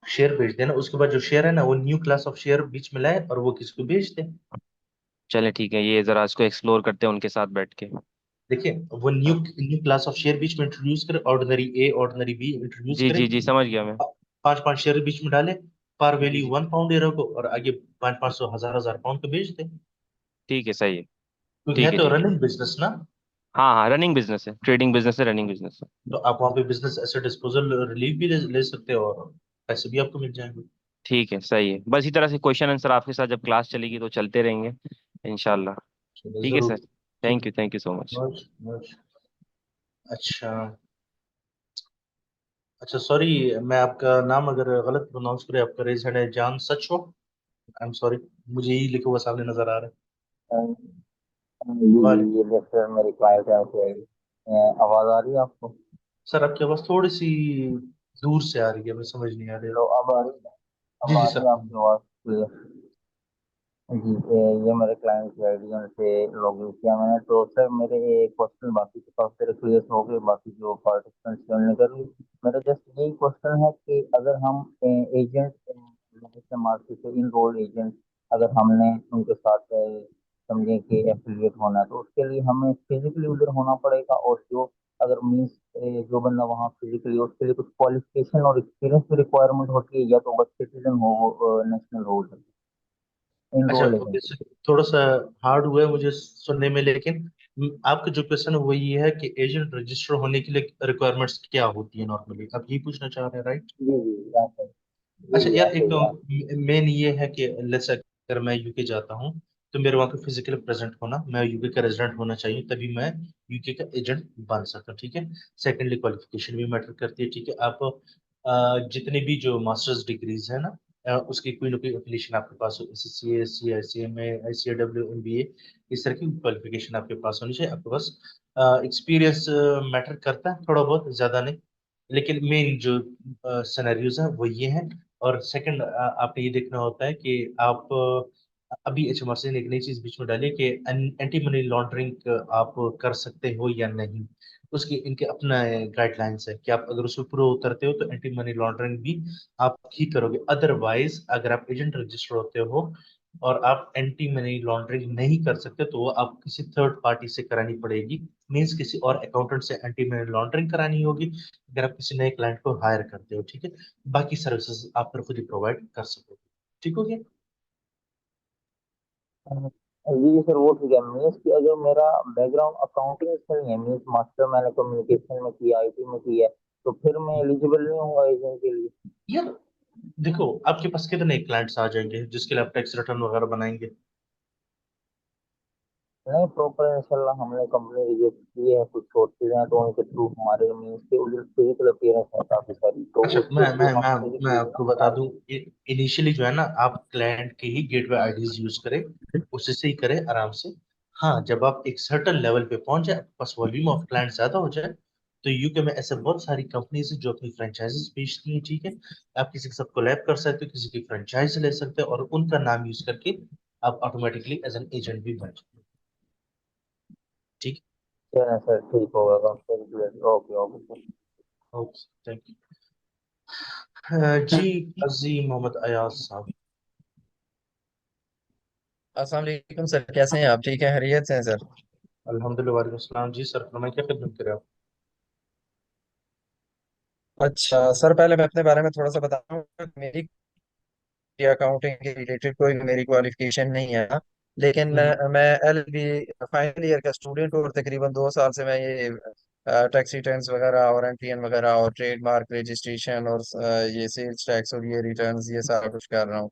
शेयर बेच देना, उसके बाद जो शेयर है ना, वो न्यू क्लास ऑफ शेयर बीच में लाए और वो किसी को बेच दे। चले ठीक है, ये जरा इसको एक्सप्लोर करते हैं उनके साथ बैठ के। देखिए, वो न्यू हाँ। न्यू क्लास ऑफ शेयर बीच में इंट्रोड्यूस करे, ordinary A ordinary B introduce जी करे। जी जी, समझ गया मैं। 5-5 शेयर बीच में डाले, पार जी वैल्यू जी। 1 पाउंड दे रखो, और आगे 500 हजार पाउंड पे बेच दे, ठीक है, सही है। क्योंकि है ठीक है तो ठीक है। रनिंग बिजनेस ना। हाँ हाँ, रनिंग बिजनेस है, ट्रेडिंग बिजनेस है, रनिंग बिजनेस है। तो आप वहां पे बिजनेस एसेट डिस्पोजल रिलीफ भी ले सकते हो, और पैसे भी आपको मिल जाएंगे। ठीक है, सही है। बस इसी तरह से क्वेश्चन आंसर आपके साथ जब क्लास चलेगी तो चलते रहेंगे इंशाल्लाह। चलिए, ठीक है जरूर। सर। ठीक है। Thank you so much. Much much. अच्छा। अच्छा सॉरी, मैं आपका नाम अगर गलत प्रोनाउंस करे, आपका रेज हैंड है जान सच हो। आई एम सॉरी, मुझे यही लिखा हुआ सामने नजर आ रहा जी है। वाले जी, ये लेक्चर मेरी क्लाइंट है आपको। आवाज आ रही है आपको? सर आपकी आवाज थोड़ी सी दूर से आ रही है, मैं समझ नहीं आ रही। लो, अब आ रही है? जी अब आ जी रही सर। है आपकी आवाज क्लियर? जी, ये मेरे क्लाइंट की आईडी उनसे लॉगिन किया मैंने। तो सर मेरे एक क्वेश्चन बाकी के काफी सारे क्लियर हो गए, बाकी जो पार्टिसिपेंट्स थे उन्होंने कर ली। मेरा जस्ट यही क्वेश्चन है कि अगर हम एजेंट से मार्केट से इनरोल्ड एजेंट अगर हमने उनके साथ समझे कि एफिलिएट होना है, तो उसके लिए हमें फिजिकली उधर होना पड़ेगा। और जो अगर मीन्स जो बंदा वहाँ फिजिकली, उसके लिए कुछ क्वालिफिकेशन और एक्सपीरियंस की रिक्वायरमेंट होती है, या तो बस सिटीजन हो, नेशनल हो, अच्छा इनरोल्ड ओके एजेंट? सर, थोड़ा सा हार्ड हुआ है मुझे सुनने में, लेकिन आपका जो क्वेश्चन है वो ये है कि एजेंट रजिस्टर होने के लिए रिक्वायरमेंट्स क्या होती है नॉर्मली, आप ये पूछना चाह रहे हैं राइट? जी जी, ऐसे। जी अच्छा जी, यार, ऐसे एक ही आप। मेन ये है कि लेट्स अगर मैं यूके जाता हूँ तो मेरे वहाँ पे फिजिकली प्रेजेंट होना, मैं यूके का रेजिडेंट होना चाहिए, तभी मैं यूके का एजेंट बन सकता हूँ, ठीक है। सेकेंडली क्वालिफिकेशन भी मैटर करती है, ठीक है। आप जितने भी जो मास्टर्स डिग्रीज है ना, उसकी कोई ना कोई एफिलिएशन आपके पास हो, एसएससी, एससी, आईसीएमए, आईसीएडब्ल्यू, एमबीए, इस तरह की क्वालिफिकेशन आपके पास होनी चाहिए। आपके पास एक्सपीरियंस मैटर करता है थोड़ा बहुत, ज्यादा नहीं, लेकिन मेन जो सिनेरियोज है वो ये हैं। और सेकंड, आपने ये देखना होता है कि आप अभी एचएमआरसी ने एक नई चीज बीच में डाली है कि एंटी मनी लॉन्ड्रिंग आप कर सकते हो या नहीं। उसके इनके अपना गाइडलाइंस है कि आप अगर उसमें पूरा उतरते हो तो एंटी मनी लॉन्ड्रिंग भी आप ही करोगे। अदरवाइज अगर आप एजेंट रजिस्टर होते हो और आप एंटी मनी लॉन्ड्रिंग नहीं कर सकते, तो वो आप किसी थर्ड पार्टी से करानी पड़ेगी। मीन्स किसी और अकाउंटेंट से एंटी मनी लॉन्ड्रिंग करानी होगी अगर आप किसी नए क्लाइंट को हायर करते हो, ठीक है। बाकी सर्विसेज आप फिर खुद ही प्रोवाइड कर सकोगे, ठीक हो गया। जी सर, वो ठीक है। मीन्स कि अगर मेरा बैकग्राउंड अकाउंटिंग से नहीं है, मीन्स मास्टर मैंने कम्युनिकेशन में किया, आईटी में किया है, तो फिर मैं एलिजिबल नहीं हूँ एजेंट के लिए? यार देखो, आपके पास कितने क्लाइंट्स आ जाएंगे जिसके लिए आप टैक्स रिटर्न वगैरह बनाएंगे? नहीं, प्रॉपर इंशाल्लाह हमने कंपनी रिजेक्ट की है, कुछ सोर्सेज हैं तो उनके थ्रू हमारे मीन्स के उधर फिजिकल अपीयरेंस है काफी सारी, तो अच्छा, उसके थ्रू हम मैं फिजिकली आपको बता करा दूं, देंगे। इनिशियली जो है ना, आप क्लाइंट के ही गेटवे आईडीज यूज करें, उससे से ही करें आराम से। हाँ, जब आप एक सर्टन लेवल पे पहुंच जाए, आपके पास वॉल्यूम ऑफ क्लाइंट ज्यादा हो जाए, तो यूके में ऐसे बहुत सारी कंपनीज हैं जो अपनी फ्रेंचाइजीज बेचती हैं, ठीक है। आप किसी के साथ कोलैब कर सकते हो, किसी की फ्रेंचाइज ले सकते हो और उनका नाम यूज करके आप ऑटोमेटिकली एज एन एजेंट भी बन जाते हो, ठीक चलें सर, ठीक होगा, कंप्लीट। Okay okay sir. है। Okay, thank you. जी, अजीम मोहम्मद अयाज साहब। अस्सलाम वालेकुम सर, कैसे हैं आप? ठीक है, खैरियत से हैं सर? अल्हम्दुलिल्लाह, वालेकुम सलाम जी सर, फरमाइए क्या खिदमत करें आप? अच्छा सर, पहले मैं अपने बारे में थोड़ा सा बताऊंगा। मेरी अकाउंटिंग के रिलेटेड कोई मेरी क्वालिफिकेशन नहीं है, लेकिन हम्म मैं एलएलबी फाइनल ईयर का स्टूडेंट हूँ और तकरीबन 2 साल से मैं ये टैक्स रिटर्न्स वगैरह और एमटीएन वगैरह और ट्रेडमार्क रजिस्ट्रेशन और ये सेल्स टैक्स और ये रिटर्न्स ये सारा कुछ कर रहा हूँ।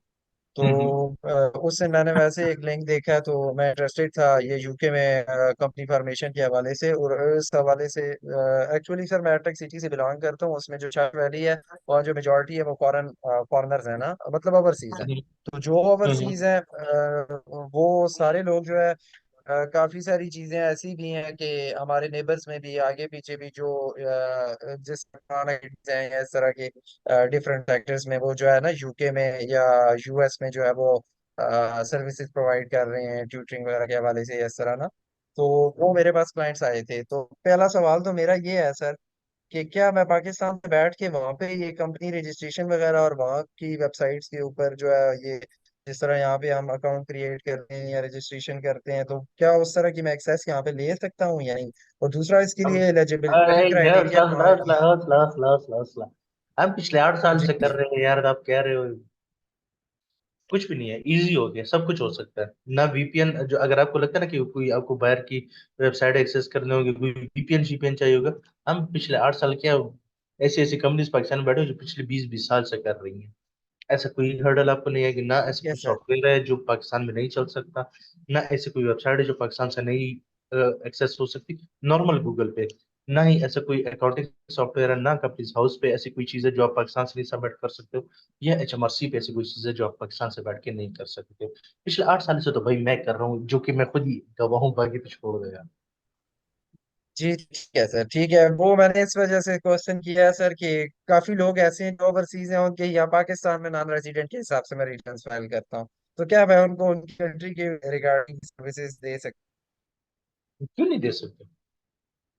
तो हम्म उससे मैंने वैसे एक लिंक देखा तो मैं इंटरेस्टेड था ये यूके में कंपनी फॉर्मेशन के हवाले से। और इस हवाले से एक्चुअली सर मैं अटक सिटी से बिलोंग करता हूँ, उसमें जो शाह वैली है वहाँ जो मेजोरिटी है वो फॉरेनर्स है ना, मतलब ओवरसीज है। हम्म तो जो हम्म ओवरसीज है वो सारे लोग जो है काफी सारी चीजें ऐसी भी हैं कि हमारे नेबर्स में भी आगे पीछे भी जो जिस हैं या इस तरह के डिफरेंट सेक्टर्स में वो जो है ना यूके में या यूएस में जो है वो सर्विसेज प्रोवाइड कर रहे हैं ट्यूटरिंग वगैरह के हवाले से या इस तरह ना। तो वो मेरे पास क्लाइंट्स आए थे, तो पहला सवाल तो मेरा ये है सर कि क्या मैं पाकिस्तान में बैठ के वहाँ पे ये कंपनी रजिस्ट्रेशन वगैरह और वहाँ की वेबसाइट्स के ऊपर जो है ये जिस तरह यहाँ पे हम अकाउंट क्रिएट करते हैं या रजिस्ट्रेशन करते हैं, तो क्या उस तरह की मैं एक्सेस यहाँ पे ले सकता हूँ या नहीं? और दूसरा, इसके अब लिए अरे एलिजिबिलिटी यार, क्राइटेरिया क्या है? हम पिछले 8 साल जी से कर रहे हैं यार, आप कह रहे हो कुछ भी नहीं है। इजी हो गया, सब कुछ हो सकता है ना। वीपीएन जो, अगर आपको लगता है ना कि कोई आपको बाहर की वेबसाइट एक्सेस करने होगी, कोई वीपीएन शीपीएन चाहिए होगा, हम पिछले 8 साल क्या, ऐसी ऐसी कंपनीज पाकिस्तान में बैठे हो जो पिछले 20-20 साल से कर रही हैं। ऐसा कोई हर्डल आपको नहीं है कि ना ऐसा कोई यस सर। सॉफ्टवेयर है जो पाकिस्तान में नहीं चल सकता, ना ऐसी कोई वेबसाइट है जो पाकिस्तान से नहीं एक्सेस हो सकती। नॉर्मल गूगल पे ना ही ऐसा कोई अकाउंटिंग सॉफ्टवेयर है, ना कंपनीज हाउस पे ऐसी कोई चीज है जो आप पाकिस्तान से नहीं सबमिट कर सकते हो, या HMRC पे ऐसी कोई चीज है जो आप पाकिस्तान से बैठ के नहीं कर सकते हो। पिछले 8 साल से तो भाई मैं कर रहा हूँ, जो कि मैं खुद ही गवाह हूँ, बाकी तो छोड़ दो यार। जी ठीक है सर, ठीक है। वो मैंने इस वजह से क्वेश्चन किया है सर कि काफी लोग ऐसे हैं जो ओवरसीज हैं, उनके यहाँ पाकिस्तान में नॉन रेजिडेंट के हिसाब से मैं रिटर्न फाइल करता हूँ। तो क्या मैं उनको उनकी कंट्री के रिगार्डिंग सर्विसेज दे सकता क्यों नहीं दे सकते?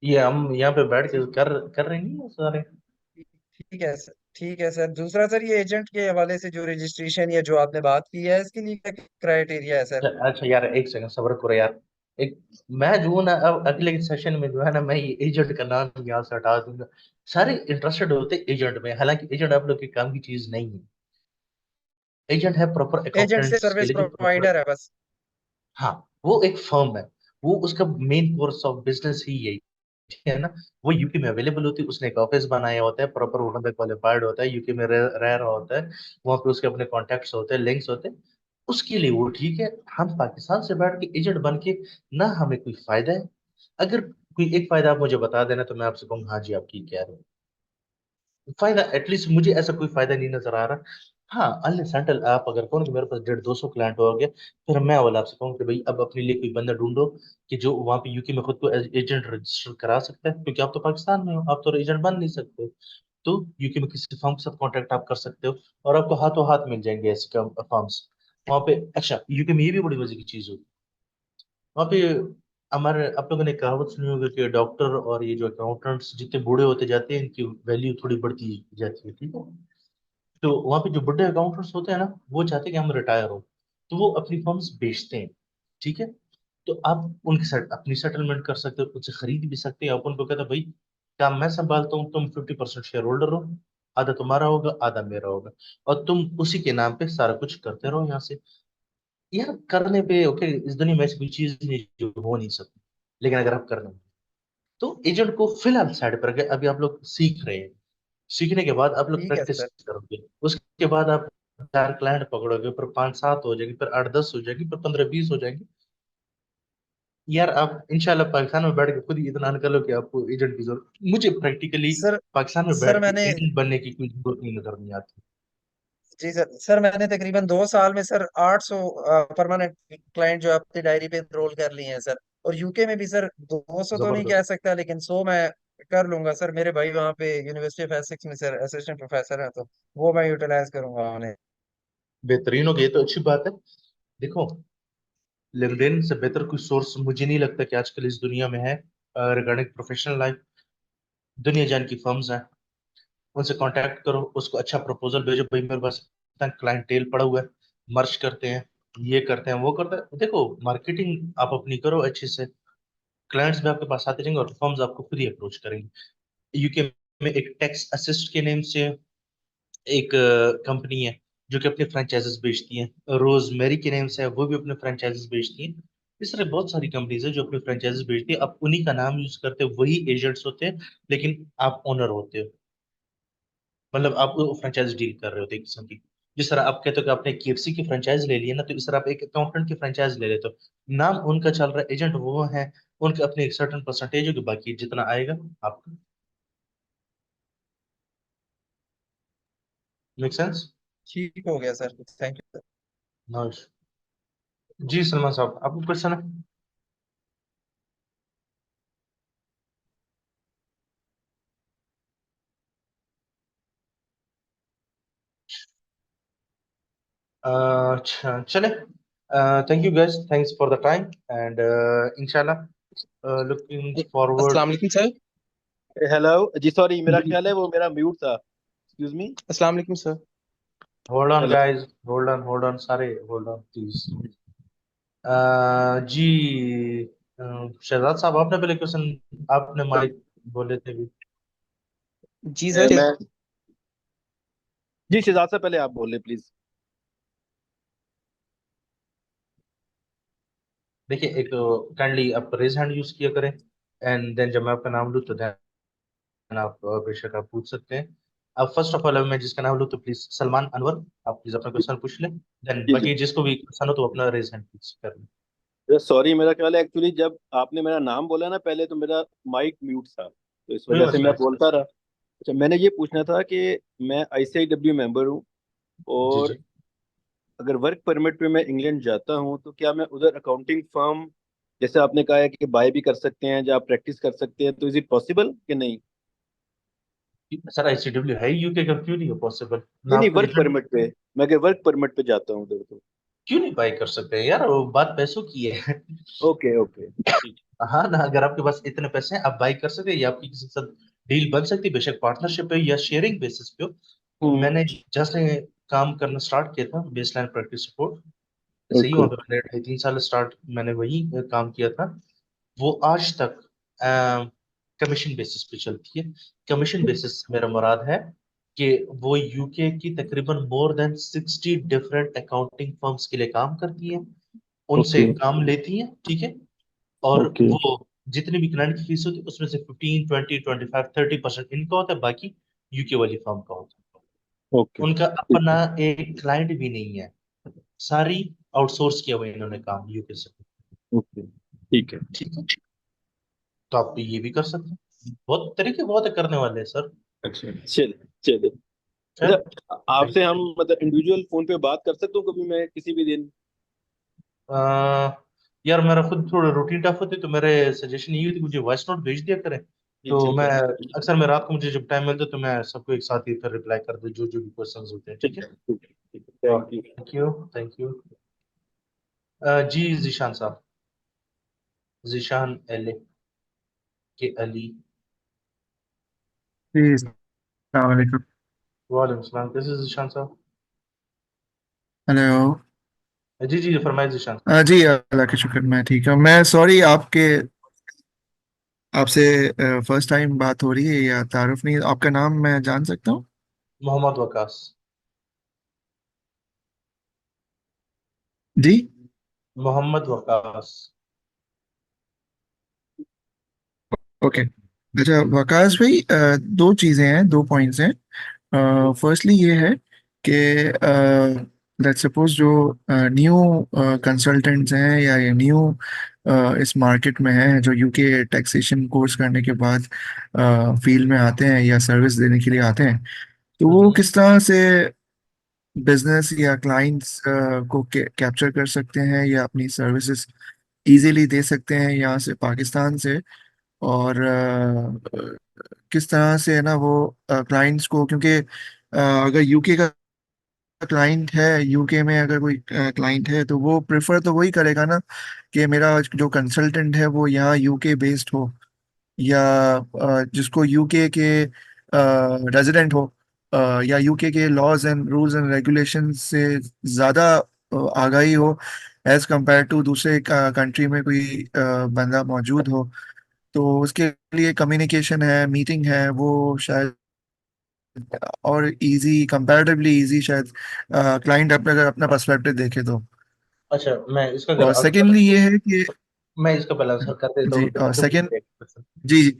ये हम यहाँ पे बैठ के कर रहे नहीं है सारे। हूँ? ठीक है सर, ठीक है सर। दूसरा सर, ये एजेंट के हवाले से जो रजिस्ट्रेशन या जो आपने बात की है, इसके लिए क्या क्राइटेरिया है सर? अच्छा यार, एक सेकंड सब्र करो यार। एक मैं जो हूं ना, अब अगले सेशन में जो है ना, मैं ये एजेंट का नाम यहाँ से हटा दूंगा। सारे इंटरेस्टेड होते एजेंट में, हालांकि एजेंट आप लोग के काम की चीज नहीं है। एजेंट है प्रॉपर एजेंट से अकाउंटेंट्स के सर्विस लिए, जो प्रॉपर, प्रोवाइडर है बस। हाँ, वो एक फर्म है। वो उसका मेन कोर्स ऑफ बिजनेस ही यही, ठीक है ना। वो यूके में अवेलेबल होती है, उसने एक ऑफिस बनाया होता है, प्रॉपर वो बंदा क्वालिफाइड होता है, यूके में रह रहा होता है, वहाँ पे उसके अपने कॉन्टेक्ट्स होते हैं, लिंक्स होते हैं, उसके लिए वो ठीक है। हम पाकिस्तान से बैठ के एजेंट बन के, ना हमें कोई फायदा है। अगर कोई एक फायदा आप मुझे बता देना तो मैं आपसे कहूँ हाँ जी आप ठीक कह रहे हो। फायदा एटलीस्ट मुझे ऐसा कोई फायदा नहीं नजर आ रहा। हाँ, अनलेस सेंट्रल आप अगर कहो कि मेरे पास 150-200 क्लाइंट हो गया, फिर मैं वाला आपसे कहूँ कि भाई अब अपने लिए कोई बंदा ढूंढो कि जो वहाँ पे यूके में खुद को एजेंट रजिस्टर करा सकता है, क्योंकि आप तो पाकिस्तान में हो, आप तो एजेंट बन नहीं सकते। तो यूके में किसी फर्म के साथ कॉन्टेक्ट आप कर सकते हो, और आपको हाथों हाथ मिल जाएंगे ऐसे फर्म्स वहाँ पे। अच्छा, यूके में ये भी बड़ी मजे की चीज होगी वहाँ पे। हमारे आप लोगों ने कहावत सुनी होगी कि डॉक्टर और ये जो अकाउंटेंट्स जितने बूढ़े होते जाते हैं, इनकी वैल्यू थोड़ी बढ़ती जाती है, ठीक है। तो वहाँ पे जो बुढ़े अकाउंटेंट्स होते हैं ना, वो चाहते हैं कि हम रिटायर हो, तो वो अपनी फर्म्स बेचते हैं, ठीक है। तो आप उनके साथ अपनी सेटलमेंट कर सकते हो, उनसे खरीद भी सकते हैं। आप उनको कहते हैं भाई काम मैं संभालता हूँ, तुम 50% शेयर होल्डर हो, आधा तुम्हारा होगा आधा मेरा होगा, और तुम उसी के नाम पे सारा कुछ करते रहो यहाँ से। यार करने पे ओके, इस दुनिया में ऐसी कोई चीज नहीं जो हो नहीं सकती, लेकिन अगर आप करना, तो एजेंट को फिलहाल साइड पर रखें। अभी आप लोग सीख रहे हैं, सीखने के बाद आप लोग ठीक है प्रैक्टिस सर। करोगे, उसके बाद आप 4 क्लाइंट पकड़ोगे, फिर 5-7 हो जाएगी, फिर 8-10 हो जाएगी, फिर 15-20 हो जाएगी। यार आप इंशाल्लाह पाकिस्तान में बैठ के खुद ही इतना कर लो कि आपको एजेंट की जरूरत, मुझे प्रैक्टिकली सर पाकिस्तान में सर बैठ के मैंने एजेंट बनने की कोई जरूरत नहीं नजर नहीं आती। जी सर मैंने तकरीबन 2 साल में सर 800 परमानेंट क्लाइंट जो अपनी डायरी पे एनरोल कर लिए हैं सर। और यूके में भी सर 200 तो नहीं कह जबरदस्त, सकता, लेकिन 100 मैं कर लूंगा सर। मेरे भाई वहाँ पे यूनिवर्सिटी ऑफ एसेक्स में सर असिस्टेंट प्रोफेसर है, तो वो मैं यूटिलाइज करूंगा उन्हें। बेहतरीन हो गई तो अच्छी बात है। देखो, लिंक्डइन से बेहतर कोई सोर्स मुझे नहीं लगता कि आजकल इस दुनिया में है रिगार्डिंग प्रोफेशनल लाइफ। दुनिया जान की फर्म्स हैं, उनसे कांटेक्ट करो, उसको अच्छा प्रपोजल भेजो, भाई मेरे पास इतना क्लाइंटेल पड़ा हुआ है, मर्ज करते हैं, ये करते हैं वो करते हैं। देखो, मार्केटिंग आप अपनी करो अच्छे से, क्लाइंट्स भी आपके पास आते रहेंगे और फर्म्स आपको खुद ही अप्रोच करेंगे। यूके में एक टैक्स असिस्ट के नेम से एक कंपनी है जो कि अपने फ्रेंचाइजेस बेचती है, रोज मेरी के नेम से है, वो भी अपने फ्रेंचाइजेस बेचती है। इस तरह बहुत सारी कंपनीज है जो अपने फ्रेंचाइजेस बेचती है, आप उन्हीं का नाम यूज करते हो, वही एजेंट्स होते हैं, लेकिन आप ओनर होते हो। मतलब आप फ्रेंचाइज डील कर रहे हो एक किस्म की। जिस तरह आप कहते हो कि आपने KFC की फ्रेंचाइज ले ली है ना, तो इस तरह आप एक अकाउंटेंट की फ्रेंचाइज ले लेते हो, नाम उनका चल रहा है, एजेंट वो है, उनके अपने एक सर्टन परसेंटेज होगी, बाकी जितना आएगा आपका। Make sense? ठीक हो गया सर, थैंक यू सर। जी सलमान साहब, आपको क्वेश्चन है? अच्छा चले, thank you guys, thanks for the time, and इंशाल्लाह लुकिंग फॉरवर्ड। अस्सलाम वालेकुम सर। हेलो जी, सॉरी मेरा जी, ख्याल है वो मेरा म्यूट था, एक्सक्यूज मी। अस्सलाम वालेकुम sir. Hold on hello. Guys, hold on सारे, होल्ड ऑन प्लीज। जी, शहजाद साहब आपने पहले क्वेश्चन, आपने माइक बोले थे भी। जी सर। मैं जी शहजाद से पहले आप बोले प्लीज। देखिए, एक काइंडली आप रेज हैंड यूज किया करें, एंड देन जब मैं आपका नाम लूँ तो देन आप बेशक आप पूछ सकते हैं। अब फर्स्ट ऑफ ऑल मैं जिसका नाम लूँ तो प्लीज सलमान अनवर, आप प्लीज अपना क्वेश्चन पूछ लें, देन जी जी, बाकी जिसको भी क्वेश्चन हो तो अपना रेज हैंड प्लीज कर लें। सॉरी मेरा ख्याल है एक्चुअली जब आपने मेरा नाम बोला ना पहले तो मेरा माइक म्यूट था। तो इस कोई वजह से मसला मैं नहीं सर। बोलता रहा। अच्छा, मैंने ये पूछना था कि मैं ICIW मेंबर हूँ, जी और जी। अगर वर्क परमिट पे मैं इंग्लैंड जाता हूँ तो क्या मैं उधर अकाउंटिंग फर्म, जैसे आपने कहा है कि बाय भी कर सकते हैं या आप प्रैक्टिस कर सकते हैं, तो इज इट पॉसिबल कि नहीं? सर ICW है यूके का, क्यों नहीं है पॉसिबल? मैं नहीं नहीं, आपको वर्क दिखाने परमिट पे, मैं अगर वर्क परमिट पे जाता हूँ उधर तो। क्यों नहीं बाई कर सकते हैं यार, वो बात पैसों की है। ओके ओके, ठीक। हाँ ना, अगर आपके पास इतने पैसे हैं आप बाई कर सकते हैं, या आपकी किसी के साथ डील बन सकती है, बेशक पार्टनरशिप पे या शेयरिंग बेसिस पे हो। हम्म। मैंने जैसे काम करना स्टार्ट किया था बेसलाइन प्रैक्टिस सपोर्ट, सही ओके। वहाँ पे मैंने 2.5 3 साल स्टार्ट मैंने वही काम किया था। वो आज तक कमीशन बेसिस पे चलती है। कमीशन बेसिस से मेरा मुराद है कि वो यूके की तकरीबन more than 60 different accounting firms के लिए काम करती है, उनसे ओके। काम लेती है, ठीक है। और ओके। वो जितनी भी क्लाइंट की फीस होती है उसमें से 15 20 25 30% इनका होता है, बाकी यूके वाली फर्म का होता है। ओके। उनका ठीक अपना है। एक क्लाइंट भी नहीं है, सारी आउटसोर्स किया हुआ है इन्होंने काम यूके से। ओके। ठीक है। ठीक है, तो आप ये भी कर सकते हैं, बहुत तरीके बहुत है करने वाले हैं सर। अच्छा, चलिए चलिए। चल अच्छा, आपसे हम मतलब इंडिविजुअल फोन पे बात कर सकते हो कभी, मैं किसी भी दिन? आ, यार मेरा खुद थोड़ा रूटीन टफ होती है, तो मेरे सजेशन ये थी मुझे वॉइस नोट भेज दिया करें। जी तो ठीक मैं है। अक्सर मैं रात को मुझे जब टाइम मिलता है तो मैं सबको एक साथ ही फिर रिप्लाई कर दूँ जो जो भी क्वेश्चंस होते हैं, ठीक ठीक है। है। ठीक है। ठीक है, thank you. Thank you, thank you. जी जीशान साहब, जीशान एल के अली। जी अस्सलाम वालेकुम। वालेकुम सलाम, कैसे जीशान साहब? हेलो। जी जी फरमाइए जीशान। जी अल्लाह का शुक्र, मैं ठीक हूँ। मैं सॉरी आपके आपसे फर्स्ट टाइम बात हो रही है या तारुफ नहीं, आपका नाम मैं जान सकता हूँ? मोहम्मद वकास। जी। मोहम्मद वकास। ओके। अच्छा वकास भाई, दो चीज़ें हैं, दो पॉइंट्स हैं। जी फर्स्टली ये है कि लेट्स सपोज जो न्यू कंसल्टेंट्स हैं या न्यू इस मार्केट में हैं, जो यूके टैक्सेशन कोर्स करने के बाद फील्ड में आते हैं या सर्विस देने के लिए आते हैं, तो वो हम्म। किस तरह से बिजनेस या क्लाइंट्स को कैप्चर कर सकते हैं या अपनी सर्विसेज इजीली दे सकते हैं यहाँ से, पाकिस्तान से। और किस तरह से है ना वो क्लाइंट्स को, क्योंकि अगर यूके का क्लाइंट है, यूके में अगर कोई क्लाइंट है तो वो प्रेफर तो वही करेगा ना कि मेरा जो कंसल्टेंट है वो यहाँ यूके बेस्ड हो, या जिसको यूके के रेजिडेंट हो, या यूके के laws and rules and regulation से ज़्यादा आगाही हो एज कंपेयर टू दूसरे कंट्री में कोई बंदा मौजूद हो। तो उसके लिए कम्युनिकेशन है, मीटिंग है, वो शायद और इजी, कंपैरेटिवली इजी शायद, क्लाइंट अपने अगर अपना पर्सपेक्टिव देखे तो। अच्छा, मैं इसका अगर और आंसर, सेकेंडली ये है कि मैं इसका पहले आंसर कर देता जी, हूँ तो और फिर सेकेंड, पूछिए। जी जी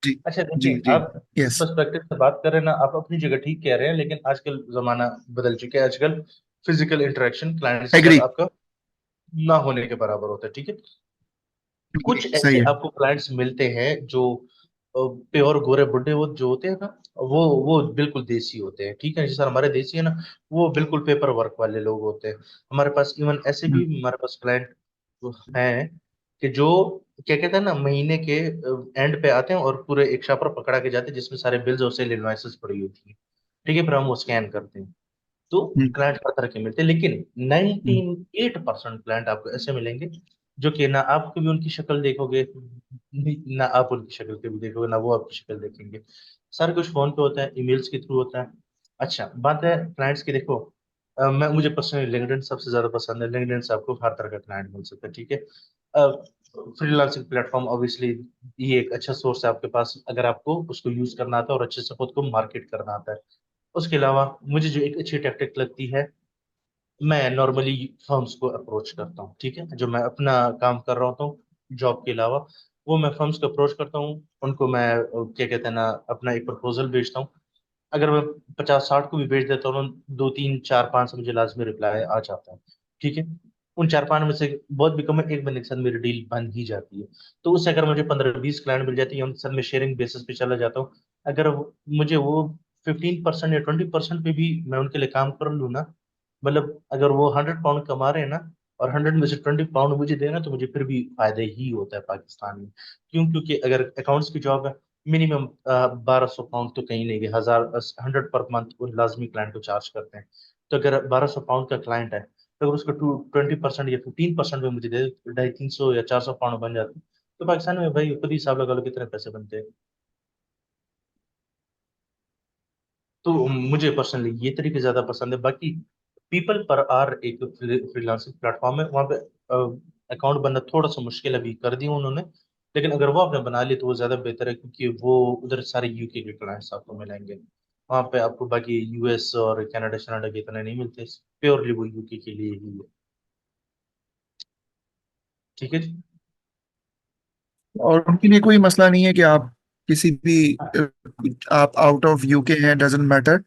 जी अच्छा जी देखिए, जी, आप जिस यस, पर्सपेक्टिव से बात कर रहे हैं ना, आप अपनी जगह ठीक कह रहे हैं, लेकिन आजकल जमाना बदल चुका है। आजकल फिजिकल इंटरेक्शन क्लाइंट्स के साथ एग्री, आपका ना होने के बराबर होता है, ठीक है। कुछ सही ऐसे है। आपको क्लाइंट्स मिलते हैं जो प्योर गोरे बुड्ढे वो जो होते हैं ना, वो बिल्कुल देसी होते हैं, ठीक है। जैसे हमारे देसी है ना, वो बिल्कुल पेपर वर्क वाले लोग होते हैं। हमारे पास इवन ऐसे भी हमारे पास क्लाइंट हैं कि जो क्या कहते हैं ना, महीने के एंड पे आते हैं और पूरे एक शापर पकड़ा के जाते हैं जिसमें सारे बिल्स और सेल इनवॉइसेस पड़ी होती है, ठीक है। फिर हम वो स्कैन करते हैं। तो क्लाइंट हर तरह के मिलते हैं, लेकिन 98% क्लाइंट आपको ऐसे मिलेंगे जो कि ना आप कभी उनकी शक्ल देखोगे, ना आप उनकी शक्ल कभी देखोगे, ना वो आपकी शक्ल देखेंगे। सारा कुछ फोन पे होता है, ईमेल्स के थ्रू होता है। अच्छा बात है क्लाइंट्स की, देखो मुझे पर्सनली लिंक्डइन सबसे ज्यादा पसंद है। लिंक्डइन से आपको हर तरह का क्लाइंट मिल सकता है, ठीक है। फ्रीलांसिंग प्लेटफॉर्म ऑब्वियसली ये एक अच्छा सोर्स है आपके पास, अगर आपको उसको यूज करना आता है और अच्छे से खुद को मार्केट करना आता है। उसके अलावा मुझे जो एक अच्छी टैक्टिक लगती है, मैं नॉर्मली फर्म्स को अप्रोच करता हूँ, ठीक है। जो मैं अपना काम कर रहा होता हूँ जॉब के अलावा, वो मैं फर्म्स को अप्रोच करता हूँ। उनको मैं क्या कहते हैं ना, अपना एक प्रपोजल भेजता हूँ। अगर मैं 50 60 को भी भेज देता हूँ, 2 3 4 5 से मुझे लाजमी रिप्लाई आ जाता है, ठीक है। उन 4-5 में से बहुत भी कम है, एक बंदे के साथ मेरी डील बन ही जाती है। तो उससे अगर मुझे 15-20 क्लाइंट मिल जाती है, उनके साथ मैं शेयरिंग बेसिस पे चला जाता हूँ। अगर मुझे वो 15% या 20% पे भी मैं उनके लिए काम कर लूँ ना, मतलब अगर वो 100 पाउंड कमा रहे हैं ना, और 100 में से 20 पाउंड मुझे देना, तो मुझे फिर भी फायदा ही होता है पाकिस्तान में। क्यों? क्योंकि अगर अकाउंट्स की जॉब है, मिनिमम 1200 पाउंड तो कहीं नहीं गए, 100 पर मंथ वो लाजमी क्लाइंट को चार्ज करते हैं। तो अगर 1200 पाउंड का क्लाइंट है, तो अगर उसको 20% या 15% में मुझे दे, 250-300 या 400 पाउंड बन जाते हैं। तो पाकिस्तान में भाई खुद ही हिसाब लगा लो कितने पैसे बनते हैं। तो मुझे पर्सनली ये तरीके ज्यादा पसंद है। बाकी पीपल पर आर एक फ्रीलांसिंग प्लेटफॉर्म है, वहाँ पे अकाउंट बनना थोड़ा सा मुश्किल अभी कर दिया उन्होंने, लेकिन अगर वो आपने बना ली तो वो ज्यादा बेहतर है, क्योंकि वो उधर सारे यूके के क्लाइंट्स आपको मिलेंगे। वहाँ पे आपको बाकी यूएस और कनाडा शनाडा के इतने नहीं मिलते, प्योरली वो यूके के लिए ही है। ठीक है जी। और उनके लिए कोई मसला नहीं है कि आप किसी भी आप आउट ऑफ यूके हैं, डजेंट मैटर।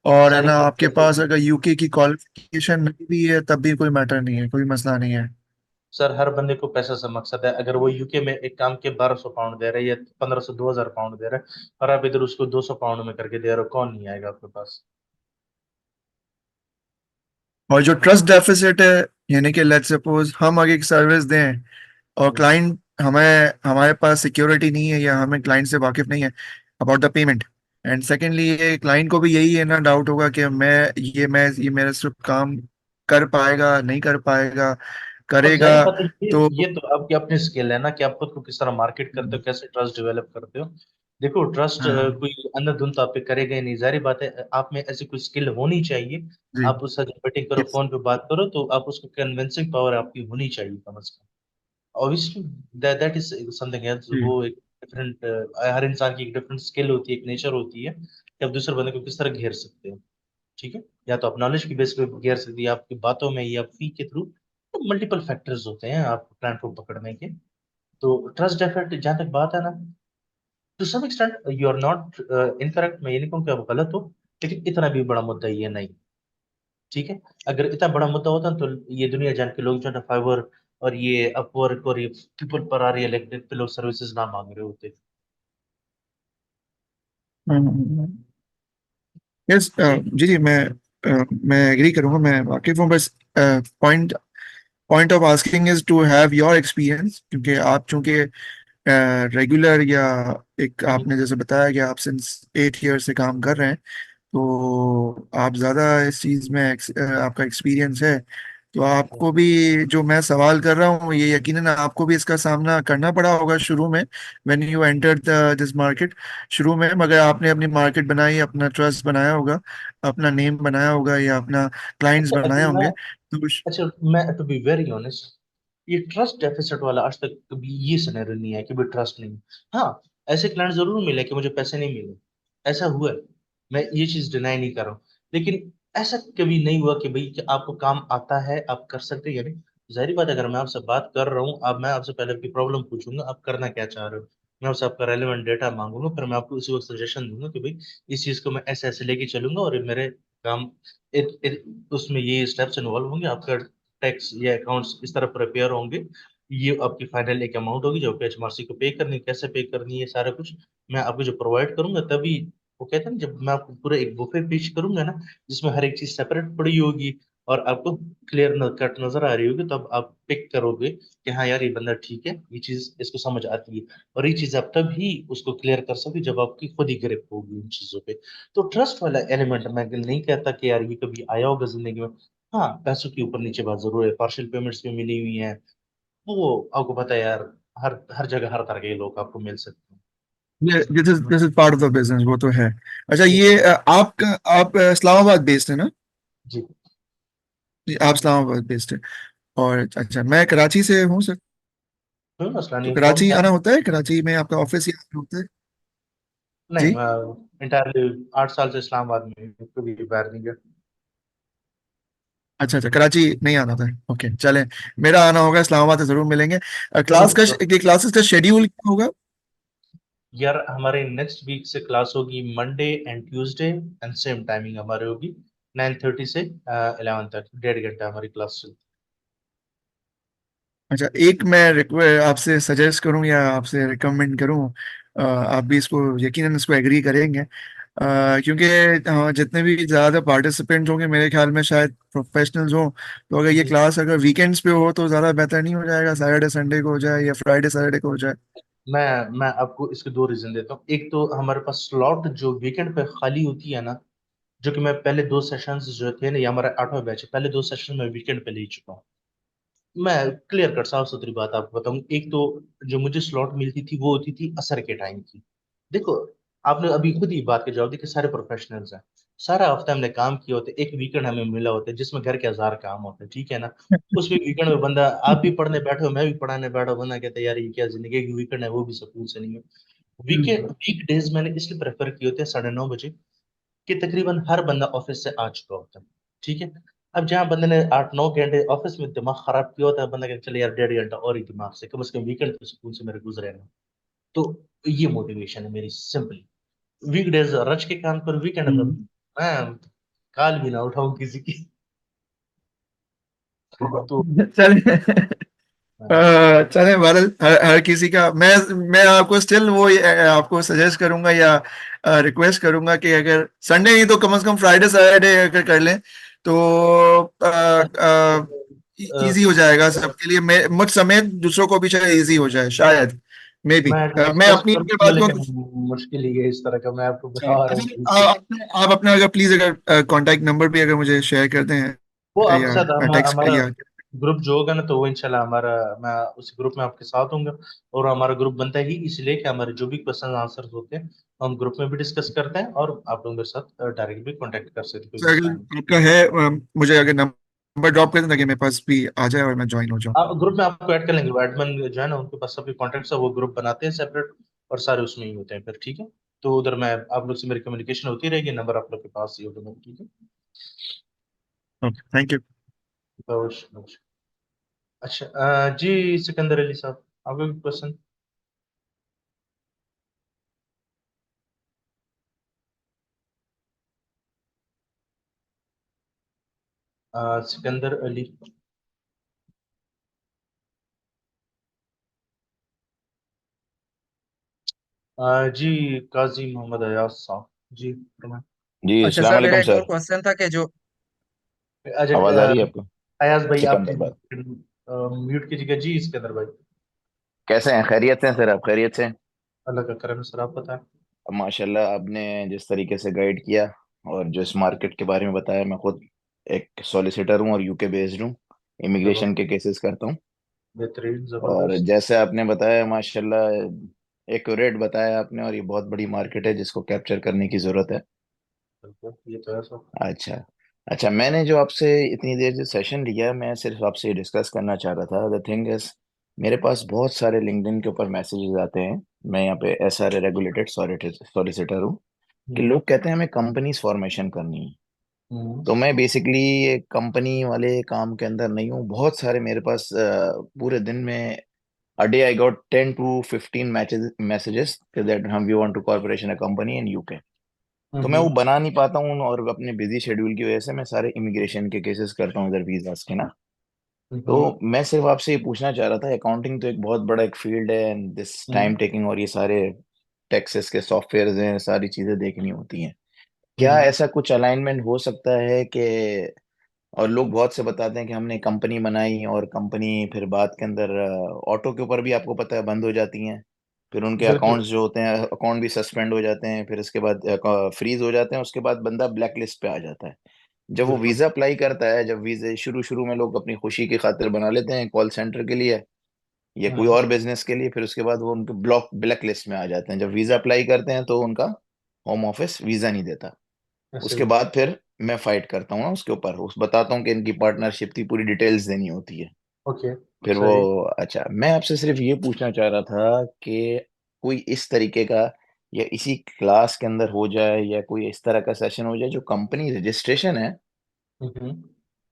और है सारी ना, आपके पास फैसिलिटी अगर यूके की क्वालिफिकेशन नहीं भी है तब भी कोई मैटर नहीं है, कोई मसला नहीं है। सर, हर बंदे को पैसा से मकसद है। अगर वो यूके में एक काम के 1200 पाउंड दे रहे हैं या 1500-2000 पाउंड दे रहे हैं, और आप इधर उसको 200 पाउंड में करके दे रहे हो, कौन नहीं आएगा आपके पास? और जो ट्रस्ट डेफिसिट है, यानी कि लेट्स सपोज हम आगे एक सर्विस दें और हम्म। क्लाइंट हमें हमारे पास सिक्योरिटी नहीं है या हमें क्लाइंट से वाकिफ नहीं है about the payment. And secondly ये क्लाइंट को भी यही है ना, डाउट होगा कि ये मेरे से काम कर पाएगा नहीं कर पाएगा, और जाहिर करेगा। बात है, तो ये तो आपकी अपनी स्किल है ना, कि आप खुद को किस तरह मार्केट करते हो, कैसे ट्रस्ट डेवलप करते हो। देखो, ट्रस्ट हाँ कोई अंधाधुंध आप पे करेगा ही नहीं। जाहिर बात है, आप में ऐसी कोई स्किल होनी चाहिए। जी। आप उससे जब मीटिंग करो, यस। फोन पे बात करो, तो आप उसको कन्विंसिंग पावर आपकी होनी चाहिए कम से कम। Obviously that is something else. जी। वो एक डिफरेंट, हर इंसान की एक डिफरेंट स्किल होती है, एक नेचर होती है कि आप दूसरे बंदे को किस तरह घेर सकते हो। ठीक है? या तो आप नॉलेज की बेस पे घेर सकते हैं, आपकी बातों में या फी के थ्रू। तो मल्टीपल फैक्टर्स होते हैं आप क्लाइंट को पकड़ने के। तो ट्रस्ट डेफिनेट, जहां तक बात है ना, to some extent you are not incorrect. मैं ये नहीं कहूँ कि आप गलत हो, लेकिन इतना भी बड़ा मुद्दा ये नहीं। ठीक है? अगर इतना बड़ा मुद्दा होता तो ये दुनिया जान के लोग जो है फाइवर और ये अपवर्क और ये पीपल पर आ रही है लिंक्डइन पे लोग सर्विसेज ना मांग रहे होते। यस। ठीक। जी जी, मैं एग्री करूंगा, मैं वाकिफ हूँ। बस point point of asking is to have your experience, क्योंकि आप चूंकि रेगुलर या एक हम्म। आपने जैसे बताया कि आप सिंस 8 ईयर से काम कर रहे हैं, तो आप ज़्यादा इस चीज़ में आपका एक्सपीरियंस है। तो आपको भी जो मैं सवाल कर रहा हूँ ये यकीनन आपको भी इसका सामना करना पड़ा होगा शुरू में, when you entered this market शुरू में। मगर आपने अपनी मार्केट बनाई, अपना ट्रस्ट बनाया होगा, अपना नेम बनाया होगा या अपना क्लाइंट्स अच्छा, बनाए मैं होंगे तो अच्छा मैं टू बी वेरी ऑनेस्ट, ये ट्रस्ट डेफिसिट वाला आज तक कभी ये सिनेरियो नहीं है कि भाई ट्रस्ट नहीं। हाँ, ऐसे क्लाइंट जरूर मिले कि मुझे पैसे नहीं मिले, ऐसा हुआ है। मैं ये चीज डिनाई नहीं कर रहा हूँ, लेकिन ऐसा कभी नहीं हुआ कि भाई कि आपको काम आता है, आप कर सकते हैं या नहीं। जाहिर बात है, अगर मैं आपसे बात कर रहा हूँ, अब मैं आपसे पहले आपकी प्रॉब्लम पूछूंगा, आप करना क्या चाह रहे हो। मैं आपसे आपका रेलिवेंट डेटा मांगूंगा, फिर मैं आपको उसी वक्त सजेशन दूंगा कि भाई इस चीज को मैं ऐसे ऐसे लेके चलूंगा, और ये मेरे काम उसमें ये स्टेप्स इन्वॉल्व होंगे। आपका टैक्स या अकाउंट्स इस तरह प्रिपेयर होंगे, ये आपकी फाइनल एक अमाउंट होगी जो आपको एचएमआरसी को पे करनी है, कैसे पे करनी है, सारा कुछ मैं आपको जो प्रोवाइड करूंगा। तभी वो कहते हैं ना, जब मैं आपको पूरा एक बुफे पेश करूंगा ना, जिसमें हर एक चीज सेपरेट पड़ी होगी और आपको क्लियर कट नजर आ रही होगी, तब आप पिक करोगे कि हाँ यार, ये बंदा ठीक है, ये चीज इसको समझ आती है। और ये चीज आप तभी उसको क्लियर कर सकते जब आपकी खुद ही ग्रिप होगी उन चीजों पे। तो ट्रस्ट वाला एलिमेंट मैं नहीं कहता कि यार ये कभी आया होगा जिंदगी में। हाँ, पैसों के ऊपर नीचे बात जरूर है, पार्शियल पेमेंट्स भी मिली हुई हैं। वो आपको पता है यार, हर हर जगह हर तरह के लोग आपको मिल सकते हैं। ये this is part of the business, वो तो है। अच्छा, ये ये आप इस्लामाबाद बेस्ड है ना? जी। जी, आप इस्लामाबाद बेस्ड है। और अच्छा, मैं कराची से हूँ सर। कोई मसला तो नहीं, फोन कराची पे आना होता है, कराची में आपका ऑफिस यहाँ पे होता है? नहीं, जी। मैं इंटायरली 8 साल से इस्लामाबाद में हूँ, कभी बाहर नहीं गया। अच्छा अच्छा, कराची नहीं आना था। ओके, चलें, मेरा आना होगा, इस्लामाबाद से जरूर मिलेंगे। जरूर जरूर। क्लासेस का शेड्यूल क्या होगा? यार, हमारे नेक्स्ट वीक से क्लास होगी, Monday and Tuesday and same timing हमारी होगी, 9:30 से 11 तक, 1.5 घंटा हमारी क्लास चलती अच्छा, एक मैं आपसे सजेस्ट करूं या आपसे रिकमेंड करूं, आप भी इसको यकीनन इसको एग्री करेंगे, क्योंकि जितने भी ज़्यादा पार्टिसिपेंट होंगे मेरे ख्याल में शायद प्रोफेशनल्स हों, तो अगर ये जी। क्लास अगर वीकेंड्स पे हो तो ज़्यादा बेहतर नहीं हो जाएगा? सैटरडे संडे को हो जाए या फ्राइडे सैटरडे को हो जाए। मैं आपको इसके दो रीजन देता हूँ। एक तो हमारे पास स्लॉट जो वीकेंड पे खाली होती है ना, जो कि मैं पहले दो सेशंस जो थे ना, ये हमारा 8वां बैच है, पहले दो सेशन मैं वीकेंड पे ले चुका हूँ। मैं क्लियर कट साफ सुथरी बात आपको बताऊं, एक तो जो मुझे स्लॉट मिलती थी वो होती थी असर के टाइम की। देखो, आपने अभी खुद ही बात के जवाब दी कि सारे प्रोफेशनल्स हैं, सारा हफ्ता हमने काम किया होता है, एक वीकेंड हमें मिला होता है जिसमें घर के हजार काम होते हैं, ठीक है ना। उस वीकेंड में बंदा, आप भी पढ़ने बैठे हो, मैं भी पढ़ाने बैठा, बंदा कहता है यार ये क्या जिंदगी, एक वीकेंड है वो भी सुकून से नहीं है। वीक डेज मैंने इसलिए प्रेफर किए होते हैं 9:30 बजे, कि तकरीबन हर बंदा ऑफिस से आ चुका होता है, ठीक है। अब जहाँ बंदे ने 8-9 घंटे ऑफिस में दिमाग खराब किया होता है, बंदा कहता है चले यार 1.5 घंटा और ही दिमाग से, कम से कम वीकेंड तो सुकून से मेरे गुजरे ना। तो ये मोटिवेशन है मेरी सिंपली। वीकडेज रच के काम पर, वीकेंड में मैं काल भी ना उठाऊं किसी की। तो चले चले बहरहाल, हर किसी का, मैं आपको स्टिल वो आपको सजेस्ट करूंगा या रिक्वेस्ट करूंगा कि अगर संडे नहीं तो कम से कम फ्राइडे सैटरडे अगर कर लें तो इजी हो जाएगा सबके लिए, मैं मुझ समेत दूसरों को भी शायद इजी हो जाए, शायद मे बी। मैं मैं डिस्कस अपनी अगर करूंगा, बात लेकिन करूं, मुश्किल ही है इस तरह का, मैं आपको अच्छा, बता रहा हूँ आप अपना अगर प्लीज अगर कांटेक्ट नंबर भी अगर मुझे शेयर कर दें वो आपके साथ या टेक्स्ट पे हमारा या। ग्रुप जो होगा ना, तो वो इंशाल्लाह हमारा, मैं उस ग्रुप में आपके साथ होऊंगा। और हमारा ग्रुप बनता है ही इसलिए कि हमारे जो भी क्वेश्चन आंसर होते हैं हम ग्रुप में भी डिस्कस करते हैं, और आप लोगों के साथ डायरेक्ट भी कांटेक्ट कर सकते हैं, कोई तो मसला नहीं। अगर आपका है, मुझे अगर नंबर ड्रॉप कर दें ताकि मेरे पास भी आ जाए और मैं ज्वाइन हो जाऊं। आप ग्रुप में आपको ऐड कर लेंगे, वो एडमिन जो है ना उनके पास सभी कॉन्टेक्ट है, वो ग्रुप बनाते हैं सेपरेट, और सारे उसमें ही होते हैं फिर, ठीक है। तो उधर मैं आप लोग से मेरी कम्युनिकेशन होती रहेगी, नंबर आप लोग के पास ही होगा, ठीक है। Okay, thank you. बहुत बहुत- अच्छा, जी सिकंदर अली साहब, आपका भी क्वेश्चन। सिकंदर अली। जी, काजी मोहम्मद अयाज साहब, जी फरमाएं। जी अच्छा अस्सलाम सर, मेरा वालेकुम एक और सर। क्वेश्चन था कि जो अच्छा, आवाज आ रही है आपको? अयाज भाई आप सिकंदर भाई, म्यूट कीजिएगा जी, सिकंदर भाई। कैसे हैं? खैरियत से हैं सर? आप खैरियत से हैं? अल्लाह का करम है सर, आप बताएं। अब माशाल्लाह आपने जिस तरीके से गाइड किया और जो इस मार्केट के बारे में बताया, मैं खुद एक सॉलिसिटर हूँ और यूके बेस्ड हूँ, इमिग्रेशन के जबरदस्त, केसेस करता हूँ। बेहतरीन, और जबरदस्त। जैसे आपने बताया माशाल्लाह, एक्यूरेट बताया आपने, और ये बहुत बड़ी मार्केट है जिसको कैप्चर करने की ज़रूरत है। बिल्कुल, ये तो है सर। अच्छा, अच्छा, मैंने जो आपसे इतनी देर से सेशन लिया, मैं सिर्फ आपसे डिस्कस करना चाह रहा था। द थिंग इज, मेरे पास बहुत सारे लिंक्डइन के ऊपर मैसेजेस आते हैं, मैं यहाँ पे SRA रेगुलेटेड सॉलिसिटर हूँ, कि हम्म लोग कहते हैं हमें कंपनीज फॉर्मेशन करनी है। हम्म तो मैं बेसिकली कंपनी वाले काम के अंदर नहीं हूँ। बहुत सारे मेरे पास पूरे दिन में a day I got 10 to 15 messages that हम we want to corporation a company in UK. तो मैं वो हम्म बना नहीं पाता हूँ, और अपने बिजी शेड्यूल की वजह से मैं सारे इमिग्रेशन के केसेस करता हूँ इधर, वीजास के ना। तो हम्म मैं सिर्फ आपसे ये पूछना चाह रहा था, अकाउंटिंग तो एक बहुत बड़ा एक फील्ड है, and this time hmm taking, और ये सारे टैक्सेस के सॉफ्टवेयर हैं, सारी चीजें देखनी होती हैं। क्या हम्म ऐसा कुछ अलाइनमेंट हो सकता है कि, और लोग बहुत से बताते हैं कि हमने कंपनी बनाई और कंपनी फिर बाद के अंदर ऑटो के ऊपर भी आपको पता है बंद हो जाती हैं, फिर उनके बिल्कुल। अकाउंट्स जो होते हैं, अकाउंट भी सस्पेंड हो जाते हैं, फिर इसके बाद फ्रीज हो जाते हैं, उसके बाद बंदा ब्लैक लिस्ट पे आ जाता है। जब वो बिल्कुल। वीजा अप्लाई करता है, जब वीजे शुरू शुरू में लोग अपनी खुशी की खातिर बना लेते हैं कॉल सेंटर के लिए या कोई हम्म और बिजनेस के लिए, फिर उसके बाद वो उनके ब्लैक लिस्ट में आ जाते हैं। जब वीजा अप्लाई करते हैं तो उनका होम ऑफिस वीजा नहीं देता। ऐसे उसके ही। बाद फिर मैं फाइट करता हूँ ना उसके ऊपर, उस बताता हूँ कि इनकी पार्टनरशिप की पूरी डिटेल्स देनी होती है। ओके। फिर वो, सही। अच्छा, मैं आपसे सिर्फ ये पूछना चाह रहा था कि कोई इस तरीके का या इसी क्लास के अंदर हो जाए, या कोई इस तरह का सेशन हो जाए जो कंपनी रजिस्ट्रेशन है, हम्म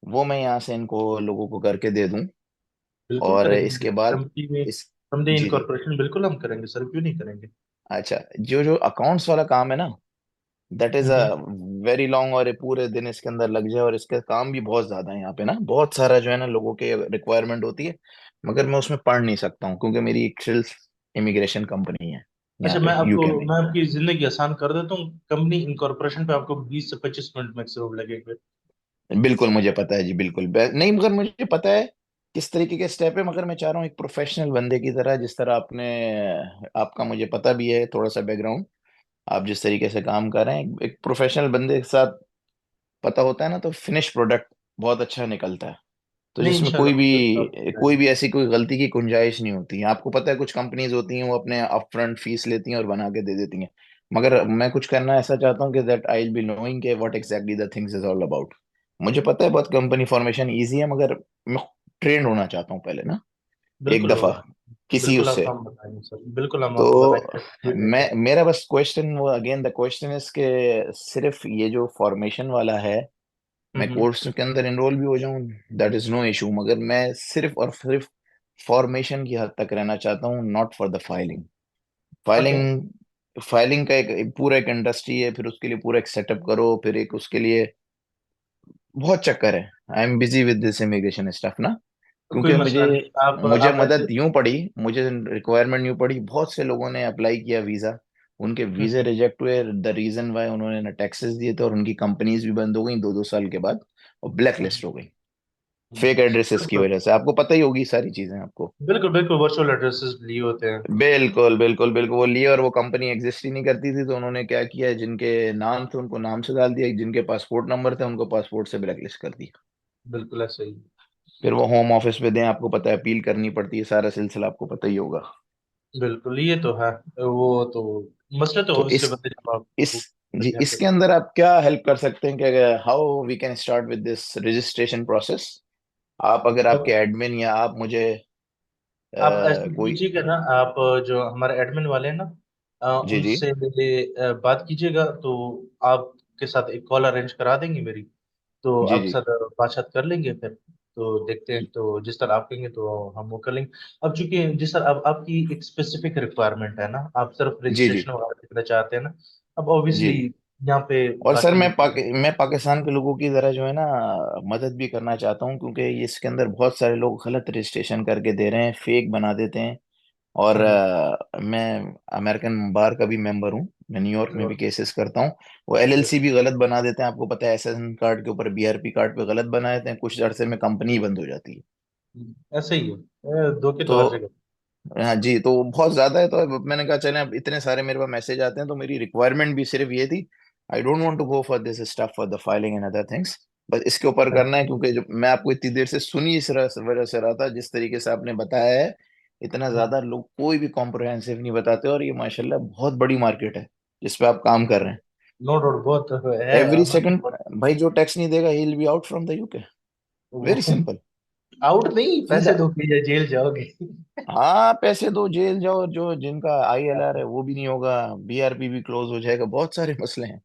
वो मैं यहाँ से इनको लोगों को करके दे दूं। बिल्कुल और करेंगे, इसके बाद कंपनी में इस, समझे जी जी, इनकॉर्पोरेशन बिल्कुल हम करेंगे सर, क्यों नहीं करेंगे। अच्छा, जो जो अकाउंट्स वाला काम है ना, that is a hmm very long, और ये पूरे दिन इसके अंदर लग जाए, और इसका काम भी बहुत ज्यादा है यहाँ पे ना, बहुत सारा जो है ना लोगों के रिक्वायरमेंट होती है। मगर मैं उसमें पढ़ नहीं सकता हूँ क्योंकि मेरी एक सिर्फ इमिग्रेशन कंपनी है यहाँ अच्छा, पे यूके में। मैं आपकी जिंदगी आसान कर देता हूँ। कंपनी इनकॉर्पोरेशन पे आपको 20 से 25 मिनट मैक्सिमम लगेंगे। बिल्कुल मुझे पता है जी, बिल्कुल नहीं, मगर मुझे पता है किस तरीके के स्टेप है, मगर मैं चाह रहा हूँ एक प्रोफेशनल बंदे की तरह, जिस तरह आपका मुझे पता भी है थोड़ा सा बैकग्राउंड, आप जिस तरीके से काम कर रहे हैं एक प्रोफेशनल बंदे के साथ पता होता है ना, तो फिनिश प्रोडक्ट बहुत अच्छा निकलता है। तो नहीं, जिसमें इंशाल्लाह बिल्कुल आप कोई भी ऐसी कोई गलती की गुंजाइश नहीं होती है। आपको पता है कुछ कंपनीज होती हैं वो अपने अपफ्रंट फीस लेती हैं और बना के दे देती हैं, मगर मैं कुछ करना ऐसा चाहता हूँ कि that I will be knowing के what exactly the things is all about. मुझे पता है बहुत कंपनी फॉर्मेशन इजी है, मगर मैं ट्रेंड होना चाहता हूँ पहले ना, एक बिल्कुल दफा होगा। किसी बिल्कुल आप उससे। हम बताएंगे सर, बिल्कुल हम आपको तो बताएंगे फीडबैक मैं है। मेरा बस क्वेश्चन वो अगेन द क्वेश्चन इज के सिर्फ ये जो फॉर्मेशन वाला है, मैं हम्म। कोर्स के अंदर एनरोल भी हो जाऊं, दैट इज नो इशू, मगर मैं सिर्फ और सिर्फ फॉर्मेशन की हद तक रहना चाहता हूँ, not for the filing. Okay. Filing filing का एक पूरा एक इंडस्ट्री है, फिर उसके लिए पूरा एक सेटअप करो, फिर एक उसके लिए बहुत चक्कर है। I am busy with this immigration stuff ना, तो कोई क्योंकि मुझे मसला नहीं, मुझे आप ऐसे। मदद यूं पड़ी, मुझे रिक्वायरमेंट यूं पड़ी, बहुत से लोगों ने अप्लाई किया वीजा, उनके वीजे हम्म, रिजेक्ट हुए, द रीजन वाई उन्होंने ना टैक्सेस दिए थे और उनकी कंपनीज भी बंद हो गई 2-2 साल के बाद, और ब्लैक हम्म, लिस्ट हो गई हम्म। फेक एड्रेसेस की बिल्कुल वजह से। आपको पता ही होगी सारी चीजें आपको। बिल्कुल बिल्कुल वर्चुअल एड्रेसेस लिए होते हैं। बिल्कुल बिल्कुल बिल्कुल, वो लिए, और वो कंपनी एग्जिस्ट ही नहीं करती थी, तो उन्होंने क्या किया, जिनके नाम थे उनको नाम से डाल दिया, जिनके पासपोर्ट नंबर थे उनको पासपोर्ट से ब्लैकलिस्ट कर दिया। बिल्कुल ऐसे ही। फिर वो होम ऑफिस पे दें, आपको पता है अपील करनी पड़ती है, सारा सिलसिला आपको पता ही होगा। बिल्कुल ये तो है। वो तो मसले तो तो ऑब्वियसली बनते जब आप इस वो जी करते हैं इसके फिर। अंदर आप क्या हेल्प कर सकते हैं कि how we can start with this registration process. आप अगर आपके अब एडमिन या आप मुझे आप ऐसे कोई। कीजिएगा ना, आप जो हमारे एडमिन वाले हैं ना, जी जी उनसे मेरे बात कीजिएगा, तो आपके साथ एक कॉल अरेंज करा देंगे मेरी। तो जी आपके जी साथ बातचीत कर लेंगे फिर। तो देखते हैं, तो जिस तरह आप कहेंगे तो हम वो कर लेंगे। अब चूंकि जिस तरह अब आपकी एक स्पेसिफिक रिक्वायरमेंट है ना, आप सिर्फ जी जी रजिस्ट्रेशन वगैरह करना चाहते हैं ना। अब जी ऑब्वियसली जी। यहाँ पे और सर बाकी। मैं पाकिस्तान के लोगों की तरह जो है ना मदद भी करना चाहता हूँ, क्योंकि इसके अंदर बहुत सारे लोग गलत रजिस्ट्रेशन करके दे रहे हैं, फेक बना देते हैं। और हम्म, मैं अमेरिकन बार का भी मेंबर हूँ, मैं न्यूयॉर्क में भी और- केसेस करता हूँ। वो एलएलसी भी गलत बना देते हैं, आपको पता है एसएसएन कार्ड के ऊपर बीआरपी कार्ड पे गलत बना देते हैं, कुछ अरसे में कंपनी ही बंद हो जाती है। ऐसे ही है। धोखे तो हर तो जगह। हाँ जी, तो बहुत ज्यादा है, तो अब मैंने कहा चले, अब इतने सारे मेरे पास मैसेज आते हैं, तो मेरी रिक्वायरमेंट भी सिर्फ ये थी, I don't want to go for this stuff for the filing and other things, बस इसके ऊपर करना है, क्योंकि जो मैं आपको इतनी देर से सुनी इस वजह से रहा था, जिस तरीके से आपने बताया है, इतना ज्यादा लोग कोई भी कॉम्प्रहेंसिव नहीं बताते, और ये माशाल्लाह बहुत बड़ी मार्केट है जिस पे आप काम कर रहे हैं। नो डाउट बहुत है एवरी मतलब सेकंड भाई जो टैक्स नहीं देगा he will be out from the UK, very simple, out नहीं, पैसे सीधा। दो या जेल जाओगे। हाँ पैसे दो जेल जाओ, जो जिनका आईएलआर है वो भी नहीं होगा, बीआरपी भी क्लोज हो जाएगा, बहुत सारे मसले हैं।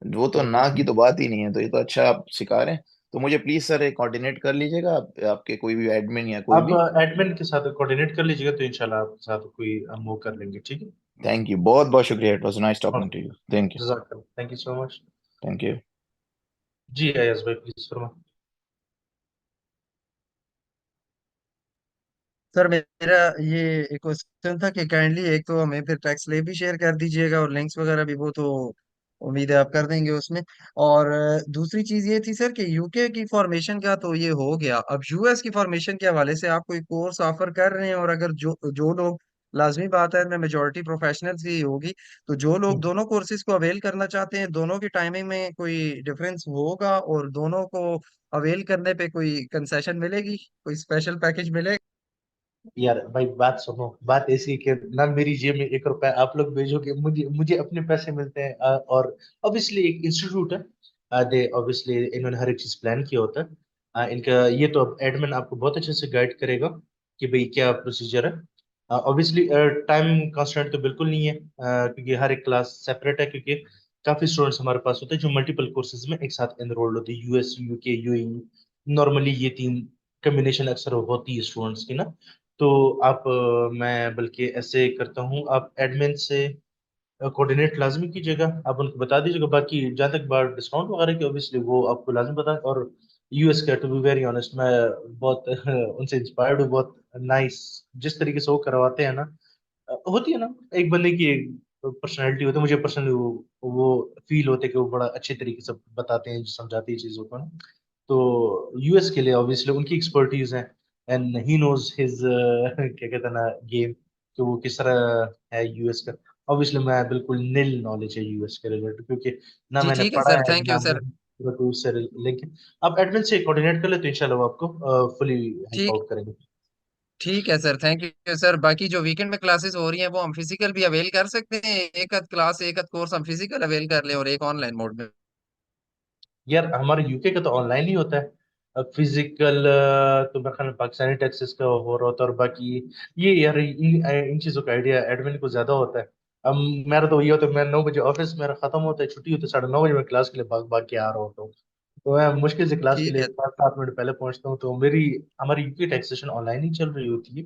वो तो ना की तो बात ही नहीं है, तो ये तो अच्छा आप सिखा रहे हैं। तो मुझे प्लीज सर एक कोऑर्डिनेट कर लीजिएगा, आपके कोई भी एडमिन या कोई आप भी। एडमिन के साथ कोऑर्डिनेट कर लीजिएगा, तो इंशाल्लाह आपके साथ कोई हम वो कर लेंगे, ठीक है। थैंक यू, बहुत बहुत शुक्रिया, it was nice talking to you, thank you. जजाकल्लाह, thank you so much. Thank you. जी अय्याज भाई प्लीज फरमा। सर मेरा ये एक क्वेश्चन था कि काइंडली एक तो हमें फिर टैक्स स्लैब भी शेयर कर दीजिएगा और लिंक्स वगैरह भी, वो तो उम्मीद है आप कर देंगे उसमें। और दूसरी चीज ये थी सर कि यूके की फॉर्मेशन का तो ये हो गया, अब यूएस की फॉर्मेशन के हवाले से आप कोई कोर्स ऑफर कर रहे हैं, और अगर जो जो लोग, लाजमी बात है मैं मेजोरिटी प्रोफेशनल्स ही होगी, तो जो लोग दोनों कोर्सेज को अवेल करना चाहते हैं, दोनों की टाइमिंग में कोई डिफरेंस होगा, और दोनों को अवेल करने पे कोई कंसेशन मिलेगी, कोई स्पेशल पैकेज मिलेगा? यार भाई बात सुनो, बात ऐसी है कि ना मेरी जेब में 1 रुपया आप लोग भेजोगे, मुझे मुझे अपने पैसे मिलते हैं। और ऑब्वियसली एक इंस्टीट्यूट है, दे ऑब्वियसली इन्होंने हर एक चीज प्लान किया होता है। इनका ये तो अब एडमिन आपको बहुत अच्छे से गाइड करेगा कि भाई क्या प्रोसीजर है। ऑब्वियसली टाइम कांस्टेंट तो बिल्कुल नहीं है, क्योंकि हर एक क्लास सेपरेट है, क्योंकि काफी स्टूडेंट्स हमारे पास होते हैं जो मल्टीपल कोर्सेज में एक साथ एनरोल्ड होते हैं, यूएस यूके यूएई। नॉर्मली ये तीन कम्बिनेशन अक्सर होती है स्टूडेंट्स की ना। तो आप मैं बल्कि ऐसे करता हूँ, आप एडमिन से कोऑर्डिनेट लाजमी कीजिएगा, आप उनको बता दीजिएगा। बाकी जहाँ तक बात डिस्काउंट वगैरह की, ऑब्वियसली वो आपको लाजमी पता है। और यूएस का टू बी वेरी ऑनेस्ट मैं बहुत उनसे इंस्पायर्ड हूँ बहुत। नाइस जिस तरीके से वो करवाते हैं ना, होती है ना, एक बंदे की एक पर्सनैलिटी होती है। मुझे पर्सनली वो फील होते है कि वो बड़ा अच्छे तरीके से बताते हैं, समझाते हैं चीजों को ना। तो यूएस के लिए ऑब्वियसली उनकी एक्सपर्टीज है, एंड ही नोज हिज क्या कहते हैं ना, गेम, कि वो किस तरह है यूएस का। ऑब्वियसली मैं बिल्कुल निल नॉलेज है यूएस के रिलेटेड, क्योंकि ना जी मैंने ठीक है पढ़ा सर, है थैंक ना यू सर। मैंने उससे, लेकिन आप एडमिन से कोऑर्डिनेट कर ले तो इंशाल्लाह वो आपको फुली हेल्प ठीक आउट करेंगे। ठीक है सर, थैंक यू सर। बाकी जो वीकेंड में क्लासेस हो रही हैं वो हम फिजिकल भी अवेल कर सकते हैं, एक आध क्लास एक आध कोर्स हम फिजिकल अवेल कर ले और एक ऑनलाइन मोड में। यार हमारे यूके का तो ऑनलाइन ही होता है। अब फिजिकल तो मेरे ख्याल में पाकिस्तानी टैक्सेस का हो रहा होता है, और बाकी ये यार इन चीज़ों का आइडिया एडमिन को ज्यादा होता है। अब मेरा तो ये होता है, मैं 9 बजे ऑफिस मेरा खत्म होता है, छुट्टी होती है 9:30 बजे, मैं क्लास के लिए भाग भाग के आ रहा होता हूँ। तो मैं मुश्किल से क्लास के ठीक लिए है। 5-7 मिनट पहले पहुंचता हूँ। तो मेरी हमारी यूके टैक्सेशन ऑनलाइन ही चल रही होती है।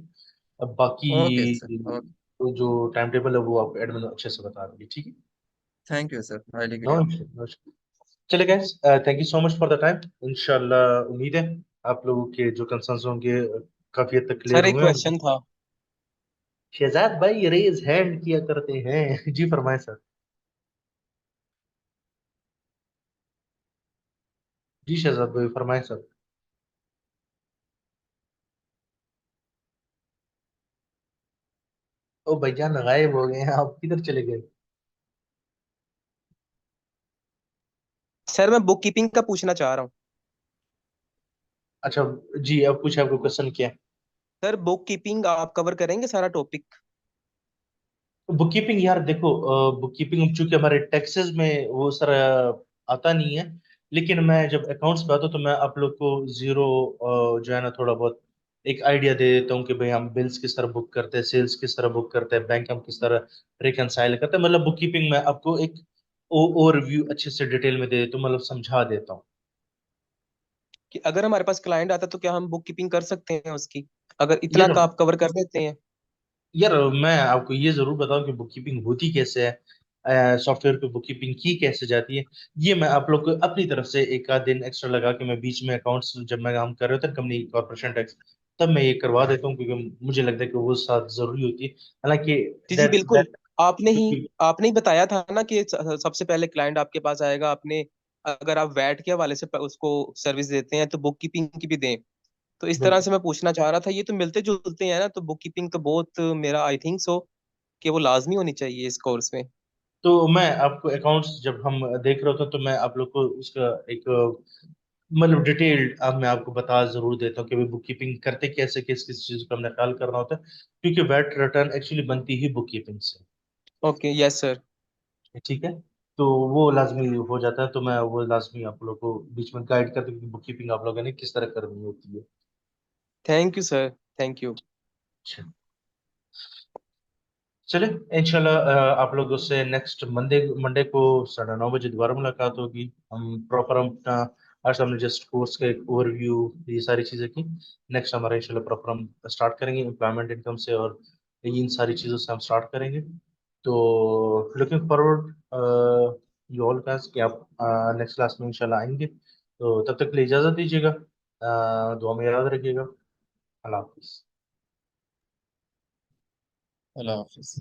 अब ओके सर, बाकी ओके। तो जो टाइम टेबल है वो आप एडमिन अच्छे से बता देंगे, ठीक है। Thank you sir, highly no great. Issue. चले guys, thank you so much for the time. इंशाल्लाह उम्मीद है आप लोगों के जो कंसर्न्स होंगे काफी हद तक क्लियर सर एक हुए होंगे। क्वेश्चन था। शहजाद भाई रेज हैंड किया करते हैं जी फरमाए सर। जी शहजाद भाई फरमाए सर। ओ भाईजान गायब हो गए हैं, आप किधर चले गए? सर मैं बुक कीपिंग का पूछना चाह रहा हूँ। अच्छा, जी अब कुछ आपको क्वेश्चन किया। सर बुक कीपिंग आप कवर करेंगे सारा टॉपिक? बुक कीपिंग यार देखो, बुक कीपिंग चूंकि हमारे टैक्सेस में वो सर आता नहीं है, लेकिन मैं जब अकाउंट्स पे आता हूँ तो मैं आप लोग को जीरो जो है ना थोड़ा बहुत एक आइडिया दे देता हूँ कि भाई हम बिल्स किस तरह बुक करते हैं, सेल्स किस तरह बुक करते हैं, बैंक हम किस तरह रिकनसाइल करते हैं। मतलब बुक कीपिंग में आपको एक ओवरव्यू अच्छे से डिटेल में दे देता हूँ, मतलब समझा देता हूँ। कि अगर हमारे पास क्लाइंट आता तो क्या हम बुक कीपिंग कर सकते हैं उसकी, अगर इतना यार का आप कवर कर देते हैं? यार मैं आपको ये जरूर बताऊं कि बुक कीपिंग होती कैसे है, सॉफ्टवेयर पे बुक कीपिंग की कैसे जाती है। ये मैं आप लोग को अपनी तरफ से एक आध दिन एक्स्ट्रा लगा के मैं बीच में अकाउंट्स जब मैं काम कर रहा था कंपनी कॉर्पोरेशन टैक्स, तब मैं ये करवा देता हूँ, क्योंकि मुझे लगता है कि वो साथ जरूरी होती है। हालांकि जी जी दैट बिल्कुल। दैट आपने ही बताया था ना कि सबसे पहले क्लाइंट आपके पास आएगा, आपने अगर आप वैट के हवाले से उसको सर्विस देते हैं तो बुक कीपिंग की भी दें। तो इस तरह बिल्कुल। से मैं पूछना चाह रहा था, ये तो मिलते जुलते हैं ना, तो बुक कीपिंग तो बहुत मेरा आई थिंक सो कि वो लाजमी होनी चाहिए इस कोर्स में। तो मैं आपको अकाउंट्स जब हम देख रहे होते हैं तो मैं आप लोग को उसका एक मतलब डिटेल्ड अब मैं आपको बता जरूर देता हूँ कि भाई बुक कीपिंग करते कैसे, किस किस चीज का हमने ख्याल करना होता है, क्योंकि वैट रिटर्न एक्चुअली बनती ही बुक कीपिंग से। Okay, yes sir. ठीक है, तो वो लाजमी हो जाता है, तो मैं वो लाजमी आप लोग को बीच में गाइड कर दूं कि बुक कीपिंग आप लोगों ने किस तरह करनी होती है। Thank you sir, thank you. अच्छा, चले इंशाल्लाह आप लोगों से नेक्स्ट मंडे मंडे को 9:30 बजे दोबारा मुलाकात होगी। हम प्रॉपर हम अपना आज हमने जस्ट कोर्स का एक ओवरव्यू ये सारी चीज़ें की। नेक्स्ट हमारा इंशाल्लाह प्रॉपर हम स्टार्ट करेंगे एम्प्लॉयमेंट इनकम से, और इन सारी चीज़ों से हम स्टार्ट करेंगे। तो looking forward you all guys कि आप नेक्स्ट क्लास में इंशाल्लाह आएंगे। तो तब तक के लिए इजाज़त दीजिएगा, दुआ में याद रखिएगा। अल्लाह हाफिज़। अल्लाह हाफिज।